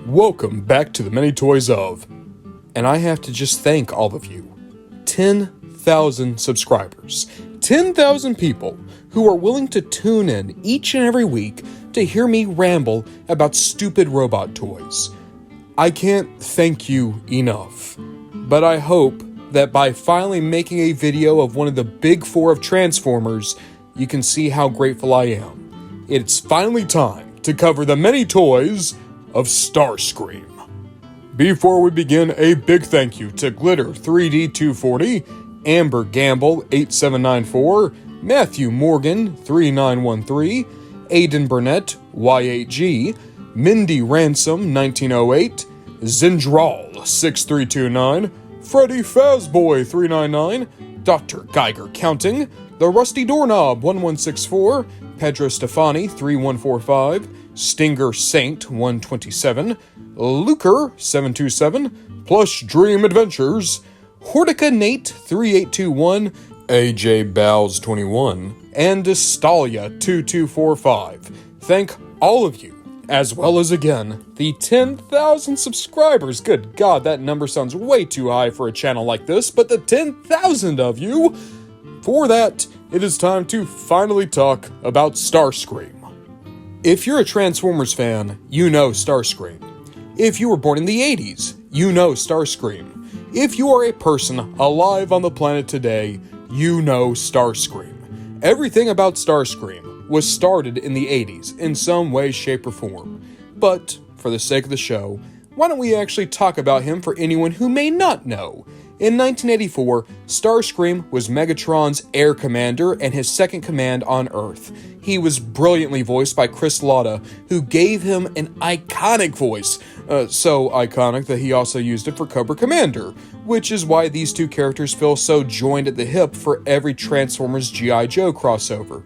Welcome back to the Many Toys of, and I have to just thank all of you. 10,000 subscribers. 10,000 people who are willing to tune in each and every week to hear me ramble about stupid robot toys. I can't thank you enough, but I hope that by finally making a video of one of the big four of Transformers, you can see how grateful I am. It's finally time to cover the many toys of Starscream. Before we begin, a big thank you to Glitter 3D240, Amber Gamble 8794, Matthew Morgan 3913, Aiden Burnett Y8G, Mindy Ransom 1908, Zindral 6329, Freddy Fazboy 399, Dr. Geiger Counting, The Rusty Doorknob 1164, Pedro Stefani 3145, Stinger Saint 127, Luker 727, Plush Dream Adventures, Hortica Nate 3821, AJ Bows 21, and Estalia 2245. Thank all of you, as well as again, the 10,000 subscribers. Good God, that number sounds way too high for a channel like this, but the 10,000 of you! For that, it is time to finally talk about Starscream. If you're a Transformers fan, you know Starscream. If you were born in the 80s, you know Starscream. If you are a person alive on the planet today, you know Starscream. Everything about Starscream was started in the 80s in some way, shape, or form. But, for the sake of the show, why don't we actually talk about him for anyone who may not know? In 1984, Starscream was Megatron's air commander and his second command on Earth. He was brilliantly voiced by Chris Latta, who gave him an iconic voice. So iconic that he also used it for Cobra Commander, which is why these two characters feel so joined at the hip for every Transformers G.I. Joe crossover.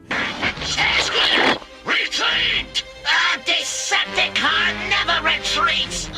Starscream, retreat! A Decepticon never retreats!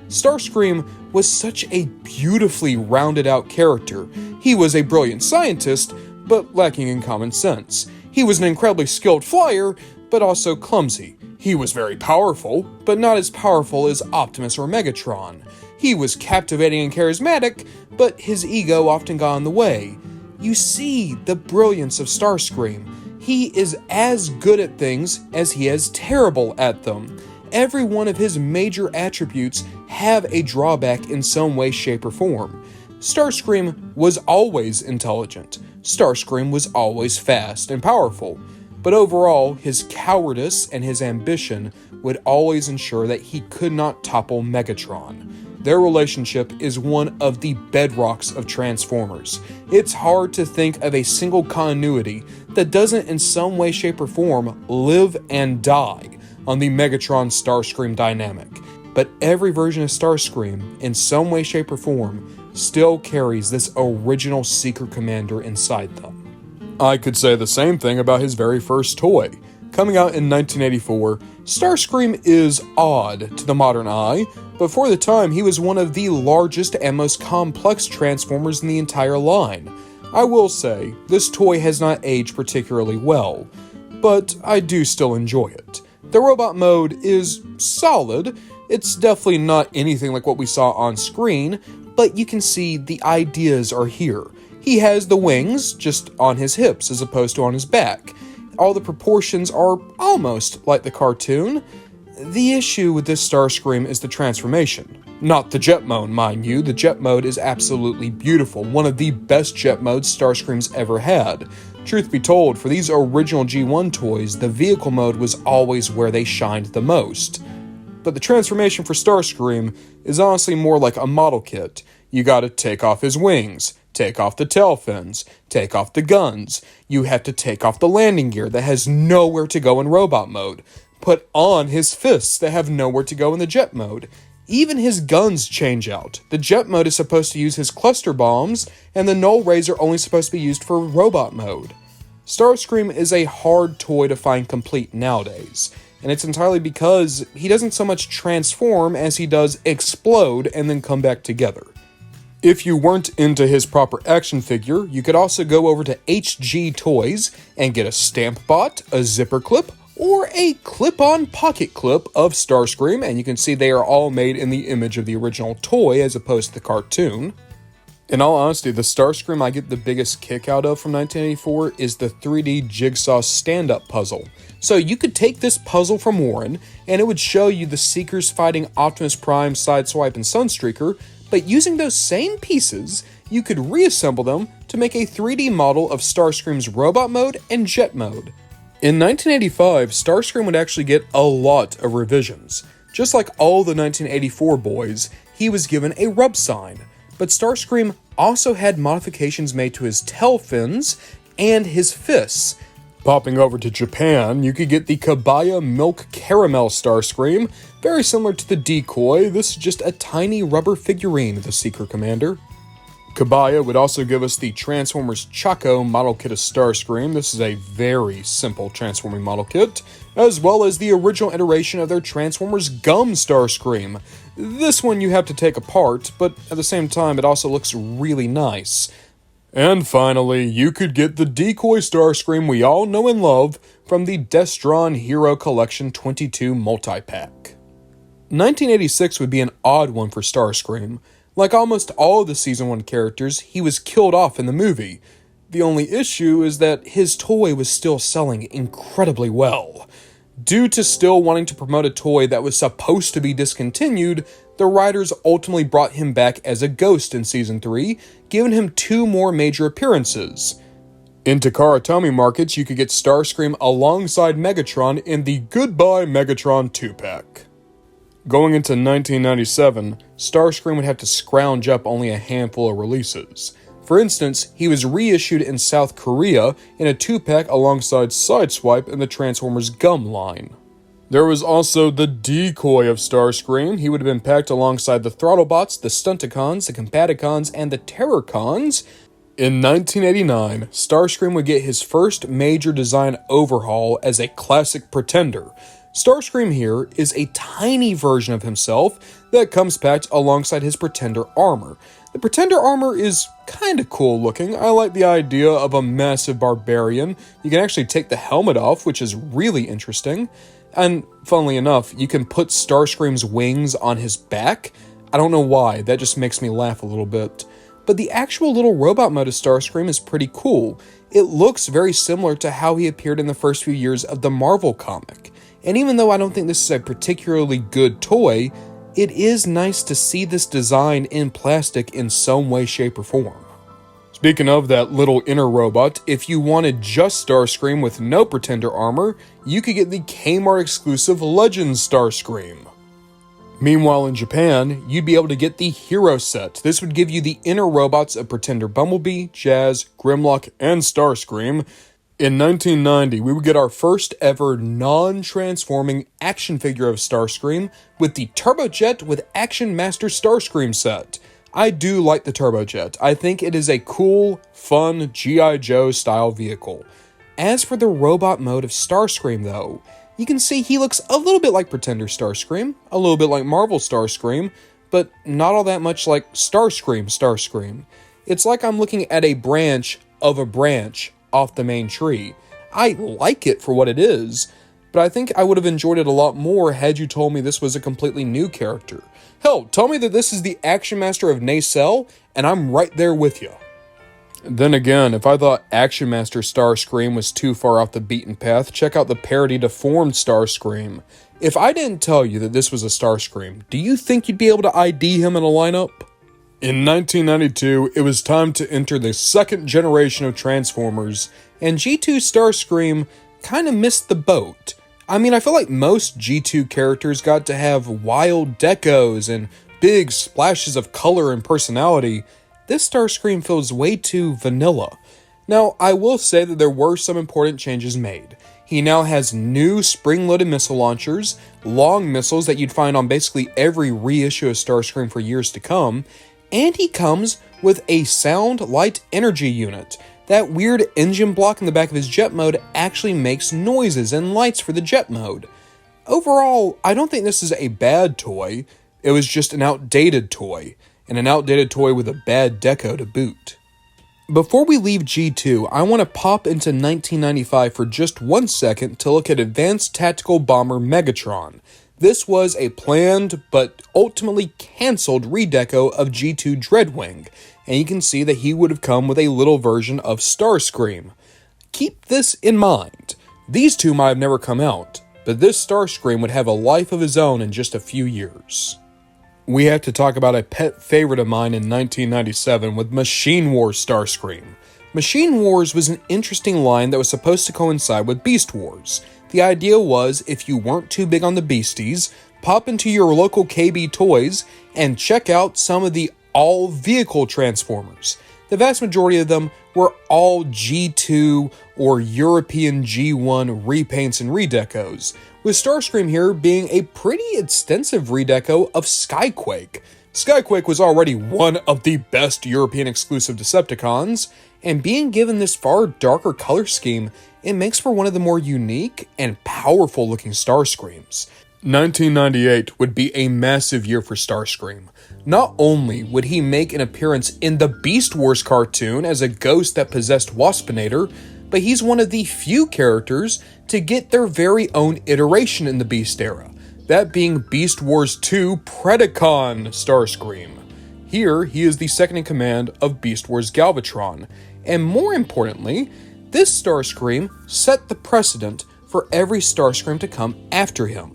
Starscream was such a beautifully rounded out character. He was a brilliant scientist, but lacking in common sense. He was an incredibly skilled flyer, but also clumsy. He was very powerful, but not as powerful as Optimus or Megatron. He was captivating and charismatic, but his ego often got in the way. You see the brilliance of Starscream. He is as good at things as he is terrible at them. Every one of his major attributes have a drawback in some way, shape, or form. Starscream was always intelligent. Starscream was always fast and powerful. But overall, his cowardice and his ambition would always ensure that he could not topple Megatron. Their relationship is one of the bedrocks of Transformers. It's hard to think of a single continuity that doesn't in some way, shape, or form live and die on the Megatron Starscream dynamic. But every version of Starscream, in some way, shape, or form, still carries this original Seeker Commander inside them. I could say the same thing about his very first toy. Coming out in 1984, Starscream is odd to the modern eye, but for the time he was one of the largest and most complex Transformers in the entire line. I will say, this toy has not aged particularly well, but I do still enjoy it. The robot mode is solid. It's definitely not anything like what we saw on screen, but you can see the ideas are here. He has the wings just on his hips as opposed to on his back. All the proportions are almost like the cartoon. The issue with this Starscream is the transformation. Not the jet mode, mind you. The jet mode is absolutely beautiful, one of the best jet modes Starscream's ever had. Truth be told, for these original G1 toys, the vehicle mode was always where they shined the most. But the transformation for Starscream is honestly more like a model kit. You gotta take off his wings, take off the tail fins, take off the guns. You have to take off the landing gear that has nowhere to go in robot mode. Put on his fists that have nowhere to go in the jet mode. Even his guns change out. The jet mode is supposed to use his cluster bombs, and the null rays are only supposed to be used for robot mode. Starscream is a hard toy to find complete nowadays, and it's entirely because he doesn't so much transform as he does explode and then come back together. If you weren't into his proper action figure, you could also go over to HG Toys and get a stamp bot, a zipper clip, or a clip-on pocket clip of Starscream, and you can see they are all made in the image of the original toy as opposed to the cartoon. In all honesty, the Starscream I get the biggest kick out of from 1984 is the 3D Jigsaw stand-up puzzle. So you could take this puzzle from Warren, and it would show you the Seekers fighting Optimus Prime, Sideswipe, and Sunstreaker, but using those same pieces, you could reassemble them to make a 3D model of Starscream's robot mode and jet mode. In 1985, Starscream would actually get a lot of revisions. Just like all the 1984 boys, he was given a rub sign, but Starscream also had modifications made to his tail fins and his fists. Popping over to Japan, you could get the Kabaya Milk Caramel Starscream, very similar to the Decoy. This is just a tiny rubber figurine of the Seeker Commander. Kabaya would also give us the Transformers Choco model kit of Starscream. This is a very simple transforming model kit, as well as the original iteration of their Transformers Gum Starscream. This one you have to take apart, but at the same time it also looks really nice. And finally, you could get the Decoy Starscream we all know and love from the Destron Hero Collection 22 multi-pack. 1986 would be an odd one for Starscream. Like almost all of the Season 1 characters, he was killed off in the movie. The only issue is that his toy was still selling incredibly well. Due to still wanting to promote a toy that was supposed to be discontinued, the writers ultimately brought him back as a ghost in Season 3, giving him 2 more major appearances. In Takara Tomy markets, you could get Starscream alongside Megatron in the Goodbye Megatron 2-pack. Going into 1997, Starscream would have to scrounge up only a handful of releases. For instance, he was reissued in South Korea in a 2-pack alongside Sideswipe in the Transformers Gum line. There was also the Decoy of Starscream. He would have been packed alongside the Throttlebots, the Stunticons, the Combaticons, and the Terrorcons. In 1989, Starscream would get his first major design overhaul as a classic Pretender. Starscream here is a tiny version of himself that comes packed alongside his Pretender armor. The Pretender armor is kinda cool looking. I like the idea of a massive barbarian. You can actually take the helmet off, which is really interesting. And funnily enough, you can put Starscream's wings on his back. I don't know why, that just makes me laugh a little bit. But the actual little robot mode of Starscream is pretty cool. It looks very similar to how he appeared in the first few years of the Marvel comic. And even though I don't think this is a particularly good toy, it is nice to see this design in plastic in some way, shape, or form. Speaking of that little inner robot, if you wanted just Starscream with no Pretender armor, you could get the Kmart exclusive Legends Starscream. Meanwhile, in Japan, you'd be able to get the Hero set. This would give you the inner robots of Pretender Bumblebee, Jazz, Grimlock, and Starscream. In 1990, we would get our first ever non-transforming action figure of Starscream with the Turbojet with Action Master Starscream set. I do like the Turbojet. I think it is a cool, fun G.I. Joe style vehicle. As for the robot mode of Starscream though, you can see he looks a little bit like Pretender Starscream, a little bit like Marvel Starscream, but not all that much like Starscream. It's like I'm looking at a branch of a branch off the main tree. I like it for what it is, but I think I would have enjoyed it a lot more had you told me this was a completely new character. Hell, tell me that this is the Action Master of Nacelle, and I'm right there with you. Then again, if I thought Action Master Starscream was too far off the beaten path, check out the Parody deformed Starscream. If I didn't tell you that this was a Starscream, do you think you'd be able to ID him in a lineup? In 1992, it was time to enter the second generation of Transformers, and G2 Starscream kind of missed the boat. I mean, I feel like most G2 characters got to have wild decos and big splashes of color and personality. This Starscream feels way too vanilla. Now, I will say that there were some important changes made. He now has new spring-loaded missile launchers, long missiles that you'd find on basically every reissue of Starscream for years to come, and he comes with a sound light energy unit. That weird engine block in the back of his jet mode actually makes noises and lights for the jet mode. Overall, I don't think this is a bad toy. It was just an outdated toy, and an outdated toy with a bad deco to boot. Before we leave G2, I want to pop into 1995 for just 1 second to look at Advanced Tactical Bomber Megatron. This was a planned, but ultimately cancelled redeco of G2 Dreadwing, and you can see that he would have come with a little version of Starscream. Keep this in mind. These two might have never come out, but this Starscream would have a life of his own in just a few years. We have to talk about a pet favorite of mine in 1997 with Machine Wars Starscream. Machine Wars was an interesting line that was supposed to coincide with Beast Wars. The idea was, if you weren't too big on the beasties, pop into your local KB Toys and check out some of the all-vehicle Transformers. The vast majority of them were all G2 or European G1 repaints and redecos, with Starscream here being a pretty extensive redeco of Skyquake. Skyquake was already one of the best European exclusive Decepticons, and being given this far darker color scheme, it makes for one of the more unique and powerful looking Starscreams. 1998 would be a massive year for Starscream. Not only would he make an appearance in the Beast Wars cartoon as a ghost that possessed Waspinator, but he's one of the few characters to get their very own iteration in the Beast era, that being Beast Wars 2 Predacon Starscream. Here, he is the second in command of Beast Wars Galvatron, and more importantly, this Starscream set the precedent for every Starscream to come after him.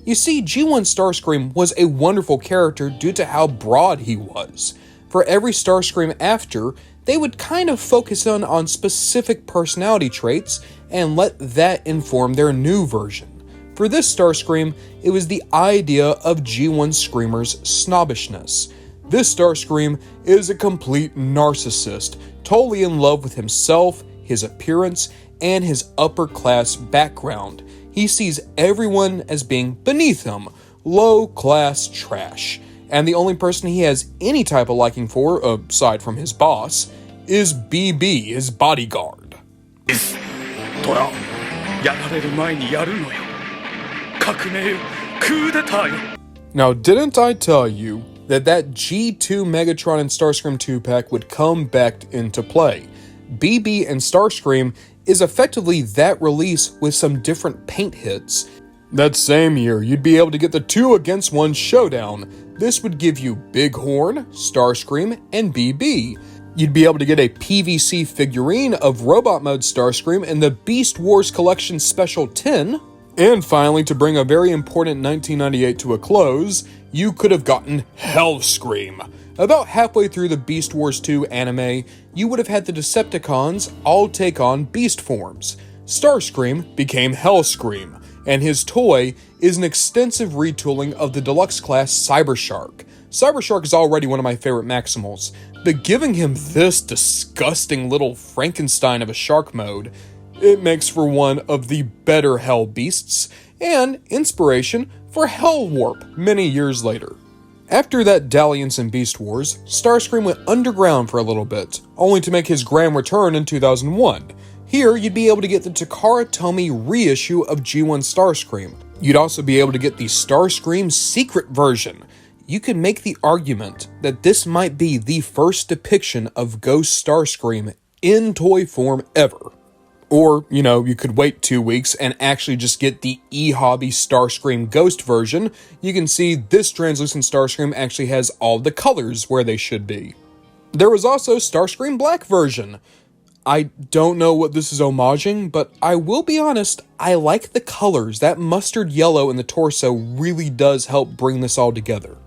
You see, G1 Starscream was a wonderful character due to how broad he was. For every Starscream after, they would kind of focus on specific personality traits and let that inform their new version. For this Starscream, it was the idea of G1 Screamer's snobbishness. This Starscream is a complete narcissist, totally in love with himself, his appearance, and his upper class background. He sees everyone as being beneath him, low-class trash. And the only person he has any type of liking for, aside from his boss, is BB, his bodyguard. Now, didn't I tell you that G2 Megatron and Starscream 2-pack would come back into play? BB and Starscream is effectively that release with some different paint hits. That same year, you'd be able to get the 2 against 1 showdown. This would give you Bighorn, Starscream, and BB. You'd be able to get a PVC figurine of Robot Mode Starscream in the Beast Wars Collection Special 10. And finally, to bring a very important 1998 to a close, you could have gotten Hellscream. About halfway through the Beast Wars 2 anime, you would have had the Decepticons all take on beast forms. Starscream became Hellscream, and his toy is an extensive retooling of the deluxe class Cybershark. Cybershark is already one of my favorite Maximals, but giving him this disgusting little Frankenstein of a shark mode, it makes for one of the better Hell Beasts, and inspiration for Hell Warp many years later. After that dalliance in Beast Wars, Starscream went underground for a little bit, only to make his grand return in 2001. Here, you'd be able to get the Takara Tomy reissue of G1 Starscream. You'd also be able to get the Starscream Secret version. You could make the argument that this might be the first depiction of Ghost Starscream in toy form ever. Or, you could wait 2 weeks and actually just get the eHobby Starscream Ghost version. You can see this translucent Starscream actually has all the colors where they should be. There was also Starscream Black version. I don't know what this is homaging, but I will be honest, I like the colors. That mustard yellow in the torso really does help bring this all together.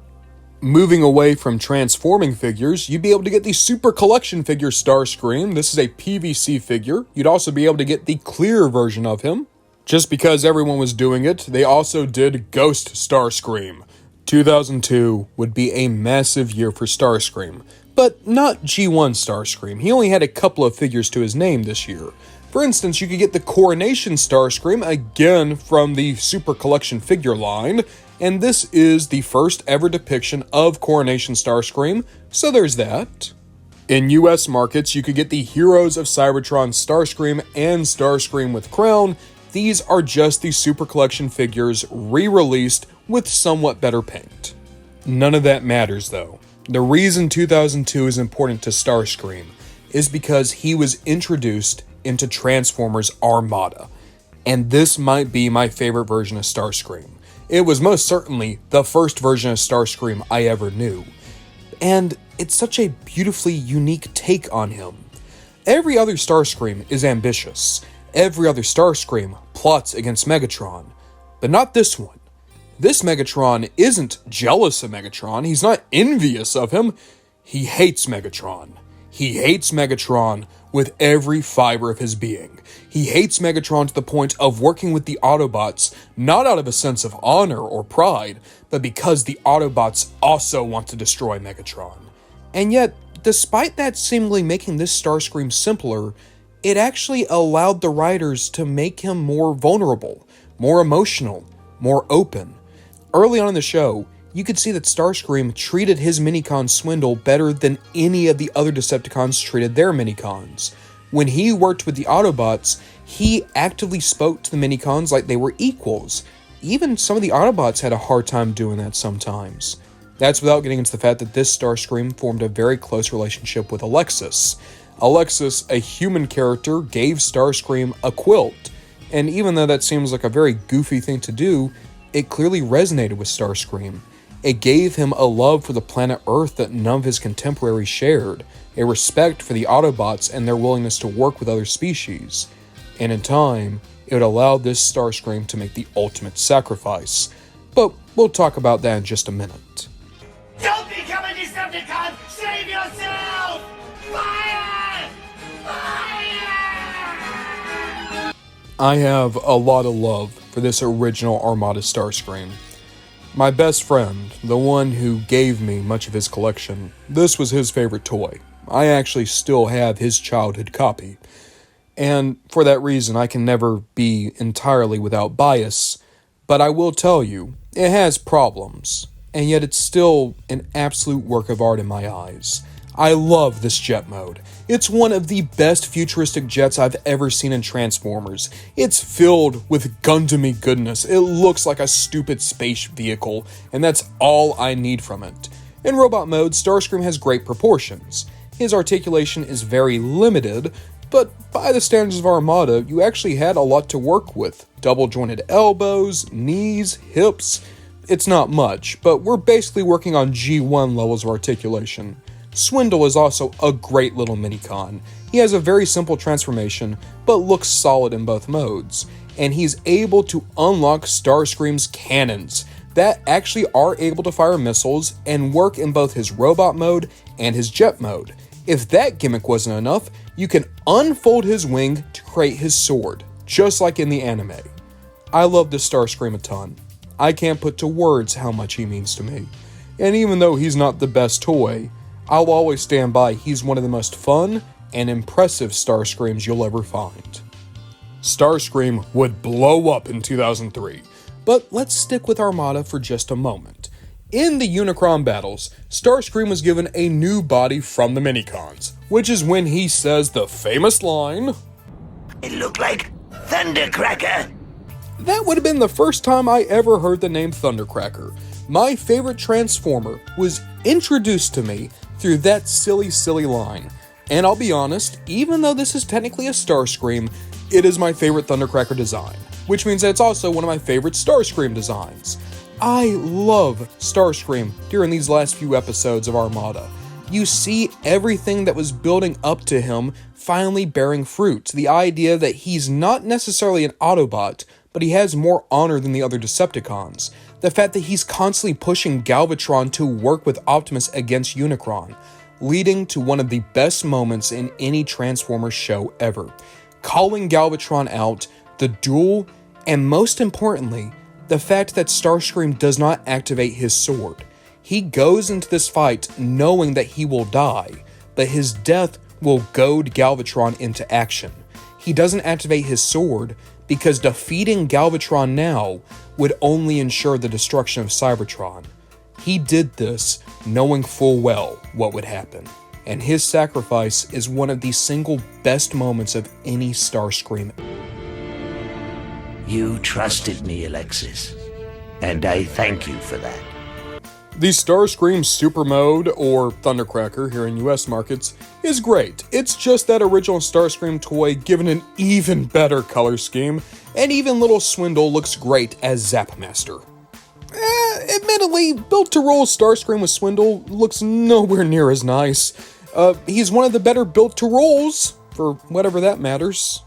Moving away from transforming figures, you'd be able to get the Super Collection figure Starscream. This is a PVC figure. You'd also be able to get the clear version of him. Just because everyone was doing it, they also did Ghost Starscream. 2002 would be a massive year for Starscream, but not G1 Starscream. He only had a couple of figures to his name this year. For instance, you could get the Coronation Starscream, again from the Super Collection figure line, and this is the first ever depiction of Coronation Starscream, so there's that. In US markets, you could get the Heroes of Cybertron Starscream and Starscream with Crown. These are just the Super Collection figures re-released with somewhat better paint. None of that matters though. The reason 2002 is important to Starscream, is because he was introduced into Transformers Armada. And this might be my favorite version of Starscream. It was most certainly the first version of Starscream I ever knew. And it's such a beautifully unique take on him. Every other Starscream is ambitious. Every other Starscream plots against Megatron. But not this one. This Megatron isn't jealous of Megatron. He's not envious of him. He hates Megatron. He hates Megatron with every fiber of his being. He hates Megatron to the point of working with the Autobots, not out of a sense of honor or pride, but because the Autobots also want to destroy Megatron. And yet, despite that seemingly making this Starscream simpler, it actually allowed the writers to make him more vulnerable, more emotional, more open. Early on in the show, you could see that Starscream treated his minicon Swindle better than any of the other Decepticons treated their minicons. When he worked with the Autobots, he actively spoke to the minicons like they were equals. Even some of the Autobots had a hard time doing that sometimes. That's without getting into the fact that this Starscream formed a very close relationship with Alexis. Alexis, a human character, gave Starscream a quilt, and even though that seems like a very goofy thing to do, it clearly resonated with Starscream. It gave him a love for the planet Earth that none of his contemporaries shared, a respect for the Autobots and their willingness to work with other species. And in time, it would allow this Starscream to make the ultimate sacrifice. But we'll talk about that in just a minute. Don't become a Decepticon! Save yourself! Fire! Fire! I have a lot of love for this original Armada Starscream. My best friend, the one who gave me much of his collection, this was his favorite toy. I actually still have his childhood copy. And for that reason, I can never be entirely without bias, but I will tell you, it has problems, and yet it's still an absolute work of art in my eyes. I love this jet mode. It's one of the best futuristic jets I've ever seen in Transformers. It's filled with Gundam-y goodness. It looks like a stupid space vehicle, and that's all I need from it. In robot mode, Starscream has great proportions. His articulation is very limited, but by the standards of Armada, you actually had a lot to work with. Double-jointed elbows, knees, hips. It's not much, but we're basically working on G1 levels of articulation. Swindle is also a great little minicon. He has a very simple transformation, but looks solid in both modes. And he's able to unlock Starscream's cannons that actually are able to fire missiles and work in both his robot mode and his jet mode. If that gimmick wasn't enough, you can unfold his wing to create his sword, just like in the anime. I love this Starscream a ton. I can't put to words how much he means to me. And even though he's not the best toy, I'll always stand by he's one of the most fun and impressive Starscreams you'll ever find. Starscream would blow up in 2003, but let's stick with Armada for just a moment. In the Unicron battles, Starscream was given a new body from the minicons, which is when he says the famous line, It looked like Thundercracker. That would have been the first time I ever heard the name Thundercracker. My favorite Transformer was introduced to me through that silly line. And I'll be honest, even though this is technically a Starscream, it is my favorite Thundercracker design, which means that it's also one of my favorite Starscream designs. I love Starscream during these last few episodes of Armada. You see everything that was building up to him finally bearing fruit. The idea that he's not necessarily an Autobot, but he has more honor than the other Decepticons. The fact that he's constantly pushing Galvatron to work with Optimus against Unicron, leading to one of the best moments in any Transformers show ever. Calling Galvatron out, the duel, and most importantly, the fact that Starscream does not activate his sword. He goes into this fight knowing that he will die, but his death will goad Galvatron into action. He doesn't activate his sword because defeating Galvatron now would only ensure the destruction of Cybertron. He did this knowing full well what would happen, and his sacrifice is one of the single best moments of any Starscream. You trusted me, Alexis, and I thank you for that. The Starscream Super Mode, or Thundercracker here in US markets, is great. It's just that original Starscream toy given an even better color scheme, and even little Swindle looks great as Zapmaster. Admittedly, built-to-roll Starscream with Swindle looks nowhere near as nice. He's one of the better built-to-rolls, for whatever that matters.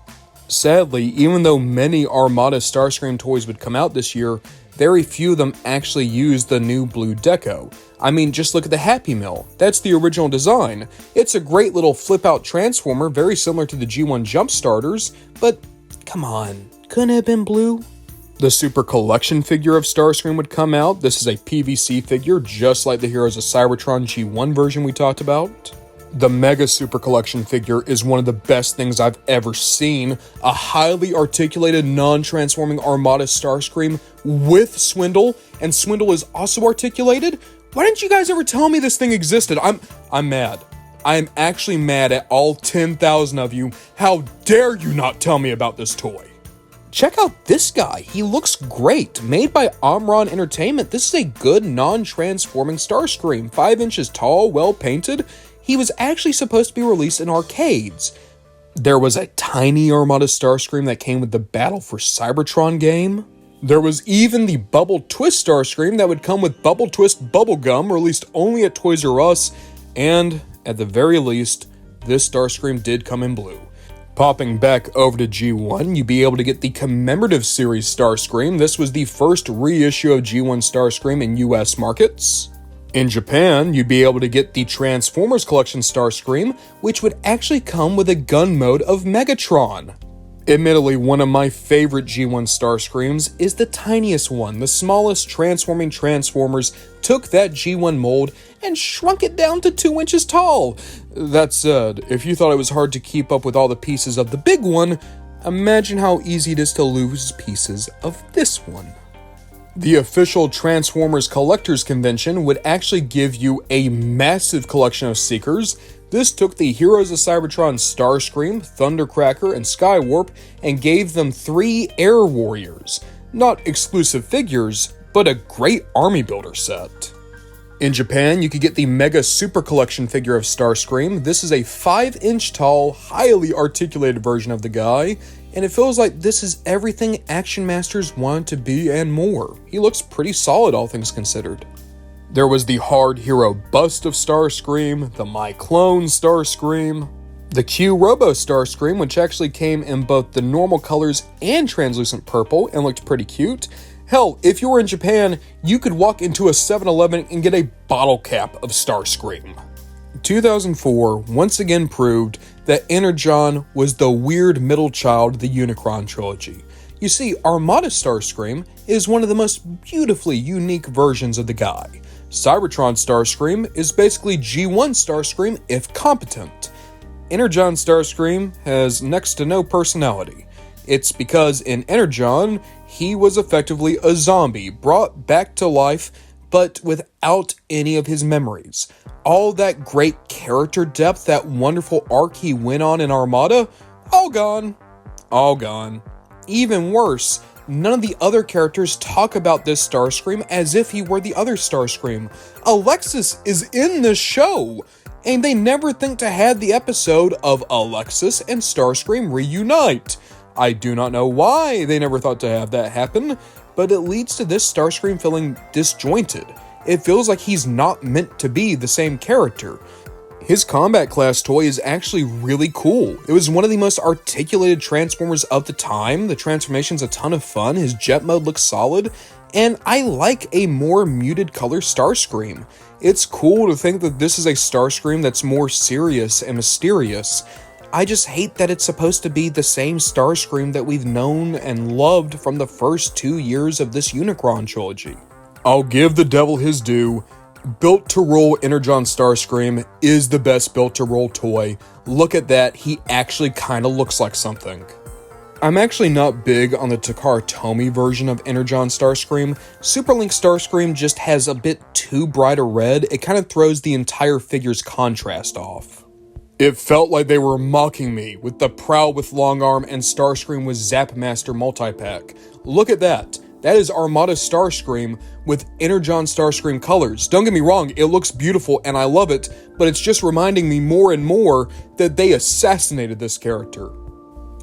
Sadly, even though many Armada Starscream toys would come out this year, very few of them actually use the new blue deco. I mean, just look at the Happy Meal. That's the original design. It's a great little flip-out transformer, very similar to the G1 Jump Starters, but come on, couldn't it have been blue? The Super Collection figure of Starscream would come out. This is a PVC figure, just like the Heroes of Cybertron G1 version we talked about. The Mega Super Collection figure is one of the best things I've ever seen. A highly articulated, non-transforming Armada Starscream with Swindle, and Swindle is also articulated? Why didn't you guys ever tell me this thing existed? I'm mad. I am actually mad at all 10,000 of you. How dare you not tell me about this toy? Check out this guy. He looks great. Made by Omron Entertainment, this is a good non-transforming Starscream. 5 inches tall, well painted. He was actually supposed to be released in arcades. There was a tiny Armada Starscream that came with the Battle for Cybertron game. There was even the Bubble Twist Starscream that would come with Bubble Twist Bubblegum, released only at Toys R Us, and, at the very least, this Starscream did come in blue. Popping back over to G1, you'd be able to get the Commemorative Series Starscream. This was the first reissue of G1 Starscream in US markets. In Japan, you'd be able to get the Transformers Collection Starscream, which would actually come with a gun mode of Megatron. Admittedly, one of my favorite G1 Starscreams is the tiniest one. The smallest transforming Transformers took that G1 mold and shrunk it down to 2 inches tall. That said, if you thought it was hard to keep up with all the pieces of the big one, imagine how easy it is to lose pieces of this one. The official Transformers Collectors Convention would actually give you a massive collection of Seekers. This took the Heroes of Cybertron Starscream, Thundercracker, and Skywarp and gave them 3 Air Warriors. Not exclusive figures, but a great army builder set. In Japan, you could get the Mega Super Collection figure of Starscream. This is a 5-inch tall, highly articulated version of the guy, and it feels like this is everything Action Masters wanted to be and more. He looks pretty solid, all things considered. There was the Hard Hero bust of Starscream, the My Clone Starscream, the Q Robo Starscream, which actually came in both the normal colors and translucent purple and looked pretty cute. Hell, if you were in Japan, you could walk into a 7-Eleven and get a bottle cap of Starscream. 2004 once again proved that Energon was the weird middle child of the Unicron Trilogy. You see, Armada Starscream is one of the most beautifully unique versions of the guy. Cybertron Starscream is basically G1 Starscream if competent. Energon Starscream has next to no personality. It's because in Energon, he was effectively a zombie brought back to life, but without any of his memories. All that great character depth, that wonderful arc he went on in Armada, all gone. All gone. Even worse, none of the other characters talk about this Starscream as if he were the other Starscream. Alexis is in the show, and they never think to have the episode of Alexis and Starscream reunite. I do not know why they never thought to have that happen, but it leads to this Starscream feeling disjointed. It feels like he's not meant to be the same character. His combat class toy is actually really cool. It was one of the most articulated Transformers of the time. The transformation's a ton of fun, his jet mode looks solid, and I like a more muted color Starscream. It's cool to think that this is a Starscream that's more serious and mysterious. I just hate that it's supposed to be the same Starscream that we've known and loved from the first 2 years of this Unicron trilogy. I'll give the devil his due. Built-to-roll Energon Starscream is the best built-to-roll toy. Look at that, he actually kinda looks like something. I'm actually not big on the Takara Tomy version of Energon Starscream. Superlink Starscream just has a bit too bright a red. It kind of throws the entire figure's contrast off. It felt like they were mocking me with the Prowl with Long Arm and Starscream with Zapmaster multi-pack. Look at that. That is Armada Starscream with Energon Starscream colors. Don't get me wrong, it looks beautiful and I love it, but it's just reminding me more and more that they assassinated this character.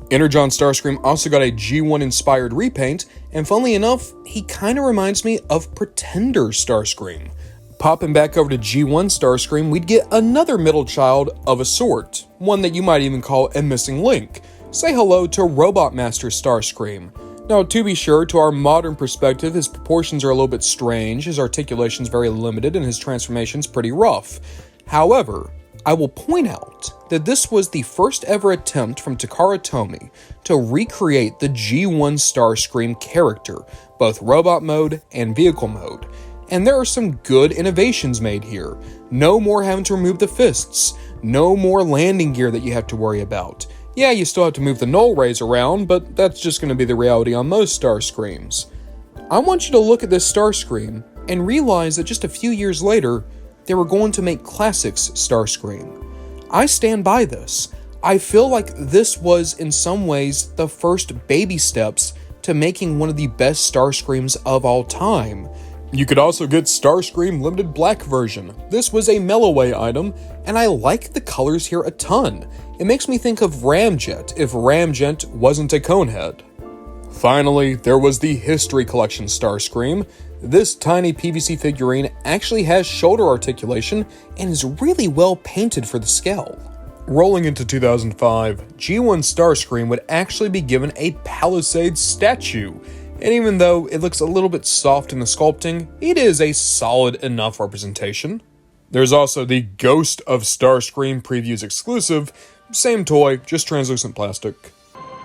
Energon Starscream also got a G1 inspired repaint, and funnily enough, he kinda reminds me of Pretender Starscream. Popping back over to G1 Starscream, we'd get another middle child of a sort, one that you might even call a missing link. Say hello to Robot Master Starscream. Now, to be sure, to our modern perspective, his proportions are a little bit strange, his articulation's very limited, and his transformation's pretty rough. However, I will point out that this was the first ever attempt from Takara Tomy to recreate the G1 Starscream character, both robot mode and vehicle mode. And there are some good innovations made here. No more having to remove the fists, no more landing gear that you have to worry about. Yeah, you still have to move the null rays around, but that's just going to be the reality on most Starscreams. I want you to look at this Starscream and realize that just a few years later, they were going to make Classics Starscream. I stand by this. I feel like this was, in some ways, the first baby steps to making one of the best Starscreams of all time. You could also get Starscream Limited Black version. This was a Melloway item, and I like the colors here a ton. It makes me think of Ramjet if Ramjet wasn't a conehead. Finally, there was the History Collection Starscream. This tiny PVC figurine actually has shoulder articulation and is really well painted for the scale. Rolling into 2005, G1 Starscream would actually be given a Palisades statue. And even though it looks a little bit soft in the sculpting, it is a solid enough representation. There's also the Ghost of Starscream Previews exclusive, same toy, just translucent plastic.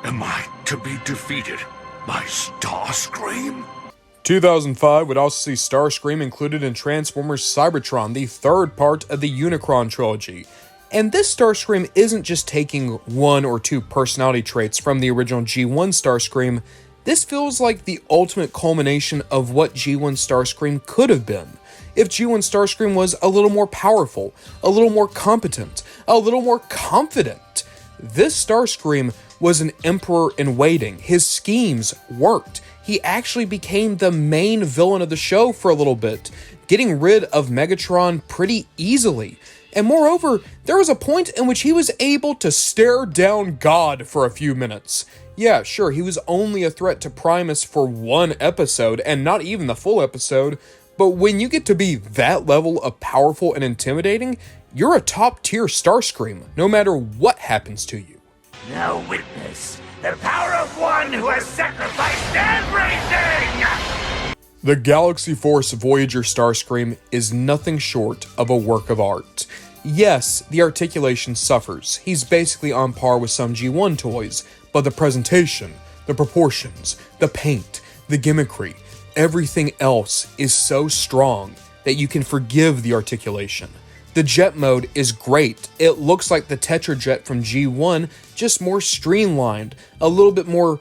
Am I to be defeated by Starscream? 2005 would also see Starscream included in Transformers Cybertron, the third part of the Unicron Trilogy. And this Starscream isn't just taking one or two personality traits from the original G1 Starscream. This feels like the ultimate culmination of what G1 Starscream could have been. If G1 Starscream was a little more powerful, a little more competent, a little more confident. This Starscream was an emperor in waiting. His schemes worked. He actually became the main villain of the show for a little bit, getting rid of Megatron pretty easily. And moreover, there was a point in which he was able to stare down God for a few minutes. Yeah, sure, he was only a threat to Primus for one episode, and not even the full episode, but when you get to be that level of powerful and intimidating, you're a top-tier Starscream, no matter what happens to you. Now witness the power of one who has sacrificed everything! The Galaxy Force Voyager Starscream is nothing short of a work of art. Yes, the articulation suffers. He's basically on par with some G1 toys, but the presentation, the proportions, the paint, the gimmickry, everything else is so strong that you can forgive the articulation. The jet mode is great. It looks like the Tetrajet from G1, just more streamlined, a little bit more,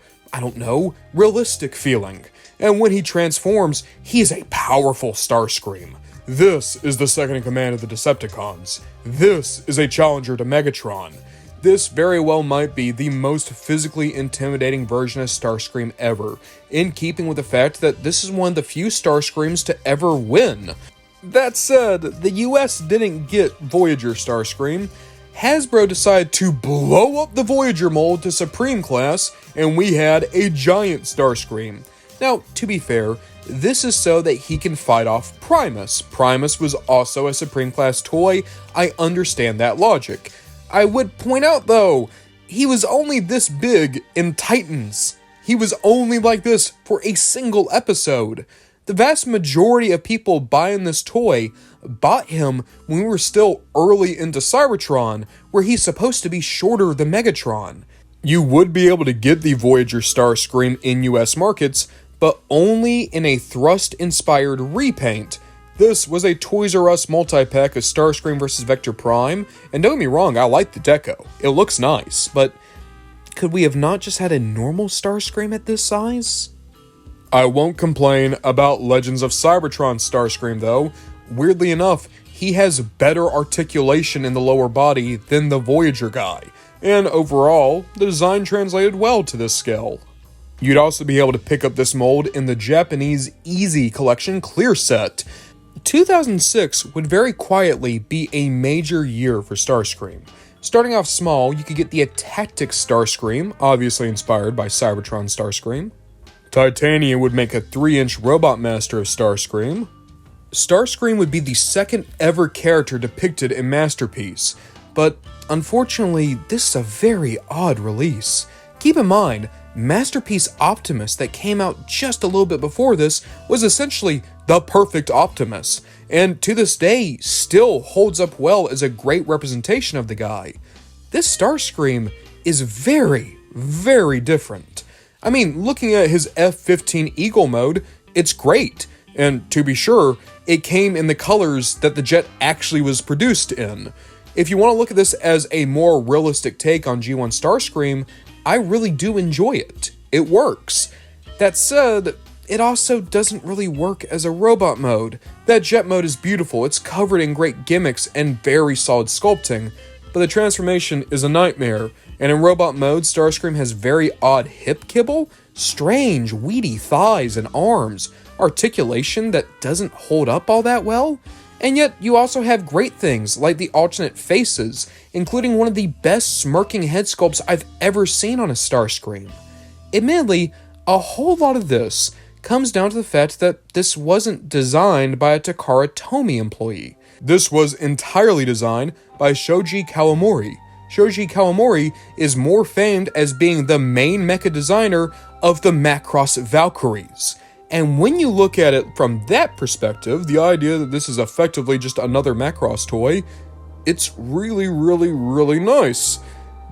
realistic feeling. And when he transforms, he is a powerful Starscream. This is the second in command of the Decepticons. This is a challenger to Megatron. This very well might be the most physically intimidating version of Starscream ever, in keeping with the fact that this is one of the few Starscreams to ever win. That said, the US didn't get Voyager Starscream. Hasbro decided to blow up the Voyager mold to Supreme Class, and we had a giant Starscream. Now, to be fair, this is so that he can fight off Primus. Primus was also a Supreme Class toy. I understand that logic. I would point out, though, he was only this big in Titans. He was only like this for a single episode. The vast majority of people buying this toy bought him when we were still early into Cybertron, where he's supposed to be shorter than Megatron. You would be able to get the Voyager Starscream in US markets, but only in a Thrust-inspired repaint. This was a Toys R Us multi-pack of Starscream vs. Vector Prime, and don't get me wrong, I like the deco. It looks nice, but could we have not just had a normal Starscream at this size? I won't complain about Legends of Cybertron Starscream though. Weirdly enough, he has better articulation in the lower body than the Voyager guy, and overall, the design translated well to this scale. You'd also be able to pick up this mold in the Japanese Easy Collection clear set. 2006 would very quietly be a major year for Starscream. Starting off small, you could get the Tactics Starscream, obviously inspired by Cybertron Starscream. Titanium would make a 3-inch Robot Master of Starscream. Starscream would be the second ever character depicted in Masterpiece, but unfortunately, this is a very odd release. Keep in mind, Masterpiece Optimus that came out just a little bit before this was essentially the perfect Optimus, and to this day still holds up well as a great representation of the guy. This Starscream is very, very different. I mean, looking at his F-15 Eagle mode, it's great, and to be sure, it came in the colors that the jet actually was produced in. If you want to look at this as a more realistic take on G1 Starscream, I really do enjoy it. It works. That said, it also doesn't really work as a robot mode. That jet mode is beautiful, it's covered in great gimmicks and very solid sculpting, but the transformation is a nightmare, and in robot mode, Starscream has very odd hip kibble, strange, weedy thighs and arms, articulation that doesn't hold up all that well, and yet you also have great things like the alternate faces, including one of the best smirking head sculpts I've ever seen on a Starscream. Admittedly, a whole lot of this comes down to the fact that this wasn't designed by a Takara Tomy employee. This was entirely designed by Shoji Kawamori. Shoji Kawamori is more famed as being the main mecha designer of the Macross Valkyries. And when you look at it from that perspective, the idea that this is effectively just another Macross toy, it's really, really, really nice.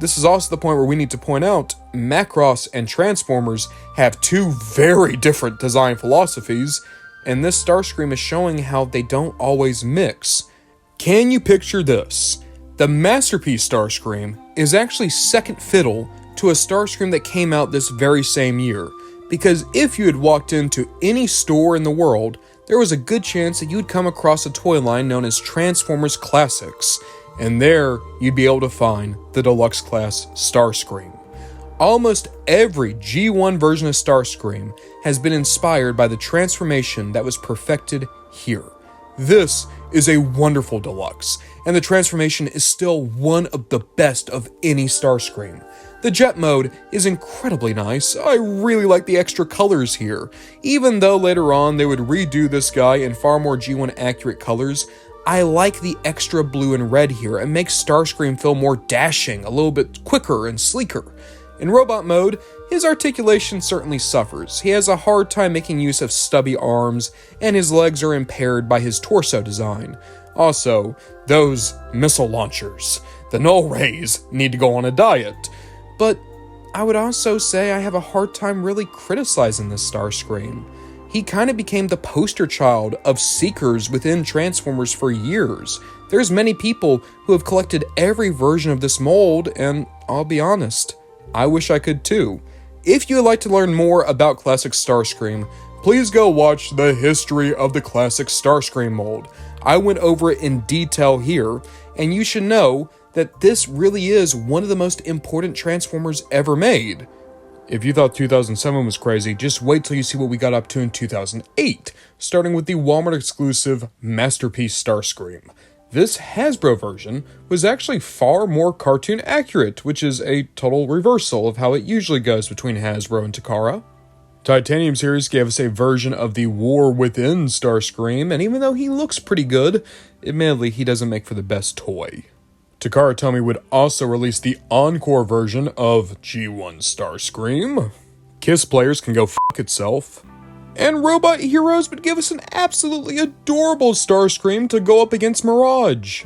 This is also the point where we need to point out, Macross and Transformers have two very different design philosophies, and this Starscream is showing how they don't always mix. Can you picture this? The Masterpiece Starscream is actually second fiddle to a Starscream that came out this very same year. Because if you had walked into any store in the world, there was a good chance that you would come across a toy line known as Transformers Classics, and there you'd be able to find the deluxe class Starscream. Almost every G1 version of Starscream has been inspired by the transformation that was perfected here. This is a wonderful deluxe, and the transformation is still one of the best of any Starscream. The jet mode is incredibly nice. I really like the extra colors here. Even though later on they would redo this guy in far more G1 accurate colors, I like the extra blue and red here. It makes Starscream feel more dashing, a little bit quicker and sleeker. In robot mode, his articulation certainly suffers. He has a hard time making use of stubby arms, and his legs are impaired by his torso design. Also, those missile launchers, the null rays, need to go on a diet. But I would also say I have a hard time really criticizing this Starscream. He kind of became the poster child of seekers within Transformers for years. There's many people who have collected every version of this mold, and I'll be honest, I wish I could too. If you would like to learn more about Classic Starscream, please go watch the history of the Classic Starscream mold. I went over it in detail here, and you should know that this really is one of the most important Transformers ever made. If you thought 2007 was crazy, just wait till you see what we got up to in 2008, starting with the Walmart exclusive Masterpiece Starscream. This Hasbro version was actually far more cartoon accurate, which is a total reversal of how it usually goes between Hasbro and Takara. Titanium series gave us a version of the War Within Starscream, and even though he looks pretty good, admittedly he doesn't make for the best toy. Takara Tomy would also release the Encore version of G1 Starscream. KISS players can go f*** itself. And Robot Heroes would give us an absolutely adorable Starscream to go up against Mirage.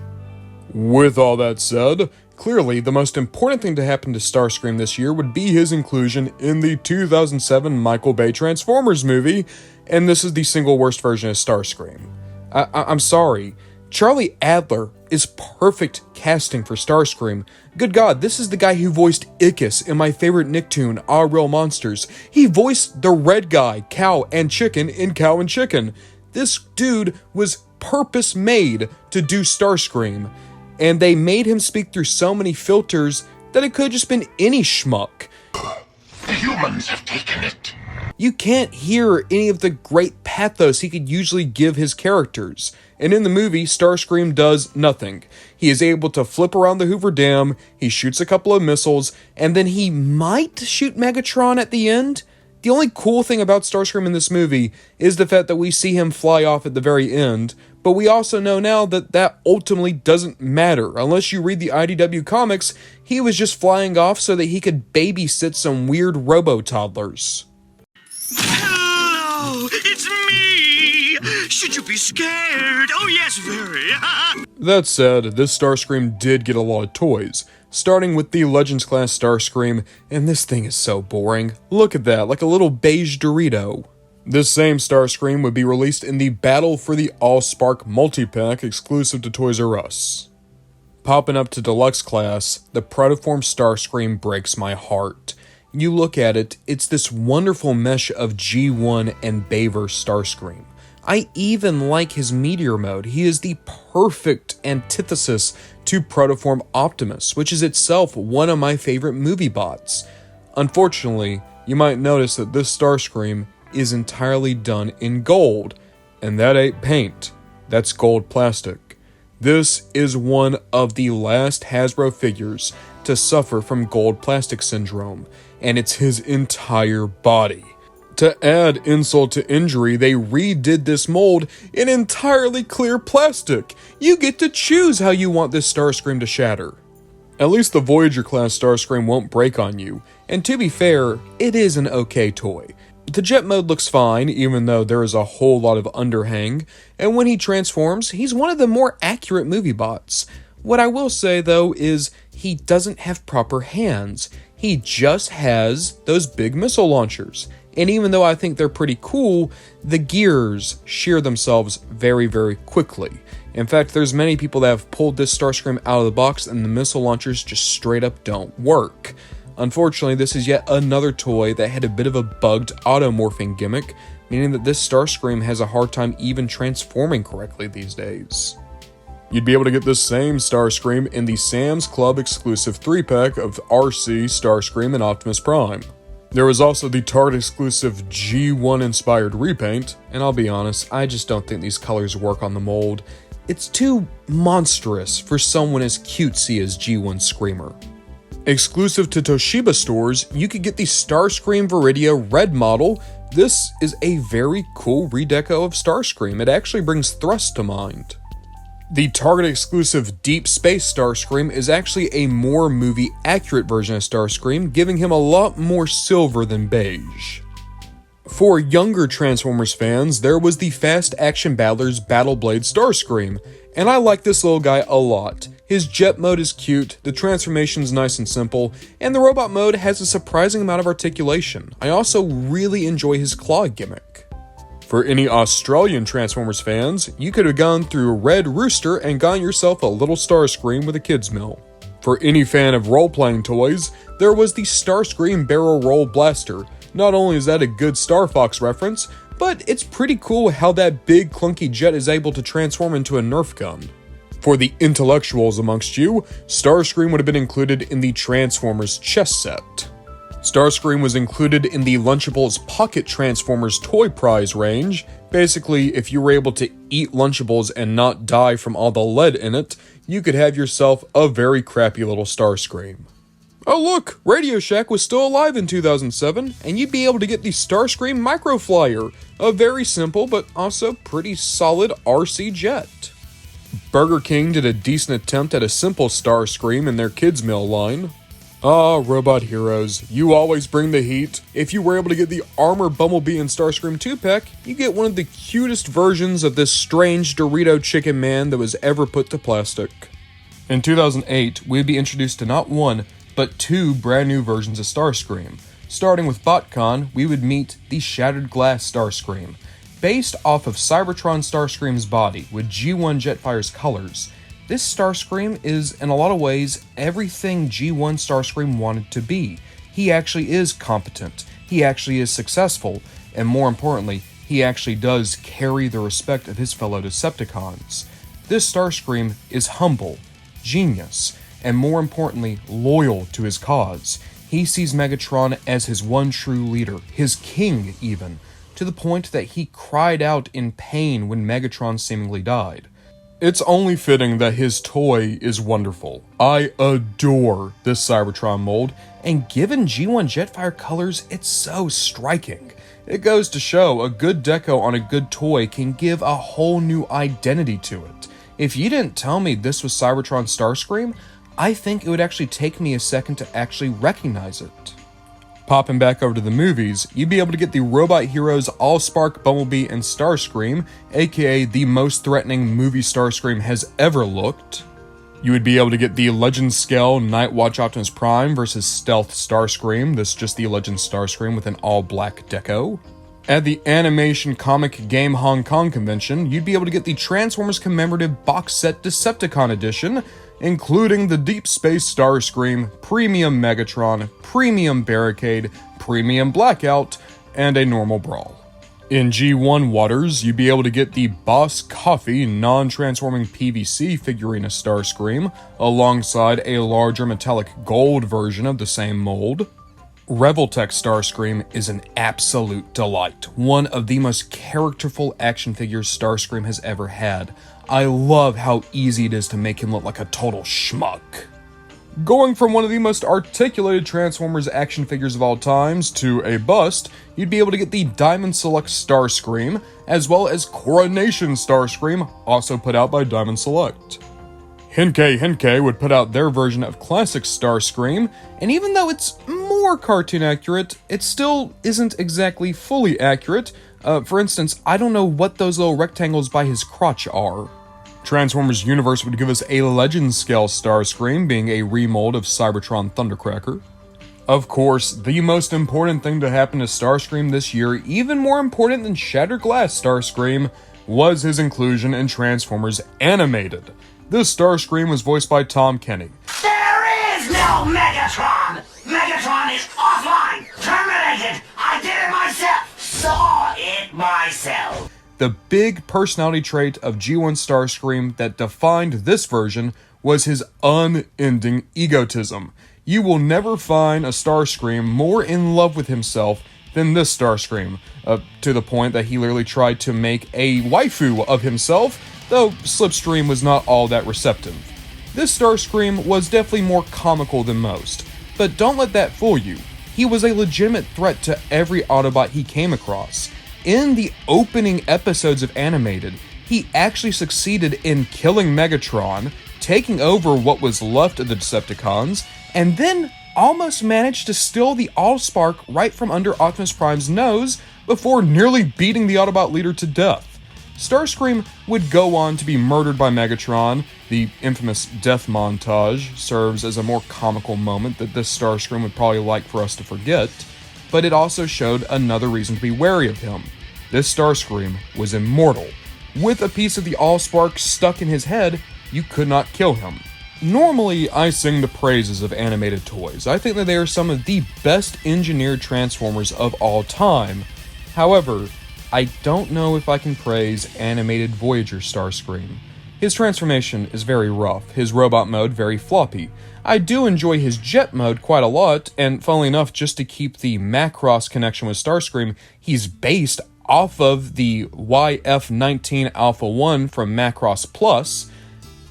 With all that said, clearly the most important thing to happen to Starscream this year would be his inclusion in the 2007 Michael Bay Transformers movie, and this is the single worst version of Starscream. I'm sorry. Charlie Adler is perfect casting for Starscream. Good God, this is the guy who voiced Ickis in my favorite Nicktoon, Our Real Monsters. He voiced the red guy, Cow and Chicken, in Cow and Chicken. This dude was purpose-made to do Starscream, and they made him speak through so many filters that it could have just been any schmuck. You humans have taken it. You can't hear any of the great pathos he could usually give his characters. And in the movie, Starscream does nothing. He is able to flip around the Hoover Dam, he shoots a couple of missiles, and then he might shoot Megatron at the end. The only cool thing about Starscream in this movie is the fact that we see him fly off at the very end, but we also know now that that ultimately doesn't matter. Unless you read the IDW comics, he was just flying off so that he could babysit some weird robo-toddlers. Hello, it's me! Should you be scared? Oh yes, very. That said, this Starscream did get a lot of toys, starting with the Legends class Starscream, and this thing is so boring. Look at that, like a little beige Dorito. This same Starscream would be released in the Battle for the Allspark multi-pack exclusive to Toys R Us. Popping up to Deluxe class, the Protoform Starscream breaks my heart. You look at it, it's this wonderful mesh of G1 and Bayverse Starscream. I even like his Meteor mode. He is the perfect antithesis to Protoform Optimus, which is itself one of my favorite movie bots. Unfortunately, you might notice that this Starscream is entirely done in gold, and that ain't paint, that's gold plastic. This is one of the last Hasbro figures to suffer from gold plastic syndrome, and it's his entire body. To add insult to injury, they redid this mold in entirely clear plastic. You get to choose how you want this Starscream to shatter. At least the Voyager class Starscream won't break on you, and to be fair, it is an okay toy. The jet mode looks fine, even though there is a whole lot of underhang, and when he transforms, he's one of the more accurate movie bots. What I will say though is, he doesn't have proper hands. He just has those big missile launchers. And even though I think they're pretty cool, the gears shear themselves very, very quickly. In fact, there's many people that have pulled this Starscream out of the box and the missile launchers just straight up don't work. Unfortunately, this is yet another toy that had a bit of a bugged automorphing gimmick, meaning that this Starscream has a hard time even transforming correctly these days. You'd be able to get this same Starscream in the Sam's Club exclusive 3-pack of RC, Starscream, and Optimus Prime. There was also the Target exclusive G1 inspired repaint, and I'll be honest, I just don't think these colors work on the mold. It's too monstrous for someone as cutesy as G1 Screamer. Exclusive to Toshiba stores, you could get the Starscream Viridia Red model. This is a very cool redeco of Starscream. It actually brings Thrust to mind. The Target exclusive Deep Space Starscream is actually a more movie accurate version of Starscream, giving him a lot more silver than beige. For younger Transformers fans, there was the Fast Action Battlers Battle Blade Starscream, and I like this little guy a lot. His jet mode is cute, the transformation's nice and simple, and the robot mode has a surprising amount of articulation. I also really enjoy his claw gimmick. For any Australian Transformers fans, you could have gone through Red Rooster and gotten yourself a little Starscream with a kids meal. For any fan of role-playing toys, there was the Starscream Barrel Roll Blaster. Not only is that a good Star Fox reference, but it's pretty cool how that big clunky jet is able to transform into a Nerf gun. For the intellectuals amongst you, Starscream would have been included in the Transformers chess set. Starscream was included in the Lunchables Pocket Transformers toy prize range. Basically, if you were able to eat Lunchables and not die from all the lead in it, you could have yourself a very crappy little Starscream. Oh look, Radio Shack was still alive in 2007, and you'd be able to get the Starscream Microflyer, a very simple but also pretty solid RC jet. Burger King did a decent attempt at a simple Starscream in their kids meal line. Ah, robot heroes, you always bring the heat. If you were able to get the Armor Bumblebee and Starscream 2-pack, you get one of the cutest versions of this strange Dorito chicken man that was ever put to plastic. In 2008, we'd be introduced to not one, but two brand new versions of Starscream. Starting with BotCon, we would meet the Shattered Glass Starscream. Based off of Cybertron Starscream's body with G1 Jetfire's colors, this Starscream is, in a lot of ways, everything G1 Starscream wanted to be. He actually is competent, he actually is successful, and more importantly, he actually does carry the respect of his fellow Decepticons. This Starscream is humble, genius, and more importantly, loyal to his cause. He sees Megatron as his one true leader, his king even, to the point that he cried out in pain when Megatron seemingly died. It's only fitting that his toy is wonderful. I adore this Cybertron mold, and given G1 Jetfire colors, it's so striking. It goes to show a good deco on a good toy can give a whole new identity to it. If you didn't tell me this was Cybertron Starscream, I think it would actually take me a second to actually recognize it. Popping back over to the movies, you'd be able to get the robot heroes Allspark, Bumblebee, and Starscream, aka the most threatening movie Starscream has ever looked. You would be able to get the Legend Scale Nightwatch Optimus Prime versus Stealth Starscream, this just the Legend Starscream with an all-black deco. At the Animation Comic Game Hong Kong convention, you'd be able to get the Transformers commemorative box set Decepticon edition, including the Deep Space Starscream, Premium Megatron, Premium Barricade, Premium Blackout, and a normal Brawl. In G1 waters, you'd be able to get the Boss Coffee non-transforming PVC figurine of Starscream, alongside a larger metallic gold version of the same mold. Revoltech Starscream is an absolute delight, one of the most characterful action figures Starscream has ever had. I love how easy it is to make him look like a total schmuck. Going from one of the most articulated Transformers action figures of all times to a bust, you'd be able to get the Diamond Select Starscream, as well as Coronation Starscream, also put out by Diamond Select. Henkei would put out their version of Classic Starscream, and even though it's more cartoon accurate, it still isn't exactly fully accurate. For instance, I don't know what those little rectangles by his crotch are. Transformers Universe would give us a Legend Scale Starscream, being a remold of Cybertron Thundercracker. Of course, the most important thing to happen to Starscream this year, even more important than Shattered Glass Starscream, was his inclusion in Transformers Animated. This Starscream was voiced by Tom Kenny. There is no Megatron! Megatron is offline! Terminated! I did it myself! Saw it myself! The big personality trait of G1 Starscream that defined this version was his unending egotism. You will never find a Starscream more in love with himself than this Starscream, to the point that he literally tried to make a waifu of himself, though Slipstream was not all that receptive. This Starscream was definitely more comical than most, but don't let that fool you. He was a legitimate threat to every Autobot he came across. In the opening episodes of Animated, he actually succeeded in killing Megatron, taking over what was left of the Decepticons, and then almost managed to steal the Allspark right from under Optimus Prime's nose before nearly beating the Autobot leader to death. Starscream would go on to be murdered by Megatron. The infamous death montage serves as a more comical moment that this Starscream would probably like for us to forget, but it also showed another reason to be wary of him. This Starscream was immortal. With a piece of the Allspark stuck in his head, you could not kill him. Normally, I sing the praises of animated toys. I think that they are some of the best engineered Transformers of all time. However, I don't know if I can praise animated Voyager Starscream. His transformation is very rough, his robot mode very floppy. I do enjoy his jet mode quite a lot, and funnily enough, just to keep the Macross connection with Starscream, he's based off of the YF-19 Alpha 1 from Macross Plus,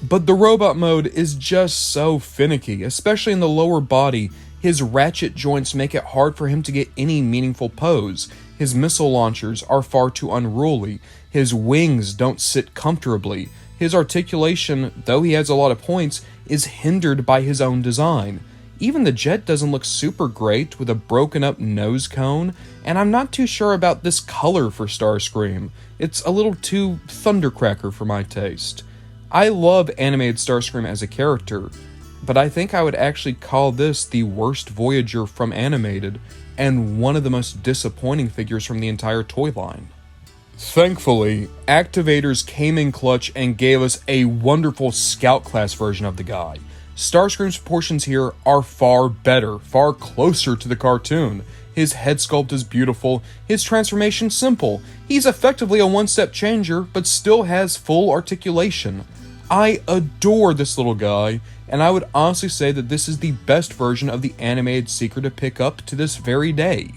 but the robot mode is just so finicky, especially in the lower body. His ratchet joints make it hard for him to get any meaningful pose. His missile launchers are far too unruly. His wings don't sit comfortably. His articulation, though he has a lot of points, is hindered by his own design. Even the jet doesn't look super great with a broken up nose cone, and I'm not too sure about this color for Starscream. It's a little too Thundercracker for my taste. I love animated Starscream as a character, but I think I would actually call this the worst Voyager from Animated, and one of the most disappointing figures from the entire toy line. Thankfully, Activators came in clutch and gave us a wonderful Scout class version of the guy. Starscream's proportions here are far better, far closer to the cartoon. His head sculpt is beautiful, his transformation simple. He's effectively a one-step changer, but still has full articulation. I adore this little guy, and I would honestly say that this is the best version of the animated Secret to pick up to this very day.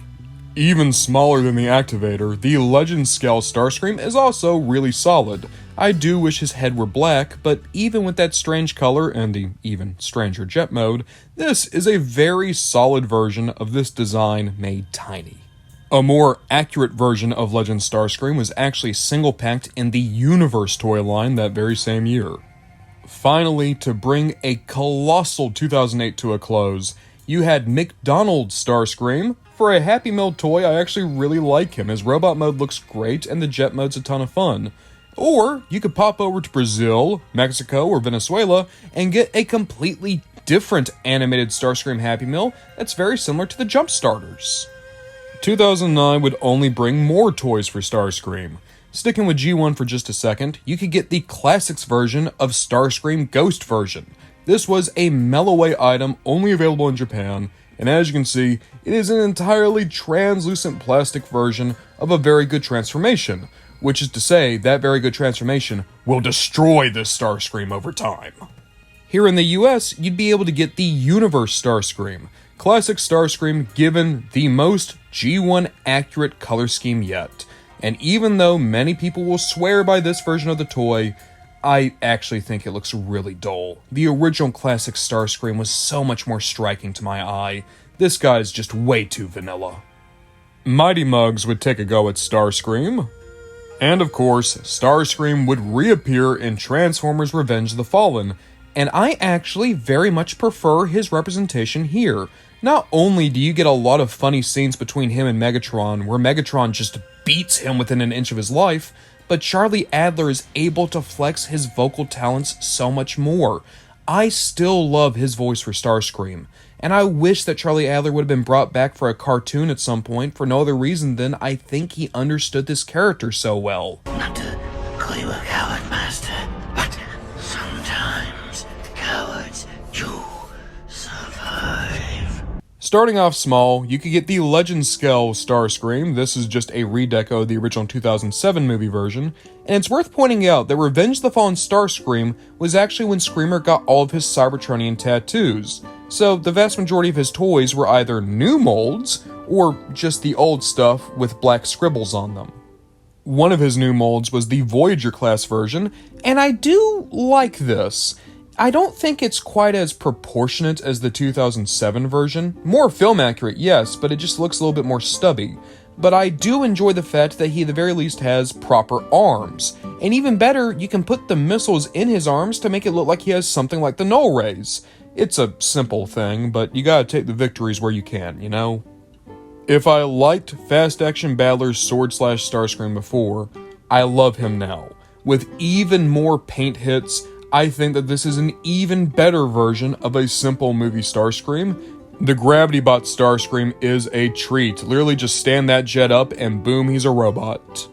Even smaller than the Activator, the Legend Scale Starscream is also really solid. I do wish his head were black, but even with that strange color and the even stranger jet mode, this is a very solid version of this design made tiny. A more accurate version of Legend Starscream was actually single-packed in the Universe toy line that very same year. Finally, to bring a colossal 2008 to a close, you had McDonald's Starscream. For a Happy Meal toy, I actually really like him. His robot mode looks great, and the jet mode's a ton of fun. Or, you could pop over to Brazil, Mexico, or Venezuela, and get a completely different animated Starscream Happy Meal that's very similar to the Jump Starters. 2009 would only bring more toys for Starscream. Sticking with G1 for just a second, you could get the Classics version of Starscream Ghost version. This was a Melloway item only available in Japan, and as you can see, it is an entirely translucent plastic version of a very good transformation, which is to say, that very good transformation will destroy this Starscream over time. Here in the US, you'd be able to get the Universe Starscream, classic Starscream given the most G1 accurate color scheme yet. And even though many people will swear by this version of the toy, I actually think it looks really dull. The original classic Starscream was so much more striking to my eye. This guy's just way too vanilla. Mighty Mugs would take a go at Starscream. And of course, Starscream would reappear in Transformers Revenge of the Fallen, and I actually very much prefer his representation here. Not only do you get a lot of funny scenes between him and Megatron, where Megatron just beats him within an inch of his life, but Charlie Adler is able to flex his vocal talents so much more. I still love his voice for Starscream, and I wish that Charlie Adler would have been brought back for a cartoon at some point for no other reason than I think he understood this character so well. Not to call you a coward, Master, but sometimes cowards do survive. Starting off small, you could get the Legend Scale Starscream. This is just a redeco of the original 2007 movie version, and it's worth pointing out that Revenge of the Fallen Starscream was actually when Screamer got all of his Cybertronian tattoos, so the vast majority of his toys were either new molds, or just the old stuff with black scribbles on them. One of his new molds was the Voyager class version, and I do like this. I don't think it's quite as proportionate as the 2007 version. More film accurate, yes, but it just looks a little bit more stubby. But I do enjoy the fact that he at the very least has proper arms. And even better, you can put the missiles in his arms to make it look like he has something like the null rays. It's a simple thing, but you gotta take the victories where you can, you know? If I liked Fast Action Battler's Sword/Starscream before, I love him now. With even more paint hits, I think that this is an even better version of a simple movie Starscream. The Gravity Bot Starscream is a treat. Literally just stand that jet up and boom, he's a robot.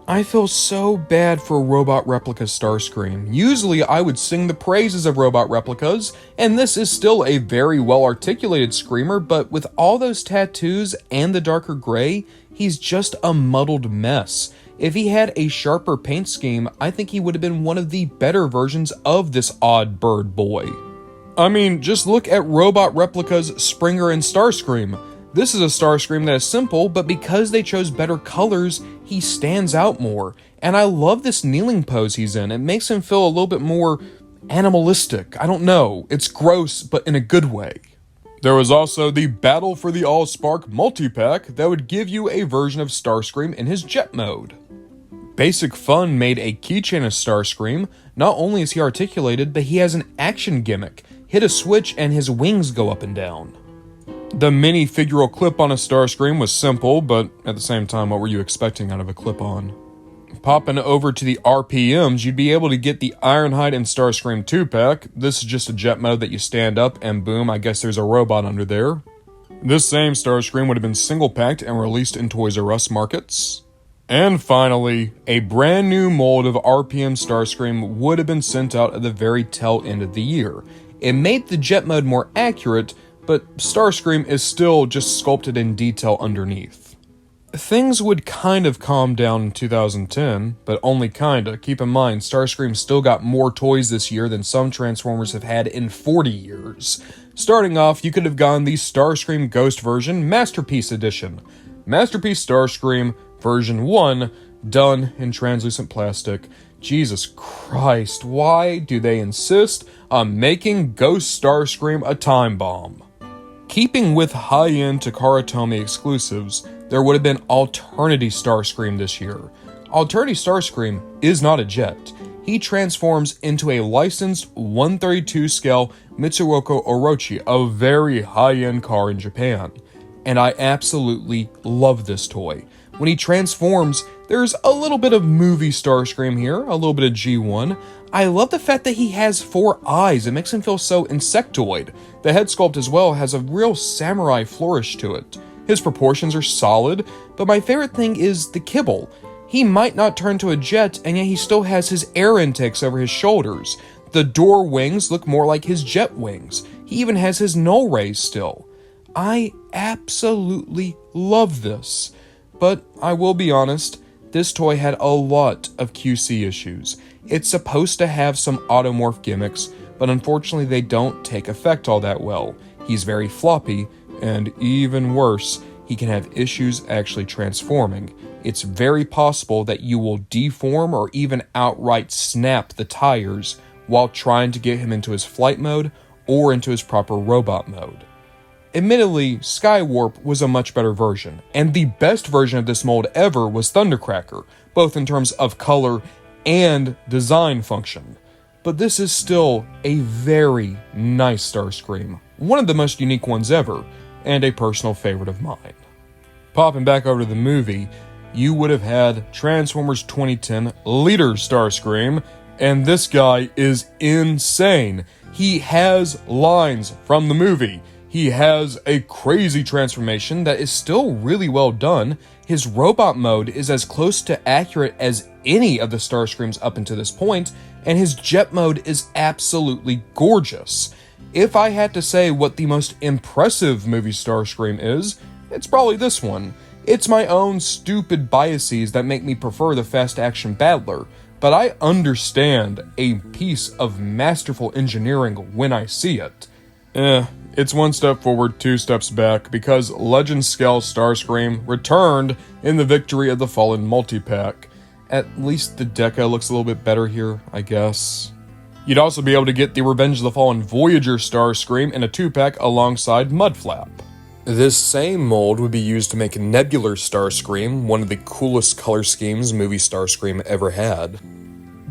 I feel so bad for Robot Replica Starscream. Usually I would sing the praises of robot replicas, and this is still a very well articulated Screamer, but with all those tattoos and the darker gray, he's just a muddled mess. If he had a sharper paint scheme, I think he would have been one of the better versions of this odd bird boy. I mean, just look at Robot Replica's Springer and Starscream. This is a Starscream that is simple, but because they chose better colors, he stands out more. And I love this kneeling pose he's in. It makes him feel a little bit more animalistic. I don't know. It's gross, but in a good way. There was also the Battle for the Allspark multi-pack that would give you a version of Starscream in his jet mode. Basic Fun made a keychain of Starscream. Not only is he articulated, but he has an action gimmick. Hit a switch and his wings go up and down. The mini figural clip-on of Starscream was simple, but at the same time, what were you expecting out of a clip-on? Popping over to the RPMs, you'd be able to get the Ironhide and Starscream 2-pack. This is just a jet mode that you stand up and boom, I guess there's a robot under there. This same Starscream would have been single-packed and released in Toys R Us markets. And finally, a brand new mold of RPM Starscream would have been sent out at the very tail end of the year. It made the jet mode more accurate, but Starscream is still just sculpted in detail underneath. Things would kind of calm down in 2010, but only kinda. Keep in mind, Starscream still got more toys this year than some Transformers have had in 40 years. Starting off, you could have gotten the Starscream Ghost version Masterpiece Edition. Masterpiece Starscream version 1, done in translucent plastic. Jesus Christ, why do they insist on making Ghost Starscream a time bomb? Keeping with high-end Takara Tomy exclusives, there would have been Alternity Starscream this year. Alternity Starscream is not a jet. He transforms into a licensed 132 scale Mitsuoko Orochi, a very high-end car in Japan. And I absolutely love this toy. When he transforms, there's a little bit of movie Starscream here, a little bit of G1. I love the fact that he has 4 eyes. It makes him feel so insectoid. The head sculpt as well has a real samurai flourish to it. His proportions are solid, but my favorite thing is the kibble. He might not turn to a jet, and yet he still has his air intakes over his shoulders. The door wings look more like his jet wings. He even has his null rays still. I absolutely love this. But I will be honest, this toy had a lot of QC issues. It's supposed to have some automorph gimmicks, but unfortunately they don't take effect all that well. He's very floppy, and even worse, he can have issues actually transforming. It's very possible that you will deform or even outright snap the tires while trying to get him into his flight mode or into his proper robot mode. Admittedly, Skywarp was a much better version, and the best version of this mold ever was Thundercracker, both in terms of color and design function. But this is still a very nice Starscream, one of the most unique ones ever, and a personal favorite of mine. Popping back over to the movie, you would have had Transformers 2010 Leader Starscream, and this guy is insane. He has lines from the movie. He has a crazy transformation that is still really well done. His robot mode is as close to accurate as any of the Starscreams up until this point, and his jet mode is absolutely gorgeous. If I had to say what the most impressive movie Starscream is, it's probably this one. It's my own stupid biases that make me prefer the Fast Action Battler, but I understand a piece of masterful engineering when I see it. It's one step forward, 2 steps back, because Legend Scale Starscream returned in the Victory of the Fallen multi-pack. At least the deca looks a little bit better here, I guess. You'd also be able to get the Revenge of the Fallen Voyager Starscream in a 2-pack alongside Mudflap. This same mold would be used to make Nebular Starscream, one of the coolest color schemes movie Starscream ever had.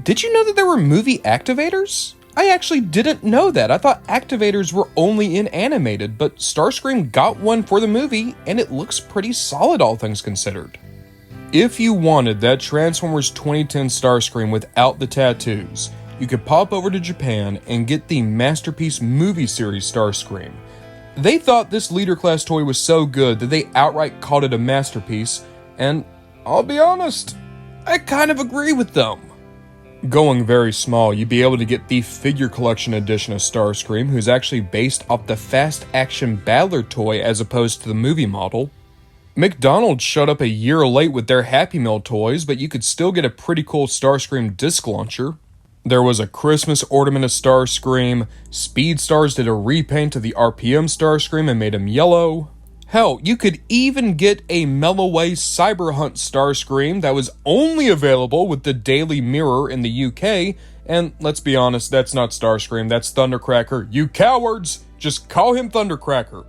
Did you know that there were movie activators? I actually didn't know that. I thought activators were only in animated, but Starscream got one for the movie, and it looks pretty solid all things considered. If you wanted that Transformers 2010 Starscream without the tattoos, you could pop over to Japan and get the Masterpiece movie series Starscream. They thought this leader class toy was so good that they outright called it a masterpiece, and I'll be honest, I kind of agree with them. Going very small, you'd be able to get the Figure Collection edition of Starscream, who's actually based off the Fast Action Battler toy as opposed to the movie model. McDonald's showed up a year late with their Happy Meal toys, but you could still get a pretty cool Starscream disc launcher. There was a Christmas ornament of Starscream. Speedstars did a repaint of the RPM Starscream and made him yellow. Hell, you could even get a Melloway Cyber Hunt Starscream that was only available with the Daily Mirror in the UK, and let's be honest, that's not Starscream, that's Thundercracker. You cowards! Just call him Thundercracker.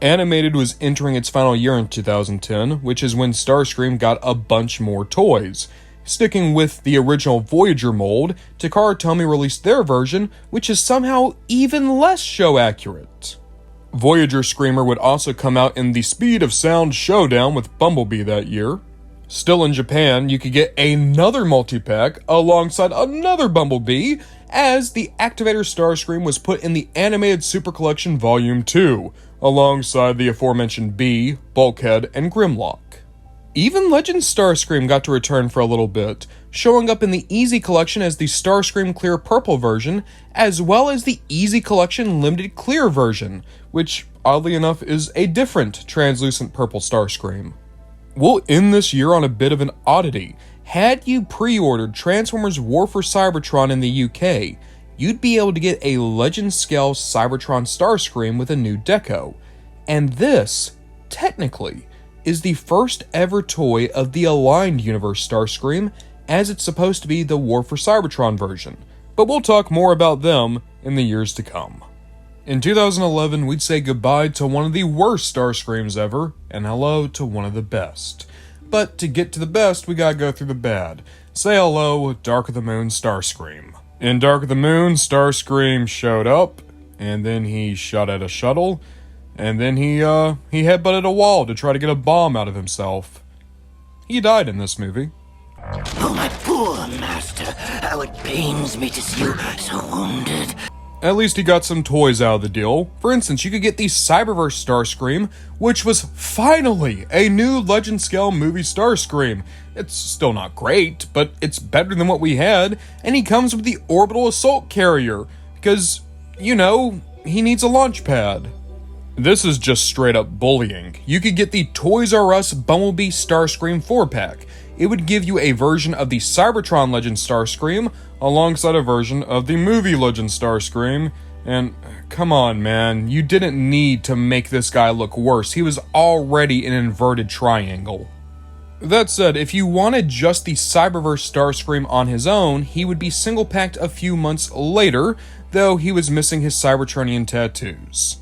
Animated was entering its final year in 2010, which is when Starscream got a bunch more toys. Sticking with the original Voyager mold, Takara Tomy released their version, which is somehow even less show accurate. Voyager Screamer would also come out in the Speed of Sound Showdown with Bumblebee that year. Still in Japan, you could get another multi-pack alongside another Bumblebee, as the Activator Starscream was put in the Animated Super Collection Volume 2, alongside the aforementioned Bee, Bulkhead, and Grimlock. Even Legend Starscream got to return for a little bit, showing up in the Easy Collection as the Starscream Clear Purple version, as well as the Easy Collection Limited Clear version, which, oddly enough, is a different translucent purple Starscream. We'll end this year on a bit of an oddity. Had you pre-ordered Transformers War for Cybertron in the UK, you'd be able to get a Legend Scale Cybertron Starscream with a new deco. And this, technically, is the first ever toy of the Aligned Universe Starscream, as it's supposed to be the War for Cybertron version. But we'll talk more about them in the years to come. In 2011, we'd say goodbye to one of the worst Starscreams ever, and hello to one of the best. But to get to the best, we gotta go through the bad. Say hello, Dark of the Moon Starscream. In Dark of the Moon, Starscream showed up, and then he shot at a shuttle, and then he headbutted a wall to try to get a bomb out of himself. He died in this movie. Oh, my poor master. How it pains me to see you so wounded. At least he got some toys out of the deal. For instance, you could get the Cyberverse Starscream, which was finally a new Legend Scale movie Starscream. It's still not great, but it's better than what we had, and he comes with the Orbital Assault Carrier, because, you know, he needs a launch pad. This is just straight up bullying. You could get the Toys R Us Bumblebee Starscream 4-pack. It would give you a version of the Cybertron Legend Starscream alongside a version of the movie Legend Starscream. And come on, man, you didn't need to make this guy look worse. He was already an inverted triangle. That said, if you wanted just the Cyberverse Starscream on his own, he would be single-packed a few months later, though he was missing his Cybertronian tattoos.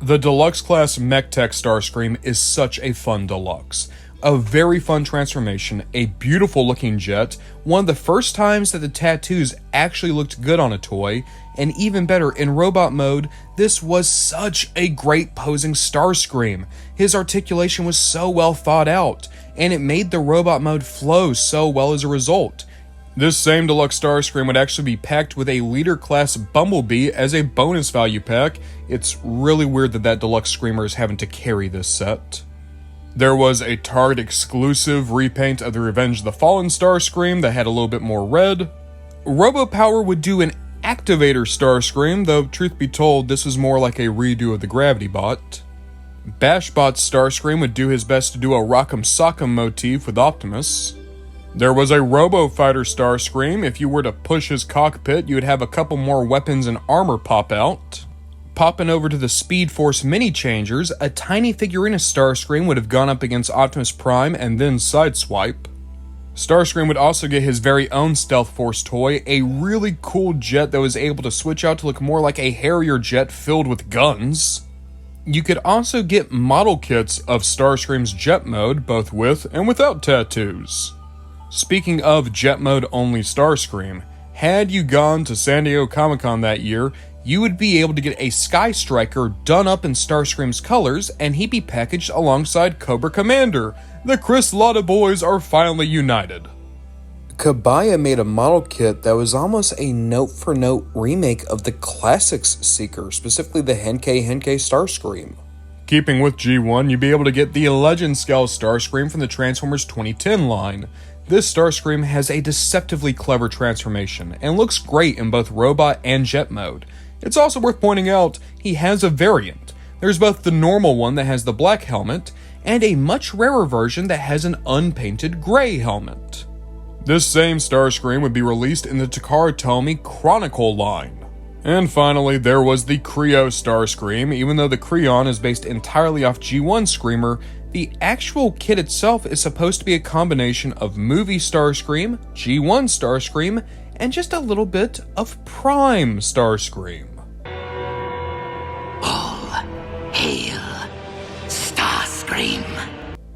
The Deluxe Class MechTech Starscream is such a fun deluxe. A very fun transformation, a beautiful looking jet, one of the first times that the tattoos actually looked good on a toy, and even better, in robot mode, this was such a great posing Starscream. His articulation was so well thought out, and it made the robot mode flow so well as a result. This same Deluxe Starscream would actually be packed with a Leader Class Bumblebee as a bonus value pack. It's really weird that Deluxe Screamer is having to carry this set. There was a Target exclusive repaint of the Revenge of the Fallen Starscream that had a little bit more red. RoboPower would do an Activator Starscream, though truth be told, this was more like a redo of the Gravity Bot. Bashbot Starscream would do his best to do a Rock'em Sock'em motif with Optimus. There was a Robo-Fighter Starscream. If you were to push his cockpit, you would have a couple more weapons and armor pop out. Popping over to the Speed Force mini-changers, a tiny figurine Starscream would have gone up against Optimus Prime and then Sideswipe. Starscream would also get his very own Stealth Force toy, a really cool jet that was able to switch out to look more like a Harrier jet filled with guns. You could also get model kits of Starscream's jet mode, both with and without tattoos. Speaking of jet mode only Starscream, had you gone to San Diego Comic-Con that year, you would be able to get a Sky Striker done up in Starscream's colors, and he'd be packaged alongside Cobra Commander. The Chris Latta boys are finally united. Kabaya made a model kit that was almost a note-for-note remake of the Classics Seeker, specifically the Henkei Starscream. Keeping with G1, you'd be able to get the Legend Scale Starscream from the Transformers 2010 line. This Starscream has a deceptively clever transformation, and looks great in both robot and jet mode. It's also worth pointing out, he has a variant. There's both the normal one that has the black helmet, and a much rarer version that has an unpainted gray helmet. This same Starscream would be released in the Takara Tomy Chronicle line. And finally, there was the Creo Starscream. Even though the Creon is based entirely off G1 Screamer, the actual kit itself is supposed to be a combination of movie Starscream, G1 Starscream, and just a little bit of Prime Starscream. Hail, Starscream.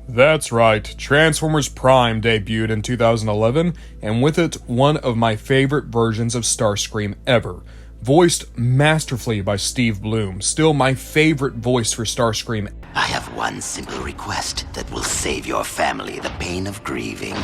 That's right, Transformers Prime debuted in 2011, and with it, one of my favorite versions of Starscream ever. Voiced masterfully by Steve Bloom, still my favorite voice for Starscream. I have one simple request that will save your family the pain of grieving.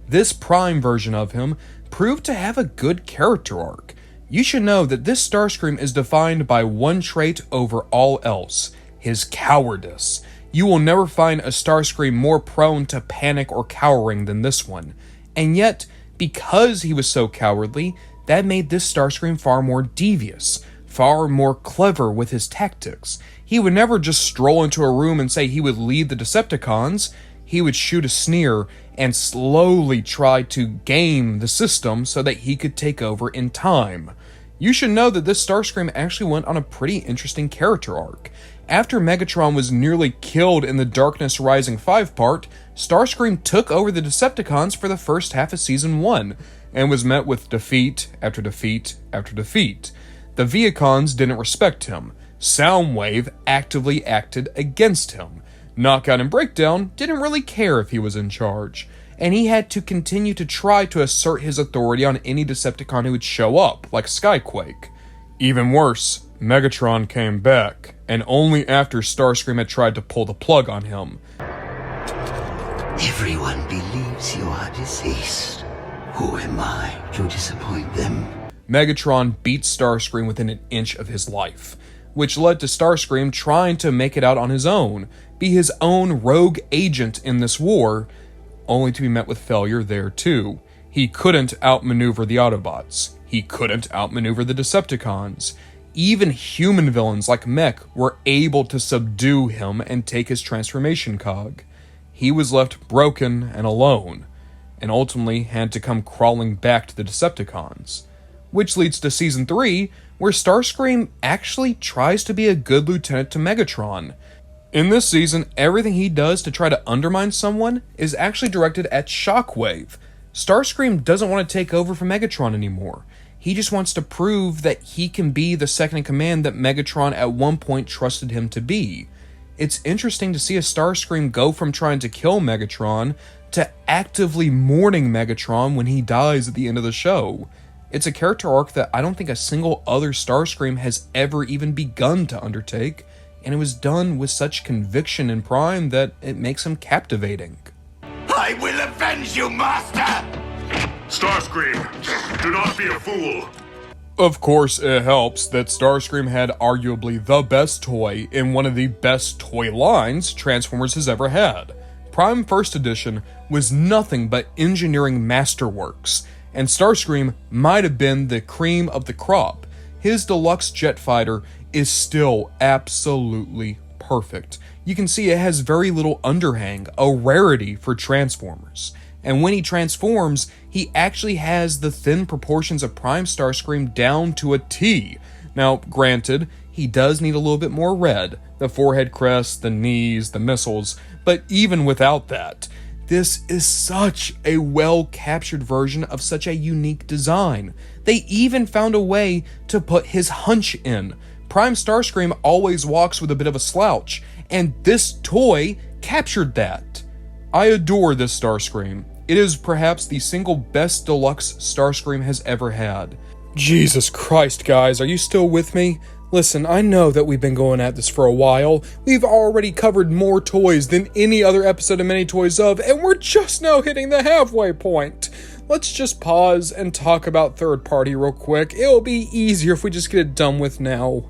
This Prime version of him proved to have a good character arc. You should know that this Starscream is defined by one trait over all else, his cowardice. You will never find a Starscream more prone to panic or cowering than this one. And yet, because he was so cowardly, that made this Starscream far more devious, far more clever with his tactics. He would never just stroll into a room and say he would lead the Decepticons. he would shoot a sneer and slowly try to game the system so that he could take over in time. You should know that this Starscream actually went on a pretty interesting character arc. After Megatron was nearly killed in the Darkness Rising 5-part, Starscream took over the Decepticons for the first half of Season 1, and was met with defeat after defeat after defeat. The Viacons didn't respect him. Soundwave actively acted against him. Knockout and Breakdown didn't really care if he was in charge, and he had to continue to try to assert his authority on any Decepticon who would show up, like Skyquake. Even worse, Megatron came back, and only after Starscream had tried to pull the plug on him. Everyone believes you are deceased. Who am I to disappoint them? Megatron beat Starscream within an inch of his life, which led to Starscream trying to make it out on his own, be his own rogue agent in this war, only to be met with failure there too. He couldn't outmaneuver the Autobots. He couldn't outmaneuver the Decepticons. Even human villains like Mech were able to subdue him and take his transformation cog. He was left broken and alone, and ultimately had to come crawling back to the Decepticons. Which leads to Season 3, where Starscream actually tries to be a good lieutenant to Megatron. In this season, everything he does to try to undermine someone is actually directed at Shockwave. Starscream doesn't want to take over for Megatron anymore. He just wants to prove that he can be the second-in-command that Megatron at one point trusted him to be. It's interesting to see a Starscream go from trying to kill Megatron to actively mourning Megatron when he dies at the end of the show. It's a character arc that I don't think a single other Starscream has ever even begun to undertake, and it was done with such conviction in Prime that it makes him captivating. I will avenge you, Master! Starscream, do not be a fool. Of course, it helps that Starscream had arguably the best toy in one of the best toy lines Transformers has ever had. Prime First Edition was nothing but engineering masterworks, and Starscream might have been the cream of the crop. His deluxe jet fighter is still absolutely perfect. You can see it has very little underhang, a rarity for Transformers. And when he transforms, he actually has the thin proportions of Prime Starscream down to a T. Now, granted, he does need a little bit more red, the forehead crest, the knees, the missiles, but even without that, this is such a well-captured version of such a unique design. They even found a way to put his hunch in. Prime Starscream always walks with a bit of a slouch, and this toy captured that. I adore this Starscream. It is perhaps the single best deluxe Starscream has ever had. Jesus Christ, guys, are you still with me? Listen, I know that we've been going at this for a while. We've already covered more toys than any other episode of Many Toys Of, and we're just now hitting the halfway point. Let's just pause and talk about third party real quick. It'll be easier if we just get it done with now.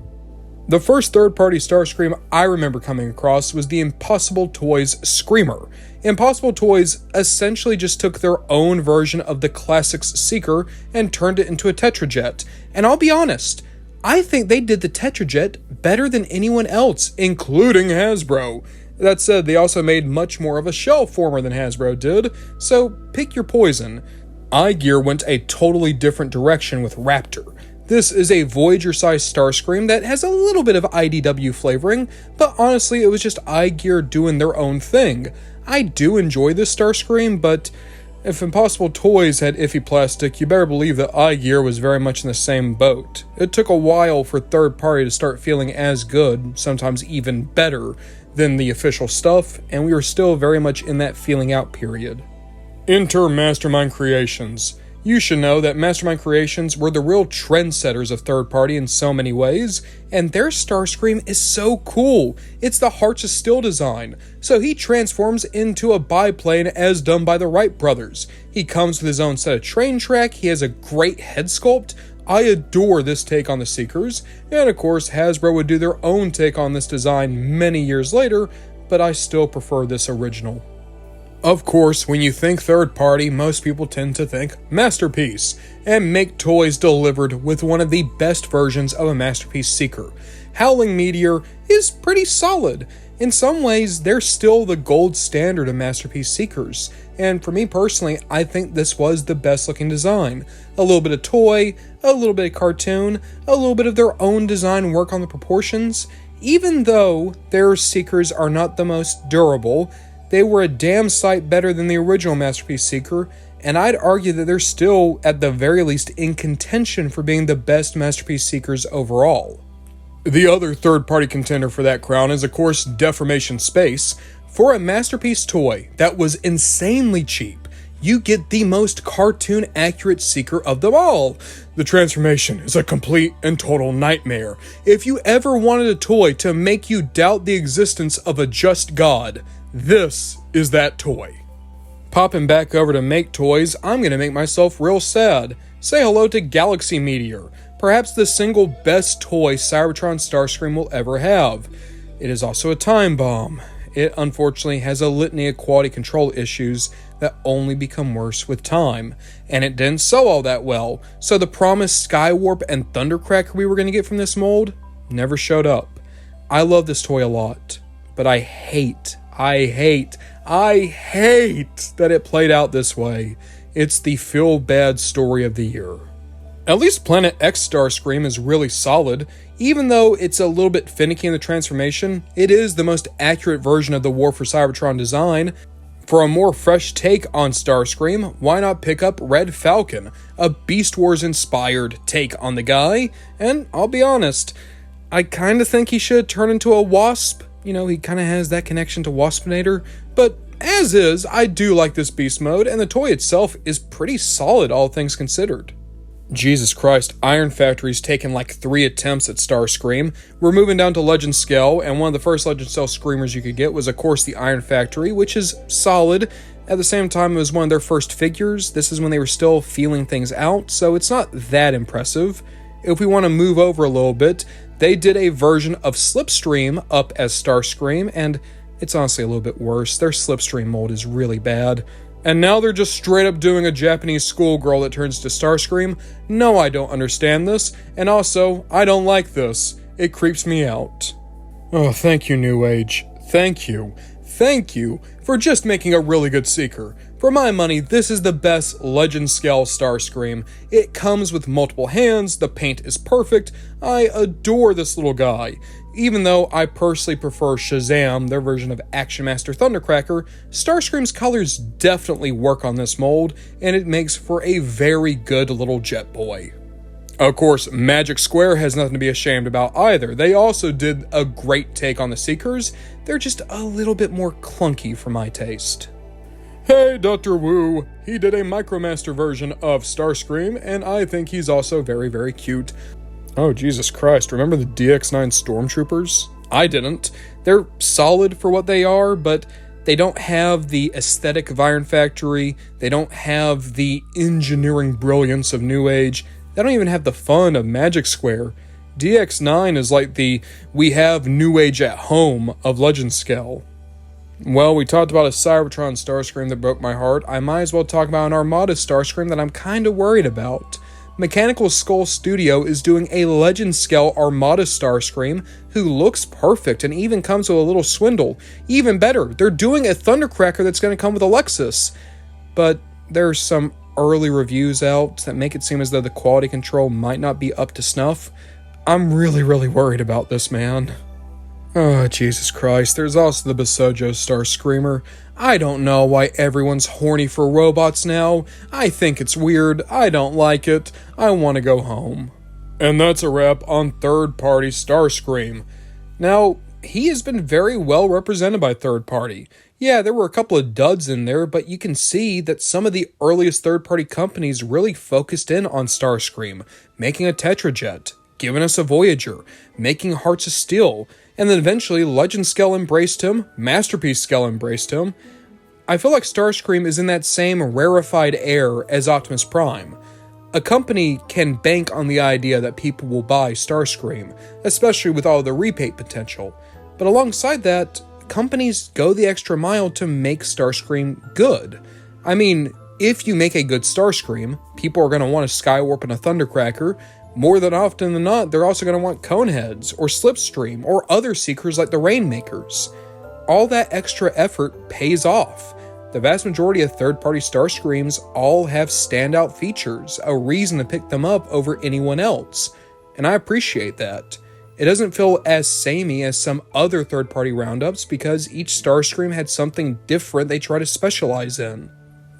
The first third-party Starscream I remember coming across was the Impossible Toys Screamer. Impossible Toys essentially just took their own version of the Classics Seeker and turned it into a Tetrajet. And I'll be honest, I think they did the Tetrajet better than anyone else, including Hasbro. That said, they also made much more of a shell former than Hasbro did, so pick your poison. iGear went a totally different direction with Raptor. This is a Voyager-sized Starscream that has a little bit of IDW flavoring, but honestly it was just iGear doing their own thing. I do enjoy this Starscream, but if Impossible Toys had iffy plastic, you better believe that iGear was very much in the same boat. It took a while for third party to start feeling as good, sometimes even better, than the official stuff, and we were still very much in that feeling out period. Enter Mastermind Creations. You should know that Mastermind Creations were the real trendsetters of third party in so many ways, and their Starscream is so cool. It's the Hearts of Steel design, so he transforms into a biplane as done by the Wright brothers. He comes with his own set of train track, he has a great head sculpt. I adore this take on the Seekers, and of course Hasbro would do their own take on this design many years later, but I still prefer this original. Of course, when you think third party, most people tend to think Masterpiece, and Make Toys delivered with one of the best versions of a Masterpiece Seeker. Howling Meteor is pretty solid. In some ways, they're still the gold standard of Masterpiece Seekers, and for me personally, I think this was the best looking design. A little bit of toy, a little bit of cartoon, a little bit of their own design work on the proportions. Even though their Seekers are not the most durable, they were a damn sight better than the original Masterpiece Seeker, and I'd argue that they're still, at the very least, in contention for being the best Masterpiece Seekers overall. The other third-party contender for that crown is, of course, Deformation Space. For a Masterpiece toy that was insanely cheap, you get the most cartoon-accurate Seeker of them all. The transformation is a complete and total nightmare. If you ever wanted a toy to make you doubt the existence of a just God, this is that toy. Popping back over to Make Toys, I'm going to make myself real sad. Say hello to Galaxy Meteor, perhaps the single best toy Cybertron Starscream will ever have. It is also a time bomb. It unfortunately has a litany of quality control issues that only become worse with time, and it didn't sell all that well, so the promised Skywarp and Thundercracker we were going to get from this mold never showed up. I love this toy a lot, but I hate that it played out this way. It's the feel-bad story of the year. At least Planet X Starscream is really solid. Even though it's a little bit finicky in the transformation, it is the most accurate version of the War for Cybertron design. For a more fresh take on Starscream, why not pick up Red Falcon, a Beast Wars-inspired take on the guy? And I'll be honest, I kinda think he should turn into a Wasp. You know, he kinda has that connection to Waspinator. But as is, I do like this beast mode, and the toy itself is pretty solid, all things considered. Jesus Christ, Iron Factory's taken like 3 attempts at Starscream. We're moving down to Legend Scale, and one of the first Legend Scale Screamers you could get was, of course, the Iron Factory, which is solid. At the same time, it was one of their first figures. This is when they were still feeling things out, so it's not that impressive. If we want to move over a little bit, they did a version of Slipstream up as Starscream, and it's honestly a little bit worse. Their Slipstream mold is really bad. And now they're just straight up doing a Japanese schoolgirl that turns to Starscream. No, I don't understand this, and also, I don't like this. It creeps me out. Oh, thank you, New Age. Thank you. Thank you for just making a really good Seeker. For my money, this is the best Legend Scale Starscream. It comes with multiple hands, the paint is perfect, I adore this little guy. Even though I personally prefer Shazam, their version of Action Master Thundercracker, Starscream's colors definitely work on this mold, and it makes for a very good little jet boy. Of course, Magic Square has nothing to be ashamed about either. They also did a great take on the Seekers. They're just a little bit more clunky for my taste. Hey, Dr. Wu! He did a Micromaster version of Starscream, and I think he's also very, very cute. Oh, Jesus Christ, remember the DX9 Stormtroopers? I didn't. They're solid for what they are, but they don't have the aesthetic of Iron Factory, they don't have the engineering brilliance of New Age, they don't even have the fun of Magic Square. DX9 is like the we have New Age at home of Legend Scale. Well, we talked about a Cybertron Starscream that broke my heart. I might as well talk about an Armada Starscream that I'm kinda worried about. Mechanical Skull Studio is doing a Legend Scale Armada Starscream who looks perfect and even comes with a little swindle. Even better, they're doing a Thundercracker that's going to come with Alexis. But there's some early reviews out that make it seem as though the quality control might not be up to snuff. I'm really worried about this, man. Oh, Jesus Christ. There's also the Basojo Starscreamer. I don't know why everyone's horny for robots now. I think it's weird. I don't like it. I want to go home. And that's a wrap on third-party Starscream. Now, he has been very well represented by third-party. Yeah, there were a couple of duds in there, but you can see that some of the earliest third-party companies really focused in on Starscream, making a Tetrajet, giving us a Voyager, making Hearts of Steel, and then eventually Legend Scale embraced him, Masterpiece Scale embraced him. I feel like Starscream is in that same rarefied air as Optimus Prime. A company can bank on the idea that people will buy Starscream, especially with all the repaint potential. But alongside that, companies go the extra mile to make Starscream good. I mean, if you make a good Starscream, people are going to want a Skywarp and a Thundercracker. More than often than not, they're also going to want Coneheads, or Slipstream, or other Seekers like the Rainmakers. all that extra effort pays off. The vast majority of third-party Starscreams all have standout features, a reason to pick them up over anyone else, and I appreciate that. It doesn't feel as samey as some other third-party roundups because each Starscream had something different they try to specialize in.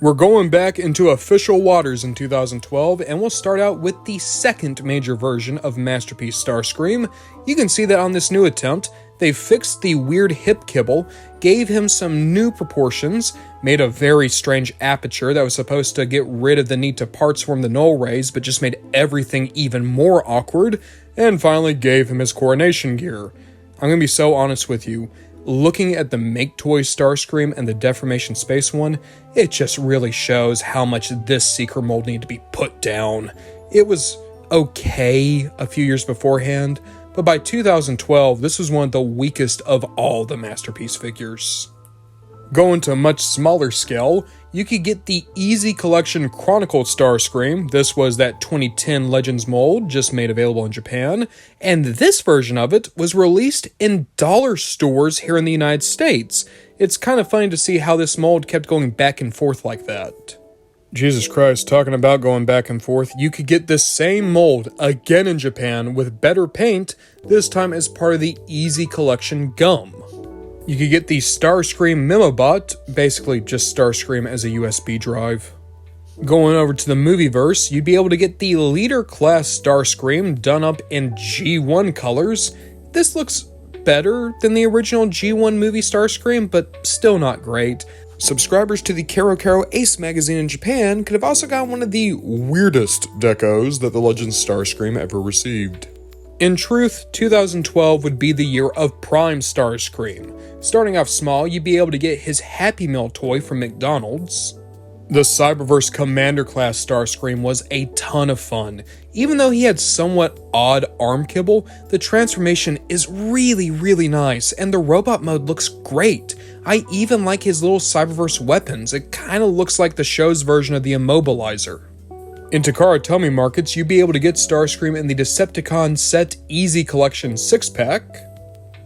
We're going back into official waters in 2012, and we'll start out with the second major version of Masterpiece Starscream. You can see that on this new attempt, they fixed the weird hip kibble, gave him some new proportions, made a very strange aperture that was supposed to get rid of the need to part swarm the null rays, but just made everything even more awkward, and finally gave him his coronation gear. I'm gonna be so honest with you. Looking at the Make Toys Starscream and the Deformation Space one, it just really shows how much this Seeker mold needed to be put down. It was okay a few years beforehand, but by 2012, this was one of the weakest of all the Masterpiece figures. Going to a much smaller scale, you could get the Easy Collection Chronicled Starscream. This was that 2010 Legends mold, just made available in Japan, and this version of it was released in dollar stores here in the United States. It's kind of funny to see how this mold kept going back and forth like that. Jesus Christ, talking about going back and forth, you could get this same mold again in Japan with better paint, this time as part of the Easy Collection Gum. You could get the Starscream Memobot, basically just Starscream as a USB drive. Going over to the Movieverse, you'd be able to get the Leader Class Starscream done up in G1 colors. This looks better than the original G1 movie Starscream, but still not great. Subscribers to the Kero Kero Ace magazine in Japan could have also got one of the weirdest decos that the Legends Starscream ever received. In truth, 2012 would be the year of Prime Starscream. Starting off small, you'd be able to get his Happy Meal toy from McDonald's. The Cyberverse Commander Class Starscream was a ton of fun. Even though he had somewhat odd arm kibble, the transformation is really nice, and the robot mode looks great. I even like his little Cyberverse weapons. It kinda looks like the show's version of the Immobilizer. In Takara Tomy markets, you'd be able to get Starscream in the Decepticon Set Easy Collection 6-pack.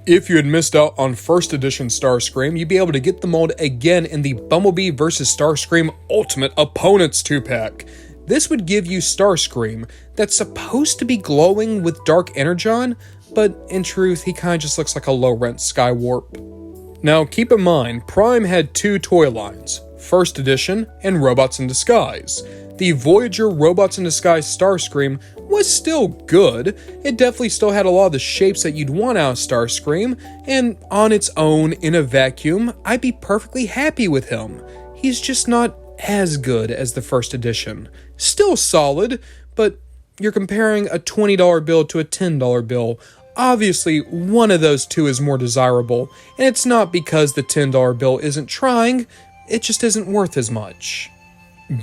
If you had missed out on first edition Starscream, you'd be able to get the mold again in the Bumblebee vs. Starscream Ultimate Opponents 2-pack. This would give you Starscream that's supposed to be glowing with Dark Energon, but in truth, he kinda just looks like a low-rent Skywarp. Now, keep in mind, Prime had two toy lines, First Edition and Robots in Disguise. The Voyager Robots in Disguise Starscream was still good. It definitely still had a lot of the shapes that you'd want out of Starscream, and on its own, in a vacuum, I'd be perfectly happy with him. He's just not as good as the first edition. Still solid, but you're comparing a $20 bill to a $10 bill. Obviously, one of those two is more desirable, and it's not because the $10 bill isn't trying, it just isn't worth as much.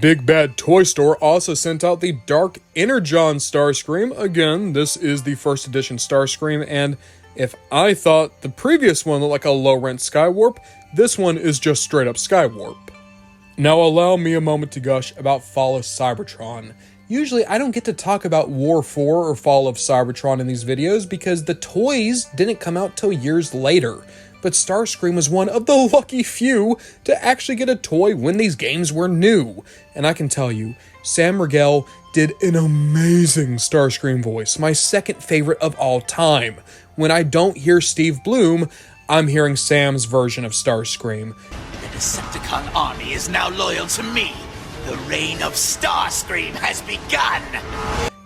Big Bad Toy Store also sent out the Dark Energon Starscream. Again, this is the first edition Starscream, and if I thought the previous one looked like a low-rent Skywarp, this one is just straight-up Skywarp. Now allow me a moment to gush about Fall of Cybertron. Usually I don't get to talk about War 4 or Fall of Cybertron in these videos because the toys didn't come out till years later. But Starscream was one of the lucky few to actually get a toy when these games were new. And I can tell you, Sam Riegel did an amazing Starscream voice, my second favorite of all time. When I don't hear Steve Bloom, I'm hearing Sam's version of Starscream. The Decepticon army is now loyal to me. The reign of Starscream has begun.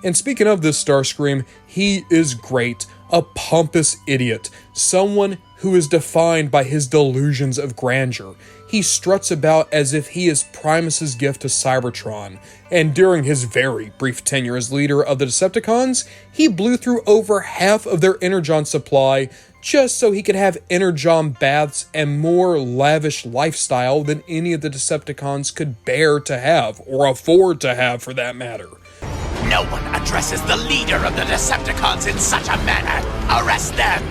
And speaking of this Starscream, he is great. A pompous idiot. Someone who is defined by his delusions of grandeur. He struts about as if he is Primus's gift to Cybertron, and during his very brief tenure as leader of the Decepticons, he blew through over half of their Energon supply just so he could have Energon baths and more lavish lifestyle than any of the Decepticons could bear to have, or afford to have for that matter. No one addresses the leader of the Decepticons in such a manner. Arrest them!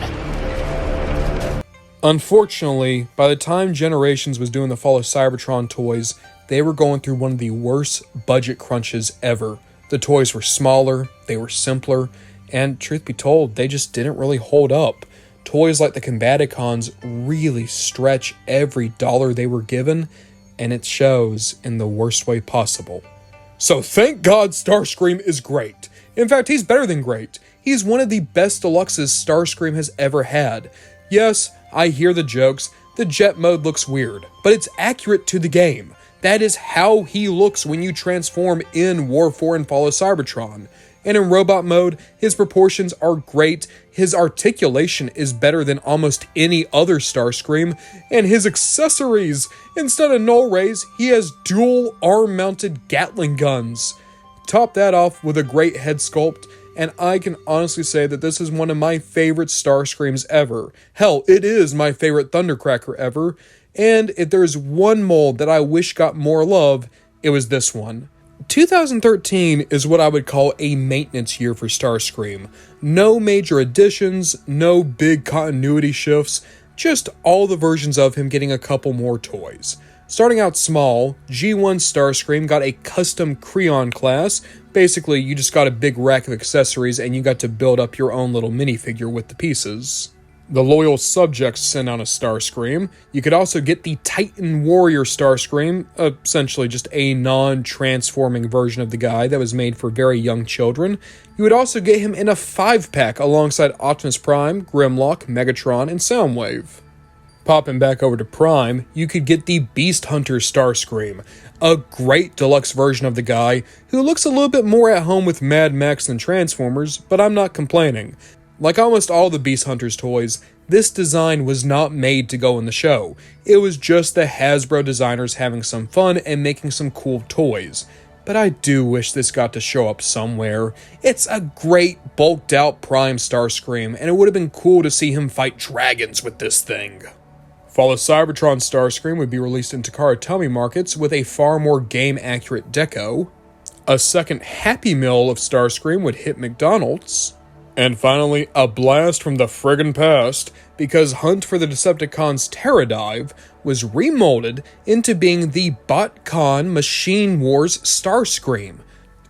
Unfortunately, by the time Generations was doing the Fall of Cybertron toys, they were going through one of the worst budget crunches ever. The toys were smaller, they were simpler, and truth be told, they just didn't really hold up. toys like the Combaticons really stretch every dollar they were given, and it shows in the worst way possible. So thank God Starscream is great. In fact, he's better than great. He's one of the best deluxes Starscream has ever had. Yes, I hear the jokes, the jet mode looks weird, but it's accurate to the game. That is how he looks when you transform in War for and Fall of Cybertron. And in robot mode, his proportions are great, his articulation is better than almost any other Starscream, and his accessories! Instead of null rays, he has dual arm-mounted Gatling guns. Top that off with a great head sculpt, and I can honestly say that this is one of my favorite Starscreams ever. Hell, it is my favorite Thundercracker ever, and if there's one mold that I wish got more love, it was this one. 2013 is what I would call a maintenance year for Starscream. No major additions, no big continuity shifts, just all the versions of him getting a couple more toys. Starting out small, G1 Starscream got a custom Creon class. Basically, you just got a big rack of accessories and you got to build up your own little minifigure with the pieces. The Loyal Subjects sent on a Starscream. You could also get the Titan Warrior Starscream, essentially just a non-transforming version of the guy that was made for very young children. You would also get him in a 5-pack alongside Optimus Prime, Grimlock, Megatron, and Soundwave. Popping back over to Prime, you could get the Beast Hunter Starscream, a great deluxe version of the guy who looks a little bit more at home with Mad Max than Transformers, but I'm not complaining. Like almost all the Beast Hunters toys, this design was not made to go in the show. It was just the Hasbro designers having some fun and making some cool toys. But I do wish this got to show up somewhere. It's a great bulked out Prime Starscream, and it would have been cool to see him fight dragons with this thing. Fall of Cybertron Starscream would be released in Takara Tomy markets with a far more game-accurate deco. A second Happy Meal of Starscream would hit McDonald's. And finally, a blast from the friggin' past, because Hunt for the Decepticons Terradive was remolded into being the BotCon Machine Wars Starscream.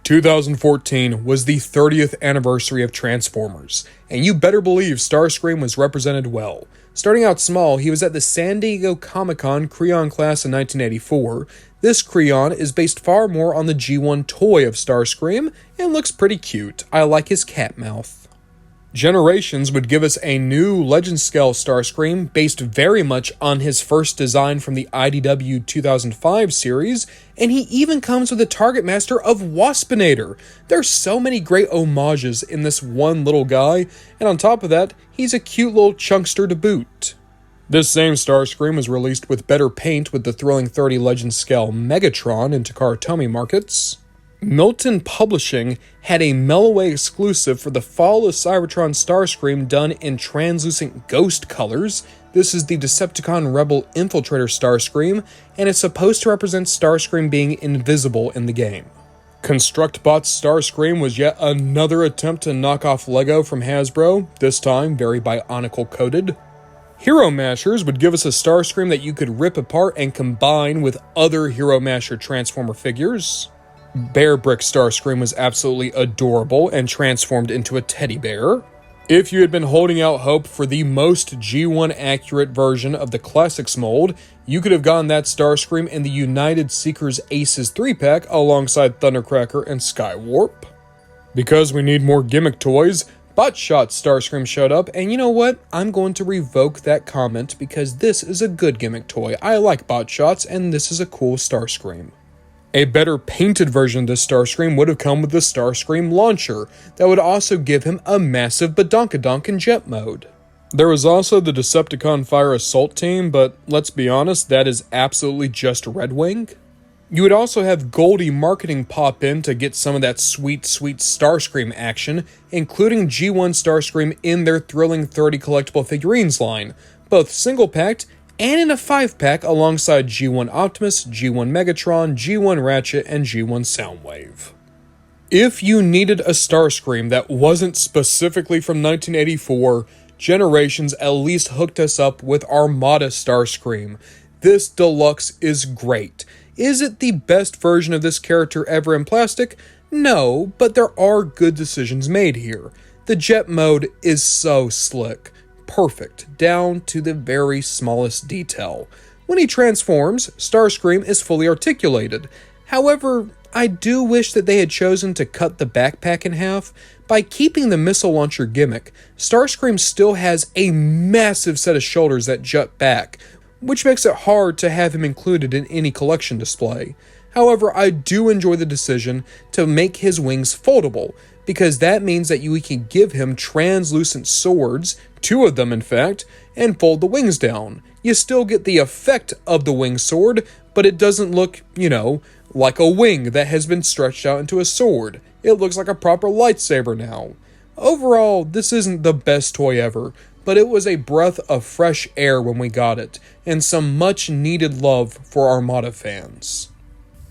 2014 was the 30th anniversary of Transformers, and you better believe Starscream was represented well. Starting out small, he was at the San Diego Comic-Con Creon class in 1984. This Creon is based far more on the G1 toy of Starscream, and looks pretty cute. I like his cat mouth. Generations would give us a new Legend Scale Starscream based very much on his first design from the IDW 2005 series, and he even comes with a Target Master of Waspinator. There's so many great homages in this one little guy, and on top of that, he's a cute little chunkster to boot. This same Starscream was released with better paint with the Thrilling 30 Legend Scale Megatron in Takara Tomy markets. Milton Publishing had a Melloway exclusive for the Fall of Cybertron Starscream done in translucent ghost colors. This is the Decepticon Rebel Infiltrator Starscream, and it's supposed to represent Starscream being invisible in the game. ConstructBot's Starscream was yet another attempt to knock off Lego from Hasbro, this time very Bionicle coated. Hero Mashers would give us a Starscream that you could rip apart and combine with other Hero Masher Transformer figures. Bear Brick Starscream was absolutely adorable and transformed into a teddy bear. If you had been holding out hope for the most G1 accurate version of the Classics mold, you could have gotten that Starscream in the United Seekers Aces 3-pack alongside Thundercracker and Skywarp. Because we need more gimmick toys, Botshot Starscream showed up, and you know what? I'm going to revoke that comment because this is a good gimmick toy. I like Botshots, and this is a cool Starscream. A better painted version of this Starscream would have come with the Starscream launcher that would also give him a massive badonkadonk in jet mode. There was also the Decepticon Fire Assault Team, but let's be honest, that is absolutely just Red Wing. You would also have Goldie Marketing pop in to get some of that sweet Starscream action, including G1 Starscream in their Thrilling 30 collectible figurines line, both single-packed and in a 5-pack alongside G1 Optimus, G1 Megatron, G1 Ratchet, and G1 Soundwave. If you needed a Starscream that wasn't specifically from 1984, Generations at least hooked us up with Armada Starscream. This deluxe is great. Is it the best version of this character ever in plastic? No, but there are good decisions made here. The jet mode is so slick. perfect, down to the very smallest detail. When he transforms, Starscream is fully articulated. However, I do wish that they had chosen to cut the backpack in half. By keeping the missile launcher gimmick, Starscream still has a massive set of shoulders that jut back, which makes it hard to have him included in any collection display. However, I do enjoy the decision to make his wings foldable, because that means that we can give him translucent swords, 2 of them in fact, and fold the wings down. You still get the effect of the wing sword, but it doesn't look, like a wing that has been stretched out into a sword. It looks like a proper lightsaber now. Overall, this isn't the best toy ever, but it was a breath of fresh air when we got it, and some much needed love for Armada fans.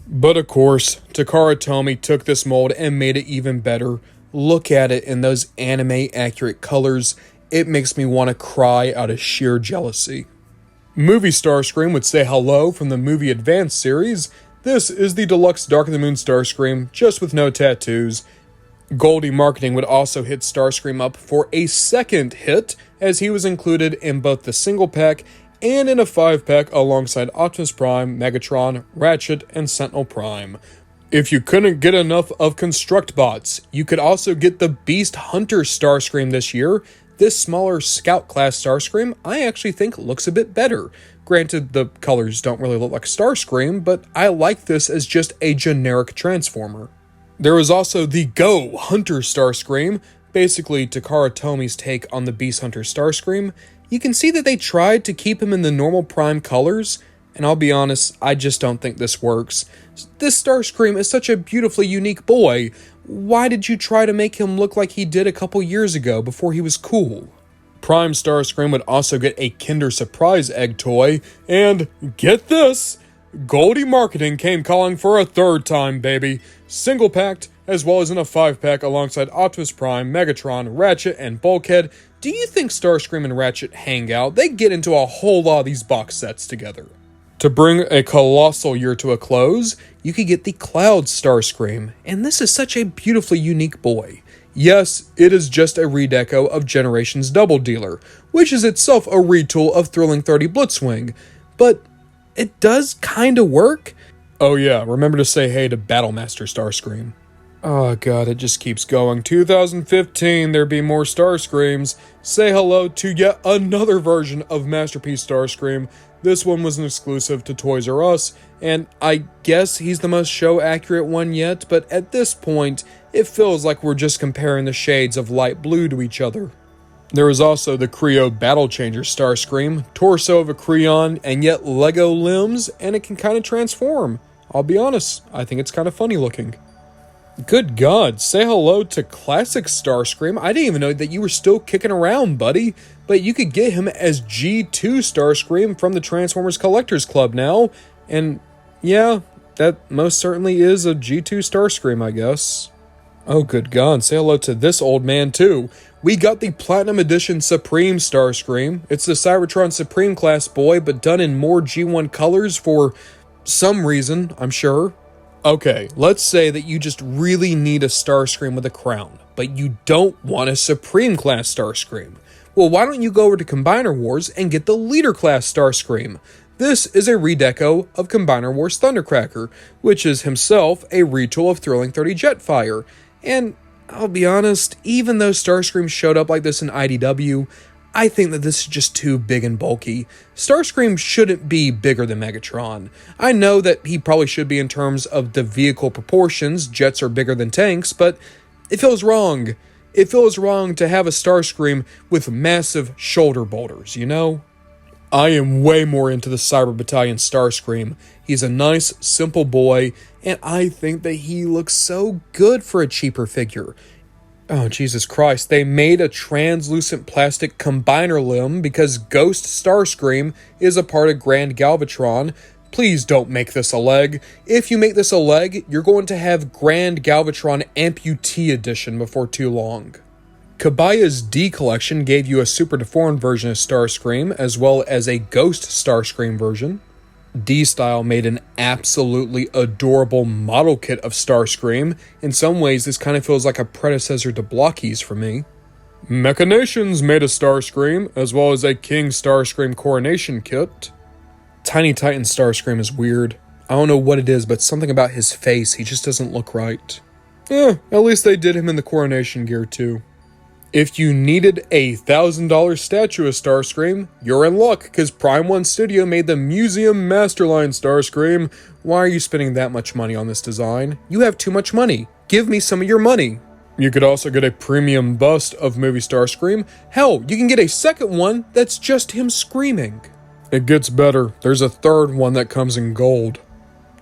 But of course, Takara Tomy took this mold and made it even better. Look at it in those anime-accurate colors. It makes me want to cry out of sheer jealousy. Movie Starscream would say hello from the Movie Advance series. This is the deluxe Dark of the Moon Starscream, just with no tattoos. Goldie Marketing would also hit Starscream up for a second hit, as he was included in both the single pack and in a 5-pack alongside Optimus Prime, Megatron, Ratchet, and Sentinel Prime. If you couldn't get enough of Constructbots, you could also get the Beast Hunter Starscream this year. This smaller Scout class Starscream I actually think looks a bit better. Granted, the colors don't really look like Starscream, but I like this as just a generic Transformer. There is also the Go Hunter Starscream, basically Takara Tomy's take on the Beast Hunter Starscream. You can see that they tried to keep him in the normal Prime colors, and I'll be honest, I just don't think this works. This Starscream is such a beautifully unique boy. Why did you try to make him look like he did a couple years ago before he was cool? Prime Starscream would also get a Kinder Surprise egg toy, and get this! Goldie Marketing came calling for a 3rd time, baby. Single packed, as well as in a 5-pack alongside Optimus Prime, Megatron, Ratchet, and Bulkhead. Do you think Starscream and Ratchet hang out? They get into a whole lot of these box sets together. To bring a colossal year to a close, you could get the Cloud Starscream, and this is such a beautifully unique boy. Yes, it is just a redeco of Generations Double Dealer, which is itself a retool of Thrilling 30 Blitzwing, but it does kinda work. Oh yeah, remember to say hey to Battlemaster Starscream. Oh god, it just keeps going. 2015, there be more Starscreams. Say hello to yet another version of Masterpiece Starscream. This one was an exclusive to Toys R Us, and I guess he's the most show-accurate one yet, but at this point, it feels like we're just comparing the shades of light blue to each other. There is also the Creo Battle Changer Starscream, torso of a Creon, and yet Lego limbs, and it can kind of transform. I'll be honest, I think it's kind of funny looking. Good God, say hello to Classic Starscream. I didn't even know that you were still kicking around, buddy. But you could get him as G2 Starscream from the Transformers Collectors Club now. And yeah, that most certainly is a G2 Starscream, I guess. Oh, good God, say hello to this old man too. We got the Platinum Edition Supreme Starscream. It's the Cybertron Supreme class boy, but done in more G1 colors for some reason, I'm sure. Okay, let's say that you just really need a Starscream with a crown, but you don't want a Supreme class Starscream. Well, why don't you go over to Combiner Wars and get the Leader class Starscream? This is a redeco of Combiner Wars Thundercracker, which is himself a retool of Thrilling 30 Jetfire. And I'll be honest, even though Starscream showed up like this in IDW, I think that this is just too big and bulky. Starscream shouldn't be bigger than Megatron. I know that he probably should be in terms of the vehicle proportions. Jets are bigger than tanks, but it feels wrong. It feels wrong to have a Starscream with massive shoulder boulders, you know? I am way more into the Cyber Battalion Starscream. He's a nice, simple boy, and I think that he looks so good for a cheaper figure. Oh, Jesus Christ, they made a translucent plastic combiner limb because Ghost Starscream is a part of Grand Galvatron. Please don't make this a leg. If you make this a leg, you're going to have Grand Galvatron Amputee Edition before too long. Kabaya's D collection gave you a super deformed version of Starscream, as well as a Ghost Starscream version. D-Style made an absolutely adorable model kit of Starscream. In some ways, this kind of feels like a predecessor to Blockies for me. Mechanations made a Starscream, as well as a King Starscream coronation kit. Tiny Titan Starscream is weird. I don't know what it is, but something about his face, he just doesn't look right. At least they did him in the coronation gear too. If you needed a $1,000 statue of Starscream, you're in luck, because Prime 1 Studio made the Museum Masterline Starscream. Why are you spending that much money on this design? You have too much money. Give me some of your money. You could also get a premium bust of movie Starscream. Hell, you can get a second one that's just him screaming. It gets better. There's a third one that comes in gold.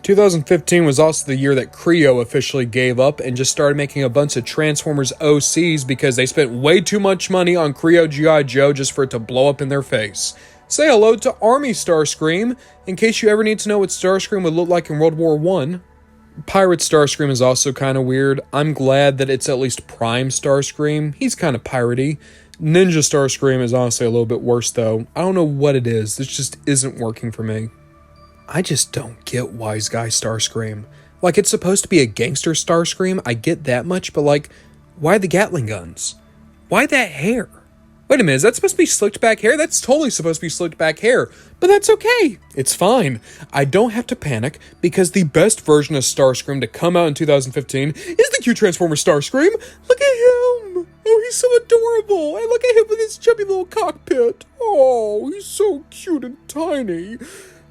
2015 was also the year that Creo officially gave up and just started making a bunch of Transformers OCs because they spent way too much money on Creo G.I. Joe just for it to blow up in their face. Say hello to Army Starscream, in case you ever need to know what Starscream would look like in World War I. Pirate Starscream is also kind of weird. I'm glad that it's at least Prime Starscream. He's kind of piratey. Ninja Starscream is honestly a little bit worse though. I don't know what it is. This just isn't working for me. I just don't get Wise Guy Starscream. Like, it's supposed to be a gangster Starscream, I get that much, but like, why the Gatling guns? Why that hair? Wait a minute, is that supposed to be slicked back hair? That's totally supposed to be slicked back hair, but that's okay. It's fine. I don't have to panic, because the best version of Starscream to come out in 2015 is the Q Transformer Starscream. Look at him! Oh, he's so adorable! And look at him with his chubby little cockpit. Oh, he's so cute and tiny.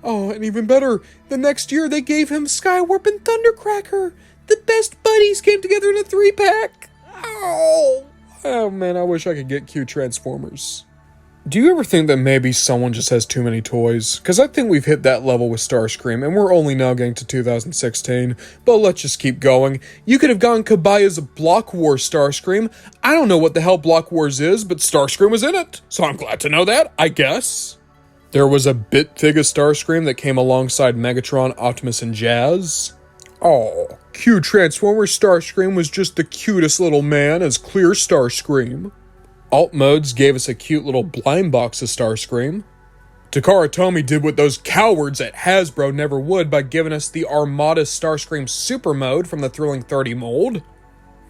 Oh, and even better, the next year they gave him Skywarp and Thundercracker. The best buddies came together in a 3-pack. Oh man, I wish I could get Q Transformers. Do you ever think that maybe someone just has too many toys? Because I think we've hit that level with Starscream, and we're only now getting to 2016. But let's just keep going. You could have gone Kabaya's Block Wars Starscream. I don't know what the hell Block Wars is, but Starscream was in it. So I'm glad to know that, I guess. There was a Bitfig of Starscream that came alongside Megatron, Optimus, and Jazz. Oh, Q Transformer Starscream was just the cutest little man as Clear Starscream. Alt Modes gave us a cute little blind box of Starscream. Takara Tomy did what those cowards at Hasbro never would by giving us the Armada Starscream Super Mode from the Thrilling 30 mold.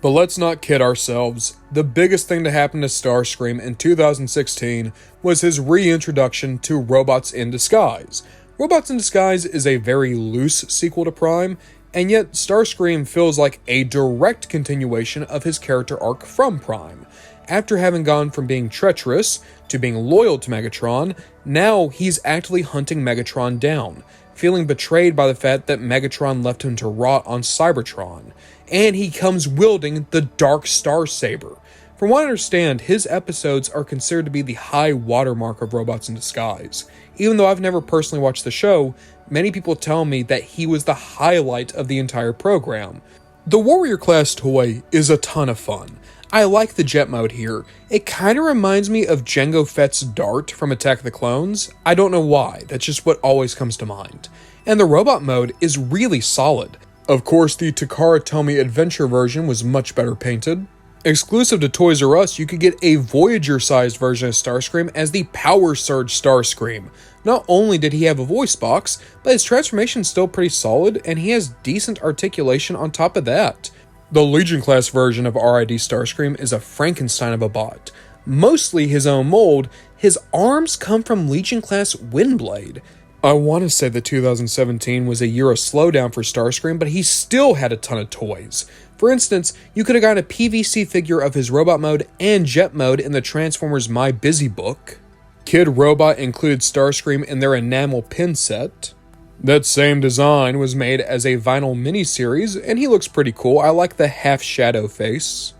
But let's not kid ourselves. The biggest thing to happen to Starscream in 2016 was his reintroduction to Robots in Disguise. Robots in Disguise is a very loose sequel to Prime, and yet Starscream feels like a direct continuation of his character arc from Prime. After having gone from being treacherous to being loyal to Megatron, now he's actively hunting Megatron down, feeling betrayed by the fact that Megatron left him to rot on Cybertron. And he comes wielding the Dark Starsaber. From what I understand, his episodes are considered to be the high watermark of Robots in Disguise. Even though I've never personally watched the show, many people tell me that he was the highlight of the entire program. The Warrior Class toy is a ton of fun. I like the jet mode here. It kind of reminds me of Jango Fett's Dart from Attack of the Clones. I don't know why, that's just what always comes to mind. And the robot mode is really solid. Of course, the Takara Tomy Adventure version was much better painted. Exclusive to Toys R Us, you could get a Voyager-sized version of Starscream as the Power Surge Starscream. Not only did he have a voice box, but his transformation's still pretty solid, and he has decent articulation on top of that. The Legion-class version of RID Starscream is a Frankenstein of a bot. Mostly his own mold, his arms come from Legion-class Windblade. I want to say that 2017 was a year of slowdown for Starscream, but he still had a ton of toys. For instance, you could have gotten a PVC figure of his robot mode and jet mode in the Transformers My Busy book. Kid Robot included Starscream in their enamel pin set. That same design was made as a vinyl miniseries, and he looks pretty cool. I like the half shadow face.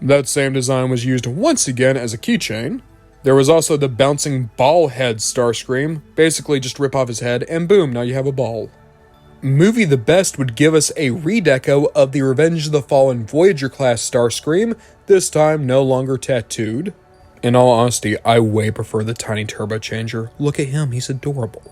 That same design was used once again as a keychain. There was also the bouncing ball head Starscream. Basically just rip off his head and boom, now you have a ball. Movie The Best would give us a redeco of the Revenge of the Fallen Voyager class Starscream, this time no longer tattooed. In all honesty, I way prefer the Tiny Turbo Changer. Look at him, he's adorable.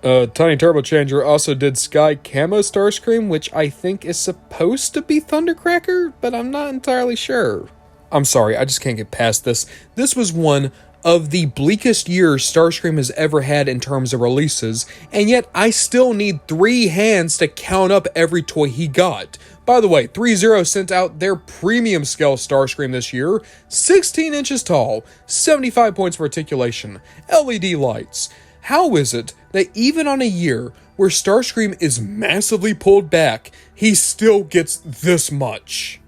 Tiny Turbo Changer also did Sky Camo Starscream, which I think is supposed to be Thundercracker, but I'm not entirely sure. I'm sorry, I just can't get past this. This was one of the bleakest years Starscream has ever had in terms of releases, and yet I still need 3 hands to count up every toy he got. By the way, 3-0 sent out their premium scale Starscream this year, 16 inches tall, 75 points of articulation, LED lights. How is it that even on a year where Starscream is massively pulled back, he still gets this much?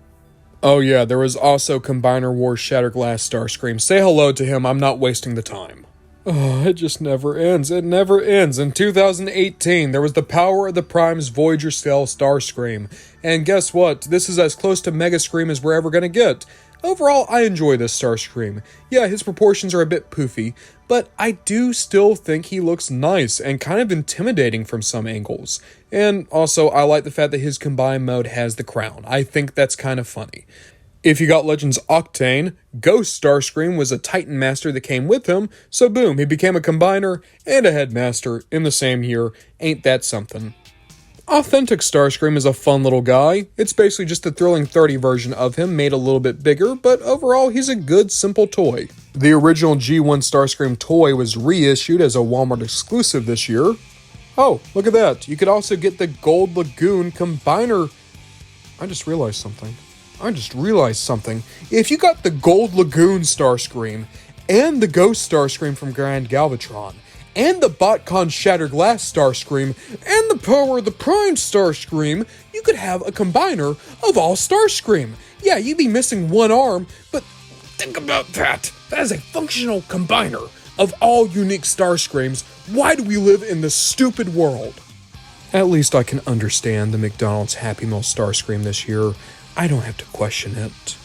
Oh yeah, there was also Combiner Wars Shatterglass Starscream. Say hello to him, I'm not wasting the time. Oh, it just never ends. It never ends. In 2018, there was the Power of the Prime's Voyager scale Starscream. And guess what? This is as close to Mega Scream as we're ever gonna get. Overall, I enjoy this Starscream. Yeah, his proportions are a bit poofy, but I do still think he looks nice and kind of intimidating from some angles. And also, I like the fact that his combined mode has the crown. I think that's kind of funny. If you got Legends Octane, Ghost Starscream was a Titan Master that came with him, so boom, he became a Combiner and a Headmaster in the same year. Ain't that something? Authentic Starscream is a fun little guy. It's basically just a Thrilling 30 version of him, made a little bit bigger, but overall he's a good, simple toy. The original G1 Starscream toy was reissued as a Walmart exclusive this year. Oh, look at that. You could also get the Gold Lagoon Combiner. I just realized something. If you got the Gold Lagoon Starscream, and the Ghost Starscream from Grand Galvatron, and the BotCon Shatterglass Starscream, and the Power of the Prime Starscream, you could have a combiner of all Starscream. Yeah, you'd be missing one arm, but think about that. That is a functional combiner of all unique Starscreams. Why do we live in this stupid world? At least I can understand the McDonald's Happy Meal Starscream this year. I don't have to question it.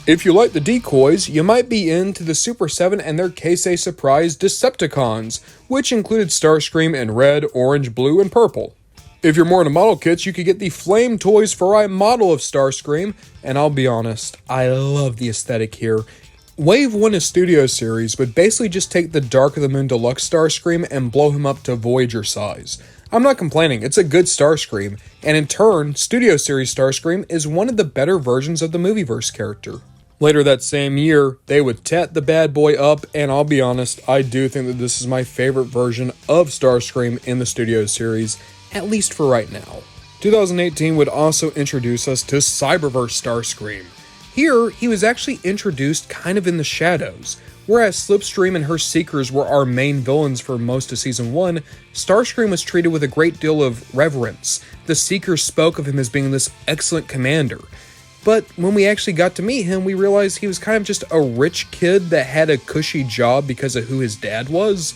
If you like the decoys, you might be into the Super 7 and their Case A Surprise Decepticons, which included Starscream in red, orange, blue, and purple. If you're more into model kits, you could get the Flame Toys 4i model of Starscream, and I'll be honest, I love the aesthetic here. Wave 1 is Studio Series, but basically just take the Dark of the Moon Deluxe Starscream and blow him up to Voyager size. I'm not complaining, it's a good Starscream, and in turn, Studio Series Starscream is one of the better versions of the Movieverse character. Later that same year, they would tat the bad boy up, and I'll be honest, I do think that this is my favorite version of Starscream in the Studio Series, at least for right now. 2018 would also introduce us to Cyberverse Starscream. Here, he was actually introduced kind of in the shadows. Whereas Slipstream and her Seekers were our main villains for most of Season 1, Starscream was treated with a great deal of reverence. The Seekers spoke of him as being this excellent commander. But when we actually got to meet him, we realized he was kind of just a rich kid that had a cushy job because of who his dad was.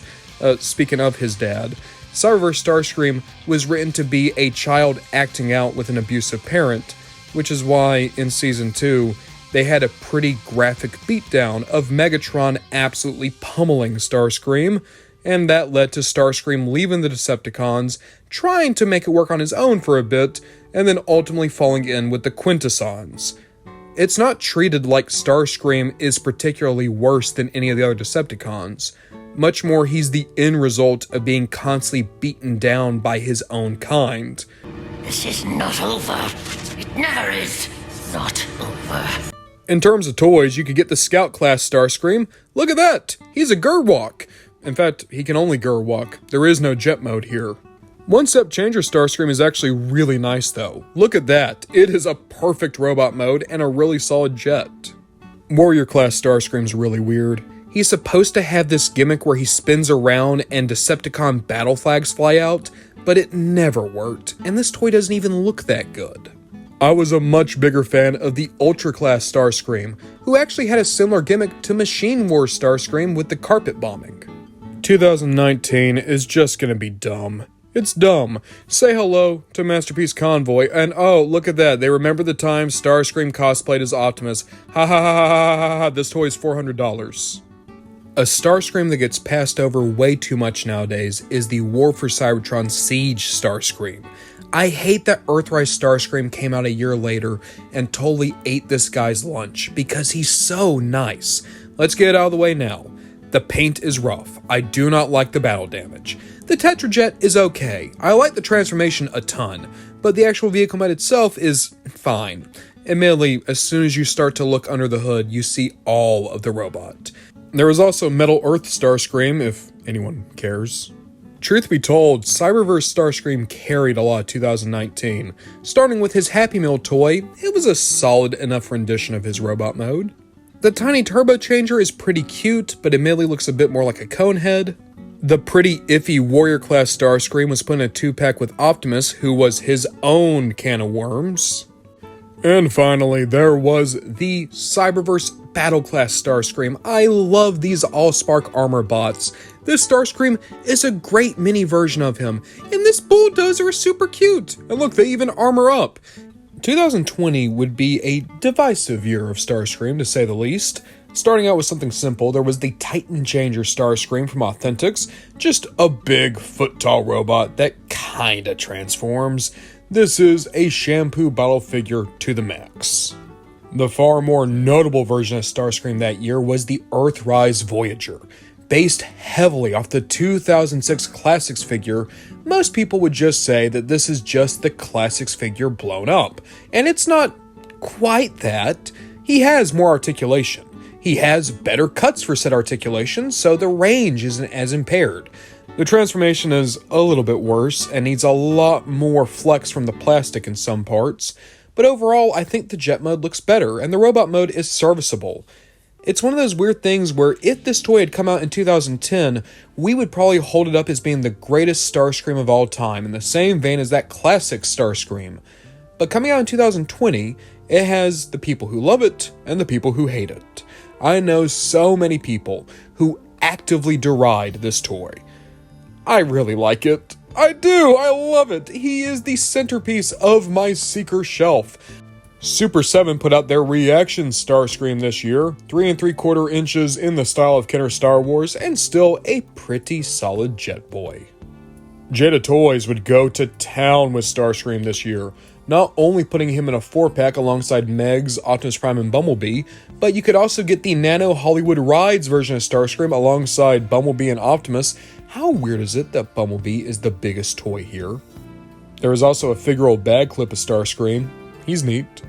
Speaking of his dad, Cyberverse Starscream was written to be a child acting out with an abusive parent, which is why in Season 2, they had a pretty graphic beatdown of Megatron absolutely pummeling Starscream, and that led to Starscream leaving the Decepticons, trying to make it work on his own for a bit, and then ultimately falling in with the Quintessons. It's not treated like Starscream is particularly worse than any of the other Decepticons. Much more, he's the end result of being constantly beaten down by his own kind. This is not over. It never is. Not over. In terms of toys, you could get the Scout class Starscream. Look at that! He's a Gerwalk! In fact, he can only Gerwalk. There is no jet mode here. One Step Changer Starscream is actually really nice though. Look at that! It is a perfect robot mode and a really solid jet. Warrior class Starscream's really weird. He's supposed to have this gimmick where he spins around and Decepticon battle flags fly out, but it never worked, and this toy doesn't even look that good. I was a much bigger fan of the Ultra Class Starscream, who actually had a similar gimmick to Machine Wars Starscream with the carpet bombing. 2019 is just gonna be dumb. It's dumb. Say hello to Masterpiece Convoy, and oh, look at that, they remember the time Starscream cosplayed as Optimus. Ha ha ha ha ha ha ha, this toy is $400. A Starscream that gets passed over way too much nowadays is the War for Cybertron Siege Starscream. I hate that Earthrise Starscream came out a year later and totally ate this guy's lunch because he's so nice. Let's get it out of the way now. The paint is rough. I do not like the battle damage. The Tetrajet is okay. I like the transformation a ton, but the actual vehicle mod itself is fine. Admittedly, as soon as you start to look under the hood, you see all of the robot. There was also Metal Earth Starscream, if anyone cares. Truth be told, Cyberverse Starscream carried a lot of 2019. Starting with his Happy Meal toy, it was a solid enough rendition of his robot mode. The tiny turbo changer is pretty cute, but admittedly looks a bit more like a cone head. The pretty iffy Warrior class Starscream was put in a 2-pack with Optimus, who was his own can of worms. And finally, there was the Cyberverse Battle Class Starscream. I love these Allspark armor bots. This Starscream is a great mini version of him, and this bulldozer is super cute. And look, they even armor up. 2020 would be a divisive year of Starscream, to say the least. Starting out with something simple, there was the Titan Changer Starscream from Authentics, just a big foot-tall robot that kinda transforms. This is a shampoo bottle figure to the max. The far more notable version of Starscream that year was the Earthrise Voyager. Based heavily off the 2006 Classics figure, most people would just say that this is just the Classics figure blown up. And it's not quite that. He has more articulation. He has better cuts for said articulation, so the range isn't as impaired. The transformation is a little bit worse and needs a lot more flex from the plastic in some parts, but overall I think the jet mode looks better and the robot mode is serviceable. It's one of those weird things where if this toy had come out in 2010, we would probably hold it up as being the greatest Starscream of all time, in the same vein as that classic Starscream. But coming out in 2020, it has the people who love it and the people who hate it. I know so many people who actively deride this toy. I really like it. I do! I love it! He is the centerpiece of my Seeker shelf. Super 7 put out their Reaction Starscream this year, 3 3/4 inches in the style of Kenner Star Wars, and still a pretty solid jet boy. Jada Toys would go to town with Starscream this year, not only putting him in a 4-pack alongside Megs, Optimus Prime, and Bumblebee, but you could also get the Nano Hollywood Rides version of Starscream alongside Bumblebee and Optimus. How weird is it that Bumblebee is the biggest toy here? There is also a figural bag clip of Starscream. He's neat.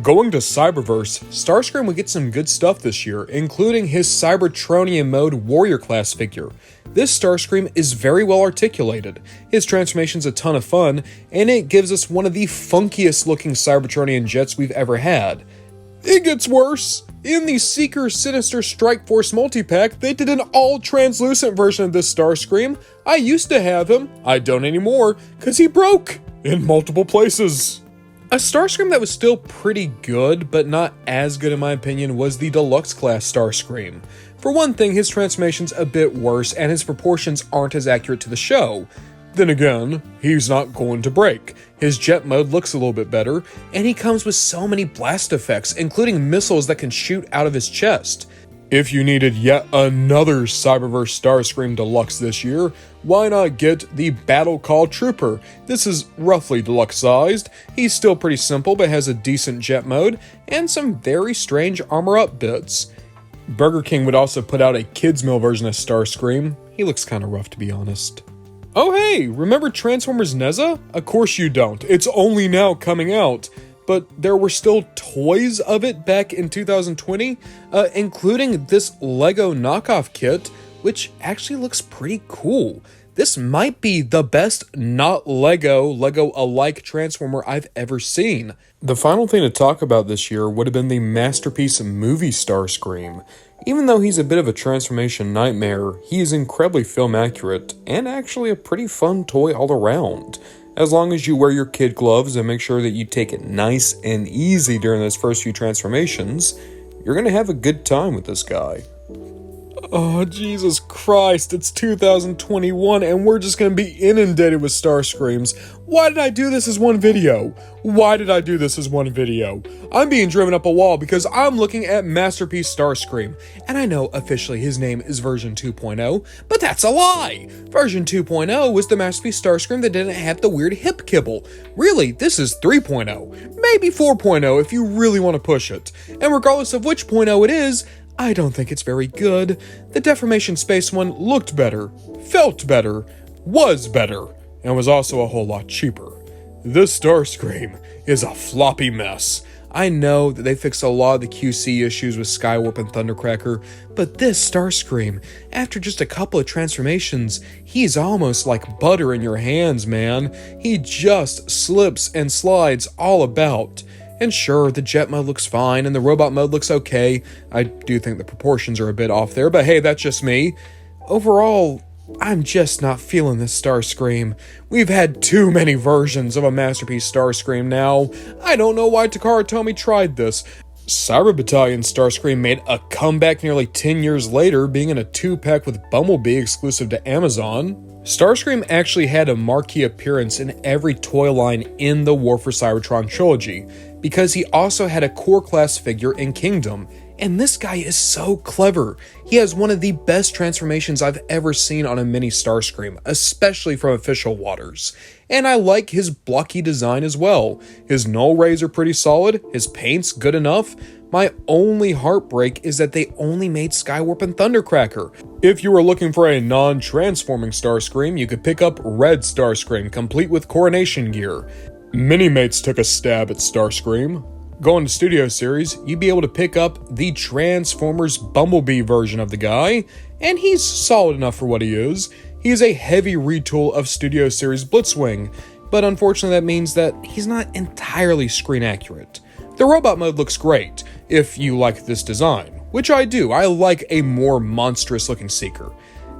Going to Cyberverse, Starscream would get some good stuff this year, including his Cybertronian mode Warrior class figure. This Starscream is very well articulated, his transformation's a ton of fun, and it gives us one of the funkiest looking Cybertronian jets we've ever had. It gets worse! In the Seeker Sinister Strike Force multi-pack, they did an all-translucent version of this Starscream. I used to have him, I don't anymore, cause he broke in multiple places. A Starscream that was still pretty good, but not as good in my opinion, was the Deluxe class Starscream. For one thing, his transformation's a bit worse, and his proportions aren't as accurate to the show. Then again, he's not going to break. His jet mode looks a little bit better, and he comes with so many blast effects, including missiles that can shoot out of his chest. If you needed yet another Cyberverse Starscream Deluxe this year, why not get the Battle Call Trooper? This is roughly deluxe sized, he's still pretty simple but has a decent jet mode, and some very strange armor up bits. Burger King would also put out a kids meal version of Starscream. He looks kinda rough to be honest. Oh hey, remember Transformers Nezza? Of course you don't, it's only now coming out. But there were still toys of it back in 2020, including this Lego knockoff kit, which actually looks pretty cool. This might be the best not Lego-alike Transformer I've ever seen. The final thing to talk about this year would have been the masterpiece movie Starscream. Even though he's a bit of a transformation nightmare, he is incredibly film accurate, and actually a pretty fun toy all around. As long as you wear your kid gloves and make sure that you take it nice and easy during those first few transformations, you're gonna have a good time with this guy. Oh, Jesus Christ, it's 2021 and we're just gonna be inundated with Starscreams. Why did I do this as one video? Why did I do this as one video? I'm being driven up a wall because I'm looking at Masterpiece Starscream. And I know officially his name is version 2.0, but that's a lie! Version 2.0 was the Masterpiece Starscream that didn't have the weird hip kibble. Really, this is 3.0, maybe 4.0 if you really want to push it. And regardless of which .0 it is, I don't think it's very good. The Deformation Space one looked better, felt better, was better, and was also a whole lot cheaper. This Starscream is a floppy mess. I know that they fixed a lot of the QC issues with Skywarp and Thundercracker, but this Starscream, after just a couple of transformations, he's almost like butter in your hands, man. He just slips and slides all about. And sure, the jet mode looks fine, and the robot mode looks okay. I do think the proportions are a bit off there, but hey, that's just me. Overall, I'm just not feeling this Starscream. We've had too many versions of a Masterpiece Starscream now. I don't know why Takara Tomy tried this. Cyber Battalion Starscream made a comeback nearly 10 years later, being in a 2-pack with Bumblebee exclusive to Amazon. Starscream actually had a marquee appearance in every toy line in the War for Cybertron Trilogy, because he also had a core class figure in Kingdom. And this guy is so clever. He has one of the best transformations I've ever seen on a mini Starscream, especially from official waters. And I like his blocky design as well. His null rays are pretty solid, his paint's good enough. My only heartbreak is that they only made Skywarp and Thundercracker. If you were looking for a non-transforming Starscream, you could pick up Red Starscream, complete with coronation gear. Minimates took a stab at Starscream. Going to Studio Series, you'd be able to pick up the Transformers Bumblebee version of the guy, and he's solid enough for what he is. He is a heavy retool of Studio Series Blitzwing, but unfortunately that means that he's not entirely screen accurate. The robot mode looks great, if you like this design, which I do. I like a more monstrous looking Seeker.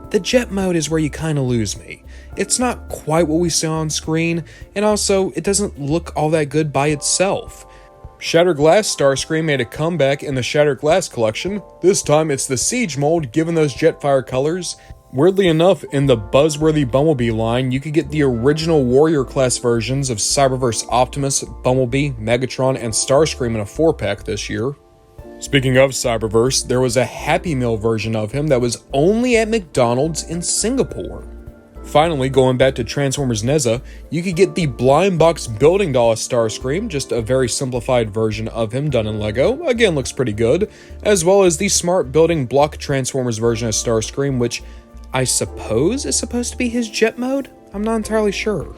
The jet mode is where you kinda lose me. It's not quite what we saw on screen, and also it doesn't look all that good by itself. Shattered Glass Starscream made a comeback in the Shattered Glass collection. This time it's the Siege mold given those Jetfire colors. Weirdly enough, in the buzzworthy Bumblebee line, you could get the original Warrior class versions of Cyberverse Optimus, Bumblebee, Megatron, and Starscream in a 4-pack this year. Speaking of Cyberverse, there was a Happy Meal version of him that was only at McDonald's in Singapore. Finally, going back to Transformers Neza, you could get the Blind Box Building Doll Starscream, just a very simplified version of him done in Lego, again looks pretty good, as well as the Smart Building Block Transformers version of Starscream, which I suppose is supposed to be his jet mode? I'm not entirely sure.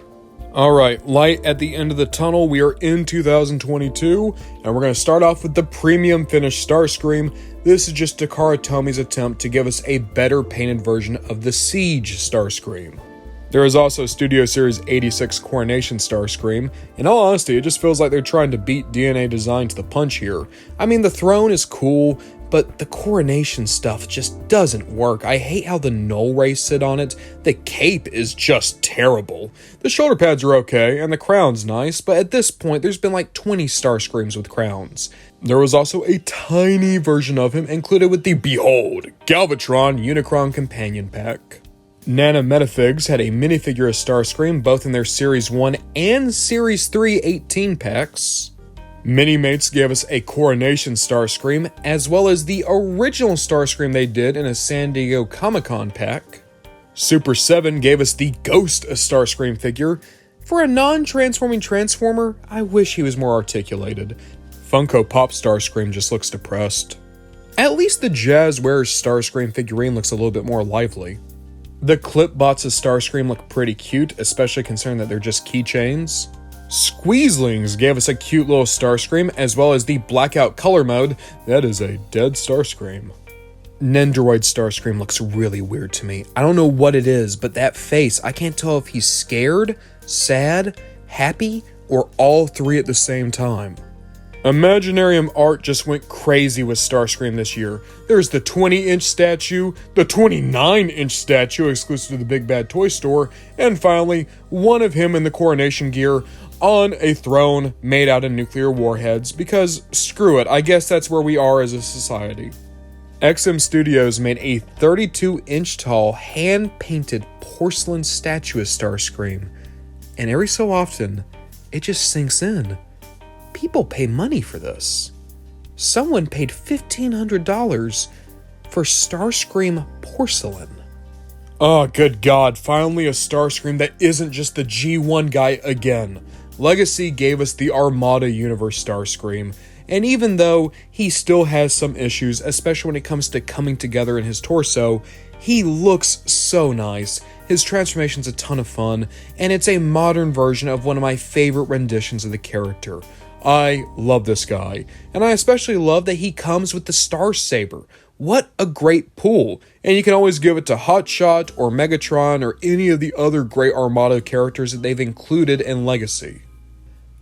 Alright, light at the end of the tunnel, we are in 2022, and we're going to start off with the premium finished Starscream. This is just Takara Tomy's attempt to give us a better painted version of the Siege Starscream. There is also Studio Series 86 Coronation Starscream. In all honesty, it just feels like they're trying to beat DNA design to the punch here. I mean, the throne is cool, but the coronation stuff just doesn't work. I hate how the null rays sit on it. The cape is just terrible. The shoulder pads are okay, and the crown's nice, but at this point, there's been like 20 Starscreams with crowns. There was also a tiny version of him included with the Behold! Galvatron Unicron Companion Pack. Nana Metafigs had a minifigure of Starscream both in their Series 1 and Series 3 18 packs. Minimates gave us a Coronation Starscream, as well as the original Starscream they did in a San Diego Comic-Con pack. Super 7 gave us the Ghost Starscream figure. For a non-transforming Transformer, I wish he was more articulated. Funko Pop Starscream just looks depressed. At least the Jazz Wearers Starscream figurine looks a little bit more lively. The Clipbots of Starscream look pretty cute, especially considering that they're just keychains. Squeezlings gave us a cute little Starscream, as well as the Blackout Color Mode. That is a dead Starscream. Nendoroid Starscream looks really weird to me. I don't know what it is, but that face, I can't tell if he's scared, sad, happy, or all three at the same time. Imaginarium art just went crazy with Starscream this year. There's the 20-inch statue, the 29-inch statue exclusive to the Big Bad Toy Store, and finally, one of him in the coronation gear on a throne made out of nuclear warheads, because screw it, I guess that's where we are as a society. XM Studios made a 32-inch tall, hand-painted porcelain statue of Starscream, and every so often, it just sinks in. People pay money for this. Someone paid $1,500 for Starscream porcelain. Oh, good God, finally a Starscream that isn't just the G1 guy again. Legacy gave us the Armada Universe Starscream, and even though he still has some issues, especially when it comes to coming together in his torso, he looks so nice. His transformation's a ton of fun, and it's a modern version of one of my favorite renditions of the character. I love this guy, and I especially love that he comes with the Star Saber. What a great pull, and you can always give it to Hotshot or Megatron or any of the other great Armada characters that they've included in Legacy.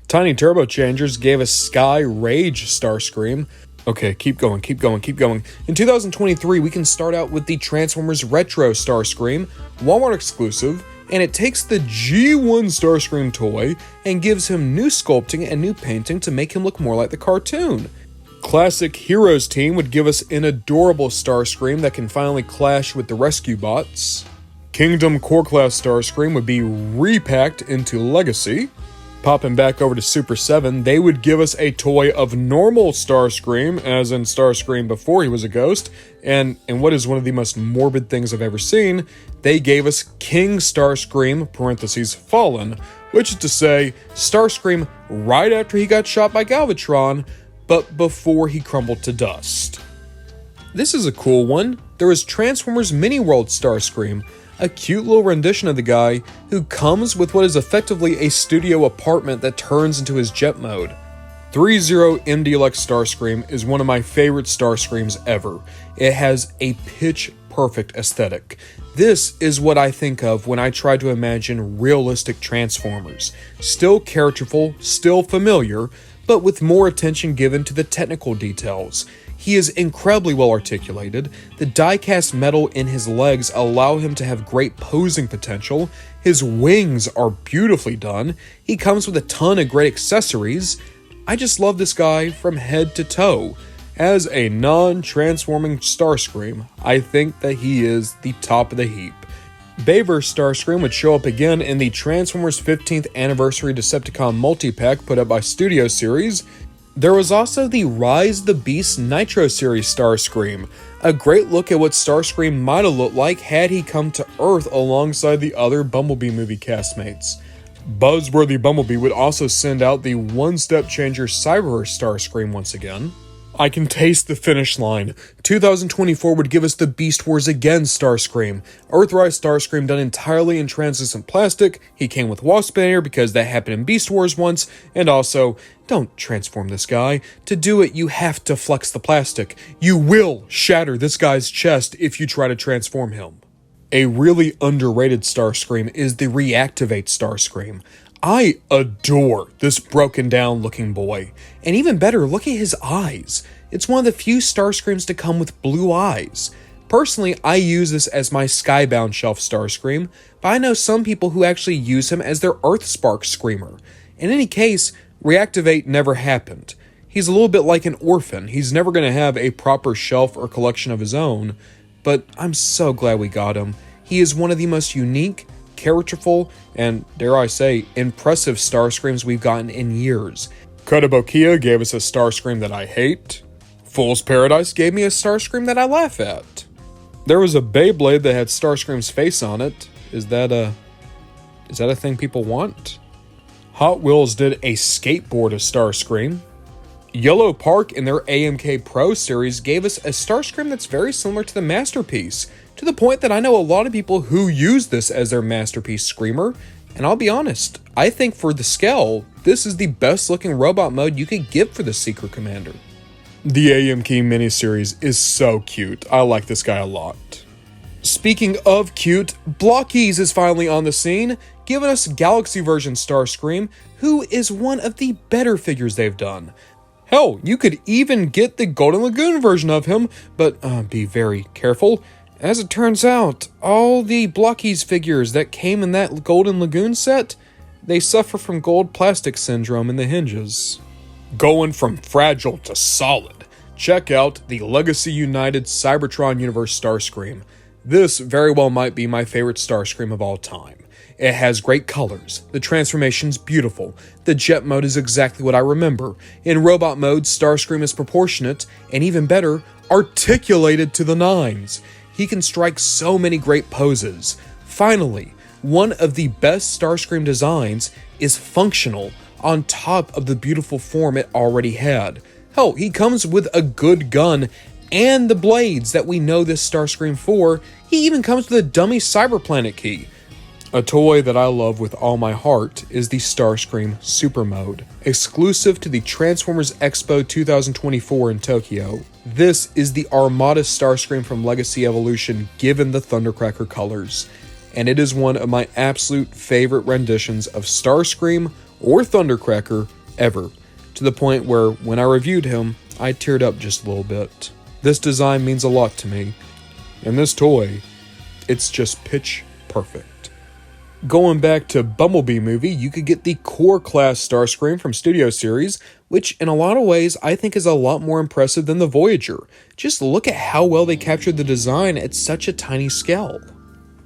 Tiny Turbo Changers gave us Sky Rage Starscream. Okay, keep going. In 2023, we can start out with the Transformers Retro Starscream, Walmart exclusive, and it takes the G1 Starscream toy and gives him new sculpting and new painting to make him look more like the cartoon. Classic Heroes team would give us an adorable Starscream that can finally clash with the Rescue Bots. Kingdom Core Class Starscream would be repacked into Legacy. Popping back over to Super 7, they would give us a toy of normal Starscream, as in Starscream before he was a ghost, and in what is one of the most morbid things I've ever seen, they gave us King Starscream, parentheses, Fallen, which is to say, Starscream right after he got shot by Galvatron, but before he crumbled to dust. This is a cool one. There is Transformers Mini World Starscream, a cute little rendition of the guy who comes with what is effectively a studio apartment that turns into his jet mode. 3-0 MDLX Starscream is one of my favorite Starscreams ever. It has a pitch-perfect aesthetic. This is what I think of when I try to imagine realistic Transformers. Still characterful, still familiar, but with more attention given to the technical details. He is incredibly well articulated, the die-cast metal in his legs allow him to have great posing potential, his wings are beautifully done, he comes with a ton of great accessories. I just love this guy from head to toe. As a non-transforming Starscream, I think that he is the top of the heap. Bayverse Starscream would show up again in the Transformers 15th Anniversary Decepticon multi-pack put up by Studio Series. There was also the Rise the Beast Nitro Series Starscream, a great look at what Starscream might have looked like had he come to Earth alongside the other Bumblebee movie castmates. Buzzworthy Bumblebee would also send out the one-step changer Cyberverse Starscream once again. I can taste the finish line. 2024 would give us the Beast Wars Again Starscream. Earthrise Starscream done entirely in translucent plastic. He came with Waspinator because that happened in Beast Wars once. And also, don't transform this guy. To do it, you have to flex the plastic. You will shatter this guy's chest if you try to transform him. A really underrated Starscream is the Reactivate Starscream. I adore this broken down looking boy. And even better, look at his eyes. It's one of the few Starscreams to come with blue eyes. Personally, I use this as my Skybound Shelf Starscream, but I know some people who actually use him as their Earthspark Screamer. In any case, Reactivate never happened. He's a little bit like an orphan. He's never going to have a proper shelf or collection of his own, but I'm so glad we got him. He is one of the most unique, characterful, and, dare I say, impressive Starscreams we've gotten in years. Kotobukiya gave us a Starscream that I hate. Fool's Paradise gave me a Starscream that I laugh at. There was a Beyblade that had Starscream's face on it. Is that a thing people want? Hot Wheels did a skateboard of Starscream. Yellow Park in their AMK Pro series gave us a Starscream that's very similar to the Masterpiece, to the point that I know a lot of people who use this as their Masterpiece Screamer, and I'll be honest, I think for the scale, this is the best looking robot mode you could get for the Secret Commander. The AMK miniseries is so cute, I like this guy a lot. Speaking of cute, Blockies is finally on the scene, giving us Galaxy version Starscream, who is one of the better figures they've done. Hell, you could even get the Golden Lagoon version of him, but be very careful. As it turns out, all the Blockies figures that came in that Golden Lagoon set, they suffer from gold plastic syndrome in the hinges. Going from fragile to solid, check out the Legacy United Cybertron Universe Starscream. This very well might be my favorite Starscream of all time. It has great colors, the transformation's beautiful, the jet mode is exactly what I remember. In robot mode, Starscream is proportionate, and even better, articulated to the nines. He can strike so many great poses. Finally, one of the best Starscream designs is functional on top of the beautiful form it already had. Hell, he comes with a good gun and the blades that we know this Starscream for. He even comes with a dummy Cyberplanet key. A toy that I love with all my heart is the Starscream Super Mode, exclusive to the Transformers Expo 2024 in Tokyo. This is the Armada Starscream from Legacy Evolution given the Thundercracker colors, and it is one of my absolute favorite renditions of Starscream or Thundercracker ever, to the point where when I reviewed him, I teared up just a little bit. This design means a lot to me, and this toy, it's just pitch perfect. Going back to Bumblebee movie, you could get the Core Class Starscream from Studio Series, which in a lot of ways I think is a lot more impressive than the Voyager. Just look at how well they captured the design at such a tiny scale.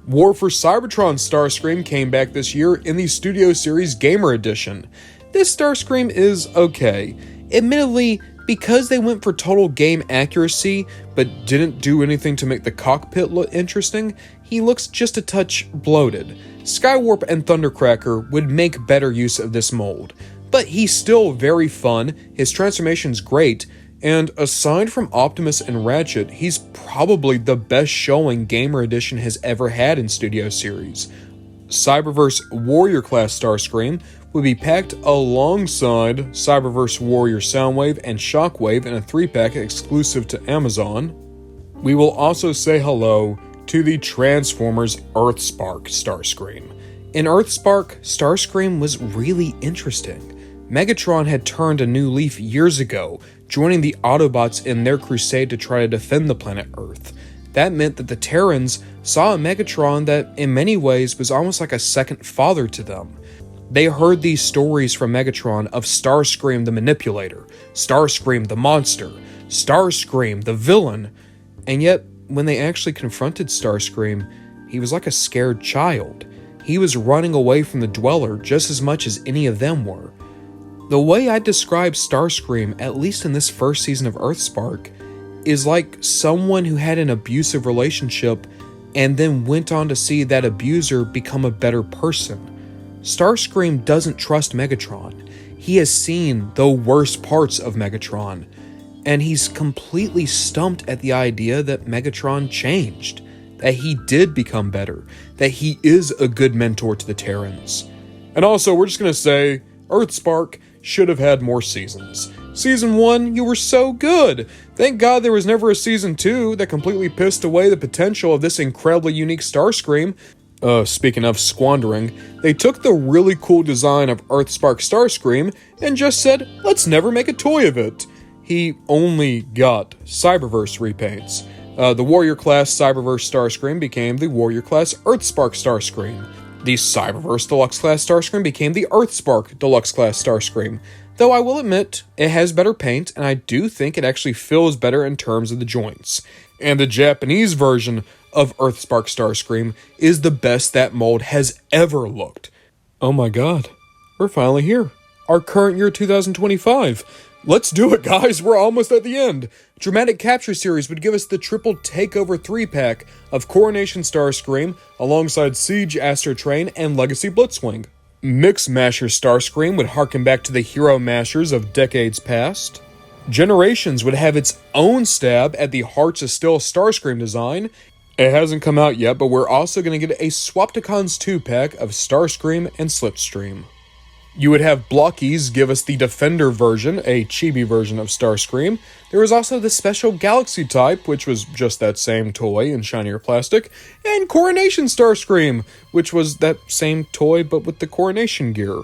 War for Cybertron Starscream came back this year in the Studio Series Gamer Edition. This Starscream is okay. Admittedly, because they went for total game accuracy, but didn't do anything to make the cockpit look interesting, he looks just a touch bloated. Skywarp and Thundercracker would make better use of this mold, but he's still very fun, his transformation's great, and aside from Optimus and Ratchet, he's probably the best showing Gamer Edition has ever had in Studio Series. Cyberverse Warrior Class Starscream would be packed alongside Cyberverse Warrior Soundwave and Shockwave in a 3-pack exclusive to Amazon. We will also say hello to the Transformers Earthspark Starscream. In Earthspark, Starscream was really interesting. Megatron had turned a new leaf years ago, joining the Autobots in their crusade to try to defend the planet Earth. That meant that the Terrans saw a Megatron that in many ways was almost like a second father to them. They heard these stories from Megatron of Starscream the Manipulator, Starscream the Monster, Starscream the Villain, and yet when they actually confronted Starscream, he was like a scared child. He was running away from the Dweller just as much as any of them were. The way I describe Starscream, at least in this first season of Earthspark, is like someone who had an abusive relationship and then went on to see that abuser become a better person. Starscream doesn't trust Megatron. He has seen the worst parts of Megatron, and he's completely stumped at the idea that Megatron changed, that he did become better, that he is a good mentor to the Terrans. And also, we're just gonna say, Earthspark should have had more seasons. Season 1, you were so good! Thank God there was never a Season 2 that completely pissed away the potential of this incredibly unique Starscream. Speaking of squandering, they took the really cool design of Earthspark Starscream and just said, let's never make a toy of it. He only got Cyberverse repaints. The Warrior Class Cyberverse Starscream became the Warrior Class Earthspark Starscream. The Cyberverse Deluxe Class Starscream became the Earthspark Deluxe Class Starscream. Though I will admit, it has better paint, and I do think it actually feels better in terms of the joints. And the Japanese version of Earthspark Starscream is the best that mold has ever looked. Oh my god, we're finally here. Our current year 2025. Let's do it, guys, we're almost at the end. Dramatic Capture Series would give us the triple takeover 3-pack of Coronation Starscream alongside Siege Astro Train and Legacy Blitzwing. Mix Masher Starscream would harken back to the hero mashers of decades past. Generations would have its own stab at the Hearts of Steel Starscream design. It hasn't come out yet, but we're also going to get a Swapticons 2-pack of Starscream and Slipstream. You would have Blockies give us the Defender version, a chibi version of Starscream. There was also the Special Galaxy type, which was just that same toy in shinier plastic, and Coronation Starscream, which was that same toy but with the Coronation gear.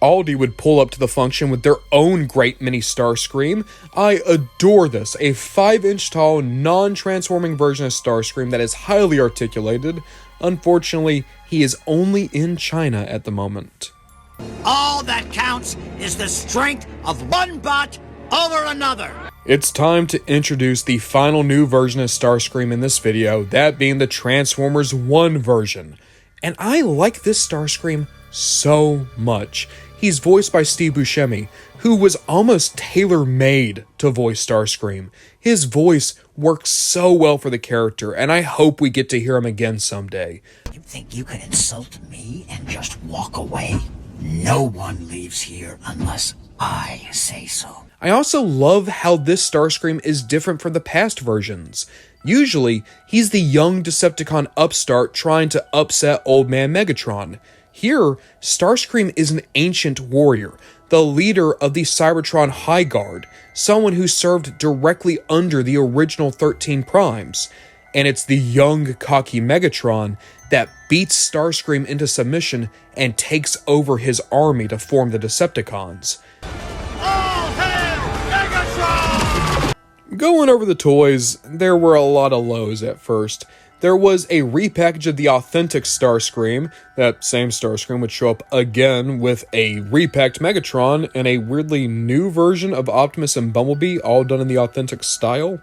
Aldi would pull up to the function with their own great mini Starscream. I adore this, a 5-inch tall, non-transforming version of Starscream that is highly articulated. Unfortunately, he is only in China at the moment. All that counts is the strength of one bot over another. It's time to introduce the final new version of Starscream in this video, that being the Transformers 1 version. And I like this Starscream so much. He's voiced by Steve Buscemi, who was almost tailor-made to voice Starscream. His voice works so well for the character, and I hope we get to hear him again someday. You think you can insult me and just walk away? No one leaves here unless I say so. I also love how this Starscream is different from the past versions. Usually, he's the young Decepticon upstart trying to upset old man Megatron. Here, Starscream is an ancient warrior, the leader of the Cybertron High Guard, someone who served directly under the original 13 Primes. And it's the young, cocky Megatron that beats Starscream into submission and takes over his army to form the Decepticons. All hail Megatron! Going over the toys, there were a lot of lows at first. There was a repackage of the authentic Starscream. That same Starscream would show up again with a repacked Megatron and a weirdly new version of Optimus and Bumblebee, all done in the authentic style.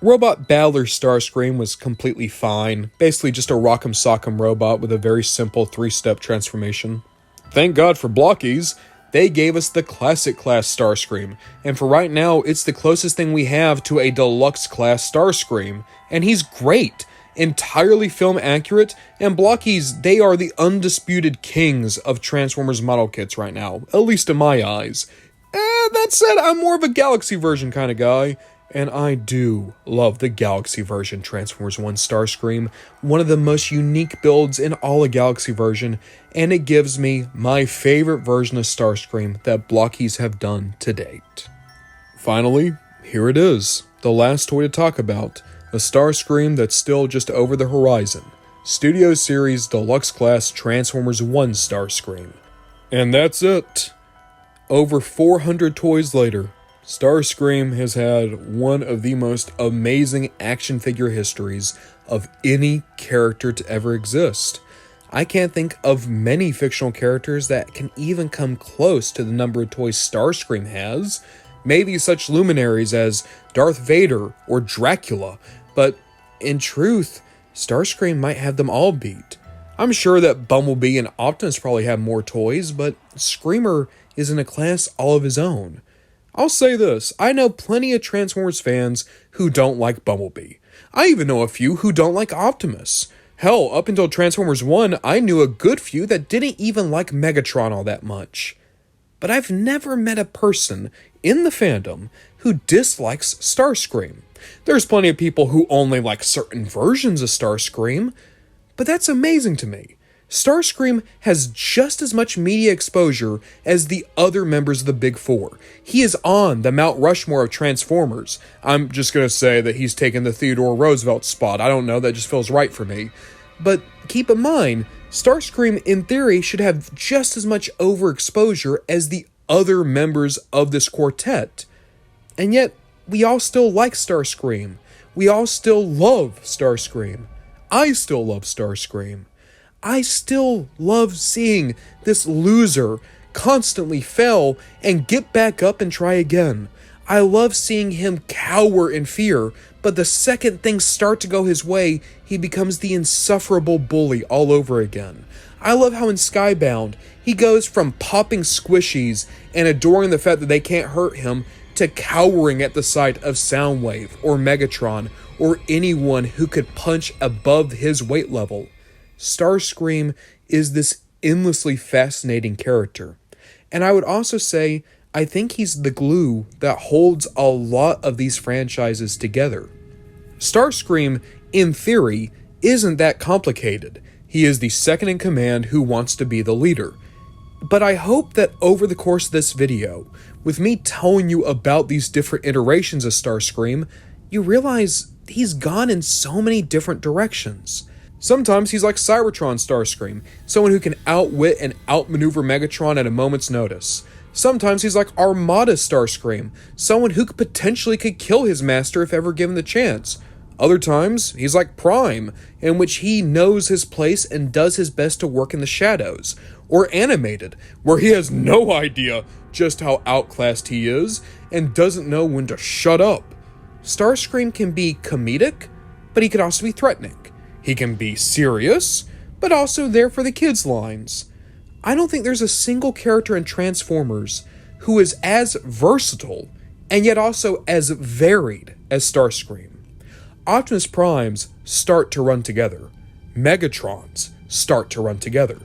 Robot Battler Starscream was completely fine, basically just a rock'em sock'em robot with a very simple 3-step transformation. Thank God for Blockies, they gave us the classic class Starscream, and for right now it's the closest thing we have to a deluxe class Starscream, and he's great, entirely film accurate, and Blockies, they are the undisputed kings of Transformers model kits right now, at least in my eyes. That said, I'm more of a Galaxy version kind of guy. And I do love the Galaxy version Transformers 1 Starscream, one of the most unique builds in all of Galaxy version, and it gives me my favorite version of Starscream that Blockies have done to date. Finally, here it is, the last toy to talk about, a Starscream that's still just over the horizon, Studio Series Deluxe Class Transformers 1 Starscream. And that's it. Over 400 toys later, Starscream has had one of the most amazing action figure histories of any character to ever exist. I can't think of many fictional characters that can even come close to the number of toys Starscream has. Maybe such luminaries as Darth Vader or Dracula, but in truth, Starscream might have them all beat. I'm sure that Bumblebee and Optimus probably have more toys, but Screamer is in a class all of his own. I'll say this, I know plenty of Transformers fans who don't like Bumblebee. I even know a few who don't like Optimus. Hell, up until Transformers 1, I knew a good few that didn't even like Megatron all that much. But I've never met a person in the fandom who dislikes Starscream. There's plenty of people who only like certain versions of Starscream, but that's amazing to me. Starscream has just as much media exposure as the other members of the Big Four. He is on the Mount Rushmore of Transformers. I'm just going to say that he's taken the Theodore Roosevelt spot. I don't know, that just feels right for me. But keep in mind, Starscream in theory should have just as much overexposure as the other members of this quartet. And yet, we all still like Starscream. We all still love Starscream. I still love Starscream. I still love seeing this loser constantly fail and get back up and try again. I love seeing him cower in fear, but the second things start to go his way, he becomes the insufferable bully all over again. I love how in Skybound, he goes from popping squishies and adoring the fact that they can't hurt him to cowering at the sight of Soundwave or Megatron or anyone who could punch above his weight level. Starscream is this endlessly fascinating character. And I would also say, I think he's the glue that holds a lot of these franchises together. Starscream, in theory, isn't that complicated. He is the second in command who wants to be the leader. But I hope that over the course of this video, with me telling you about these different iterations of Starscream, you realize he's gone in so many different directions. Sometimes he's like Cybertron Starscream, someone who can outwit and outmaneuver Megatron at a moment's notice. Sometimes he's like Armada Starscream, someone who potentially could kill his master if ever given the chance. Other times, he's like Prime, in which he knows his place and does his best to work in the shadows. Or Animated, where he has no idea just how outclassed he is and doesn't know when to shut up. Starscream can be comedic, but he can also be threatening. He can be serious, but also there for the kids' lines. I don't think there's a single character in Transformers who is as versatile and yet also as varied as Starscream. Optimus Primes start to run together. Megatrons start to run together.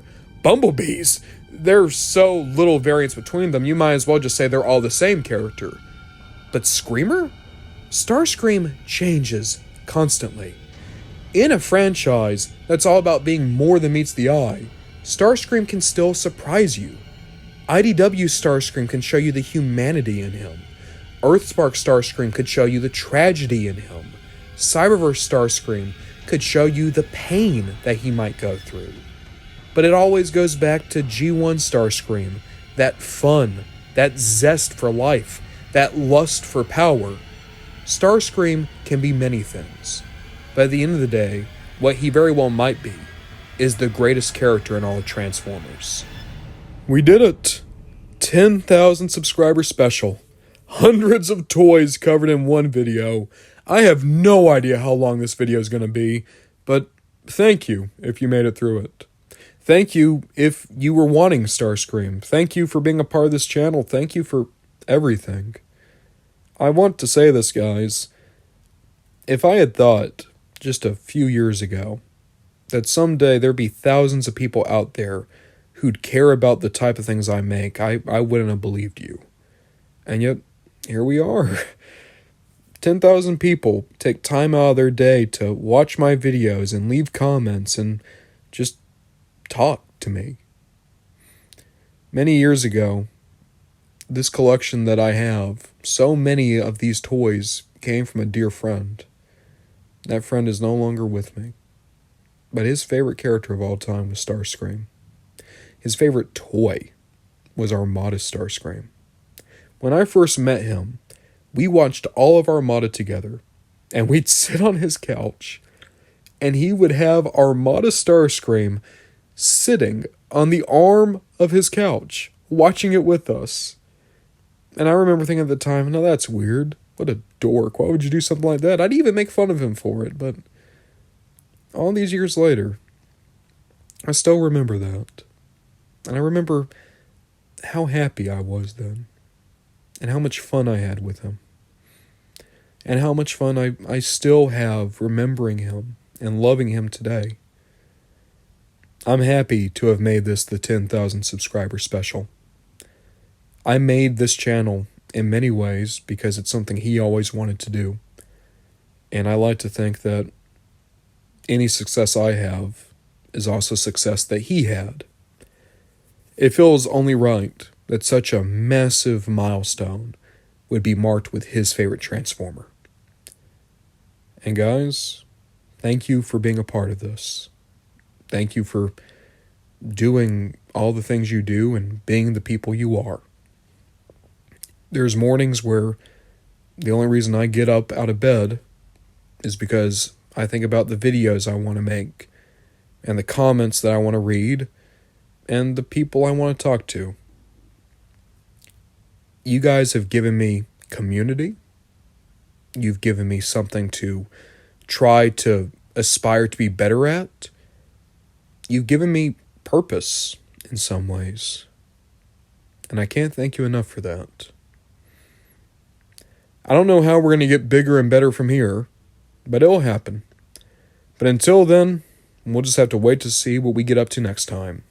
Bumblebees, there's so little variance between them, you might as well just say they're all the same character. But Screamer? Starscream changes constantly. In a franchise that's all about being more than meets the eye, Starscream can still surprise you. IDW Starscream can show you the humanity in him. Earthspark Starscream could show you the tragedy in him. Cyberverse Starscream could show you the pain that he might go through. But it always goes back to G1 Starscream, that fun, that zest for life, that lust for power. Starscream can be many things, but at the end of the day, what he very well might be is the greatest character in all of Transformers. We did it! 10,000 subscriber special. Hundreds of toys covered in one video. I have no idea how long this video is going to be, but thank you if you made it through it. Thank you if you were wanting Starscream. Thank you for being a part of this channel. Thank you for everything. I want to say this, guys. If I had thought just a few years ago that someday there'd be thousands of people out there who'd care about the type of things I make, I wouldn't have believed you. And yet, here we are. 10,000 people take time out of their day to watch my videos and leave comments and just talk to me. Many years ago, this collection that I have, so many of these toys came from a dear friend. That friend is no longer with me. But his favorite character of all time was Starscream. His favorite toy was Armada Starscream. When I first met him, we watched all of Armada together, and we'd sit on his couch, and he would have Armada Starscream sitting on the arm of his couch, watching it with us. And I remember thinking at the time, no, that's weird. What a dork. Why would you do something like that? I'd even make fun of him for it, but all these years later, I still remember that. And I remember how happy I was then, and how much fun I had with him, and how much fun I still have remembering him and loving him today. I'm happy to have made this the 10,000 subscriber special. I made this channel in many ways because it's something he always wanted to do. And I like to think that any success I have is also success that he had. It feels only right that such a massive milestone would be marked with his favorite Transformer. And guys, thank you for being a part of this. Thank you for doing all the things you do and being the people you are. There's mornings where the only reason I get up out of bed is because I think about the videos I want to make, and the comments that I want to read, and the people I want to talk to. You guys have given me community. You've given me something to try to aspire to be better at. You've given me purpose in some ways. And I can't thank you enough for that. I don't know how we're going to get bigger and better from here, but it'll happen. But until then, we'll just have to wait to see what we get up to next time.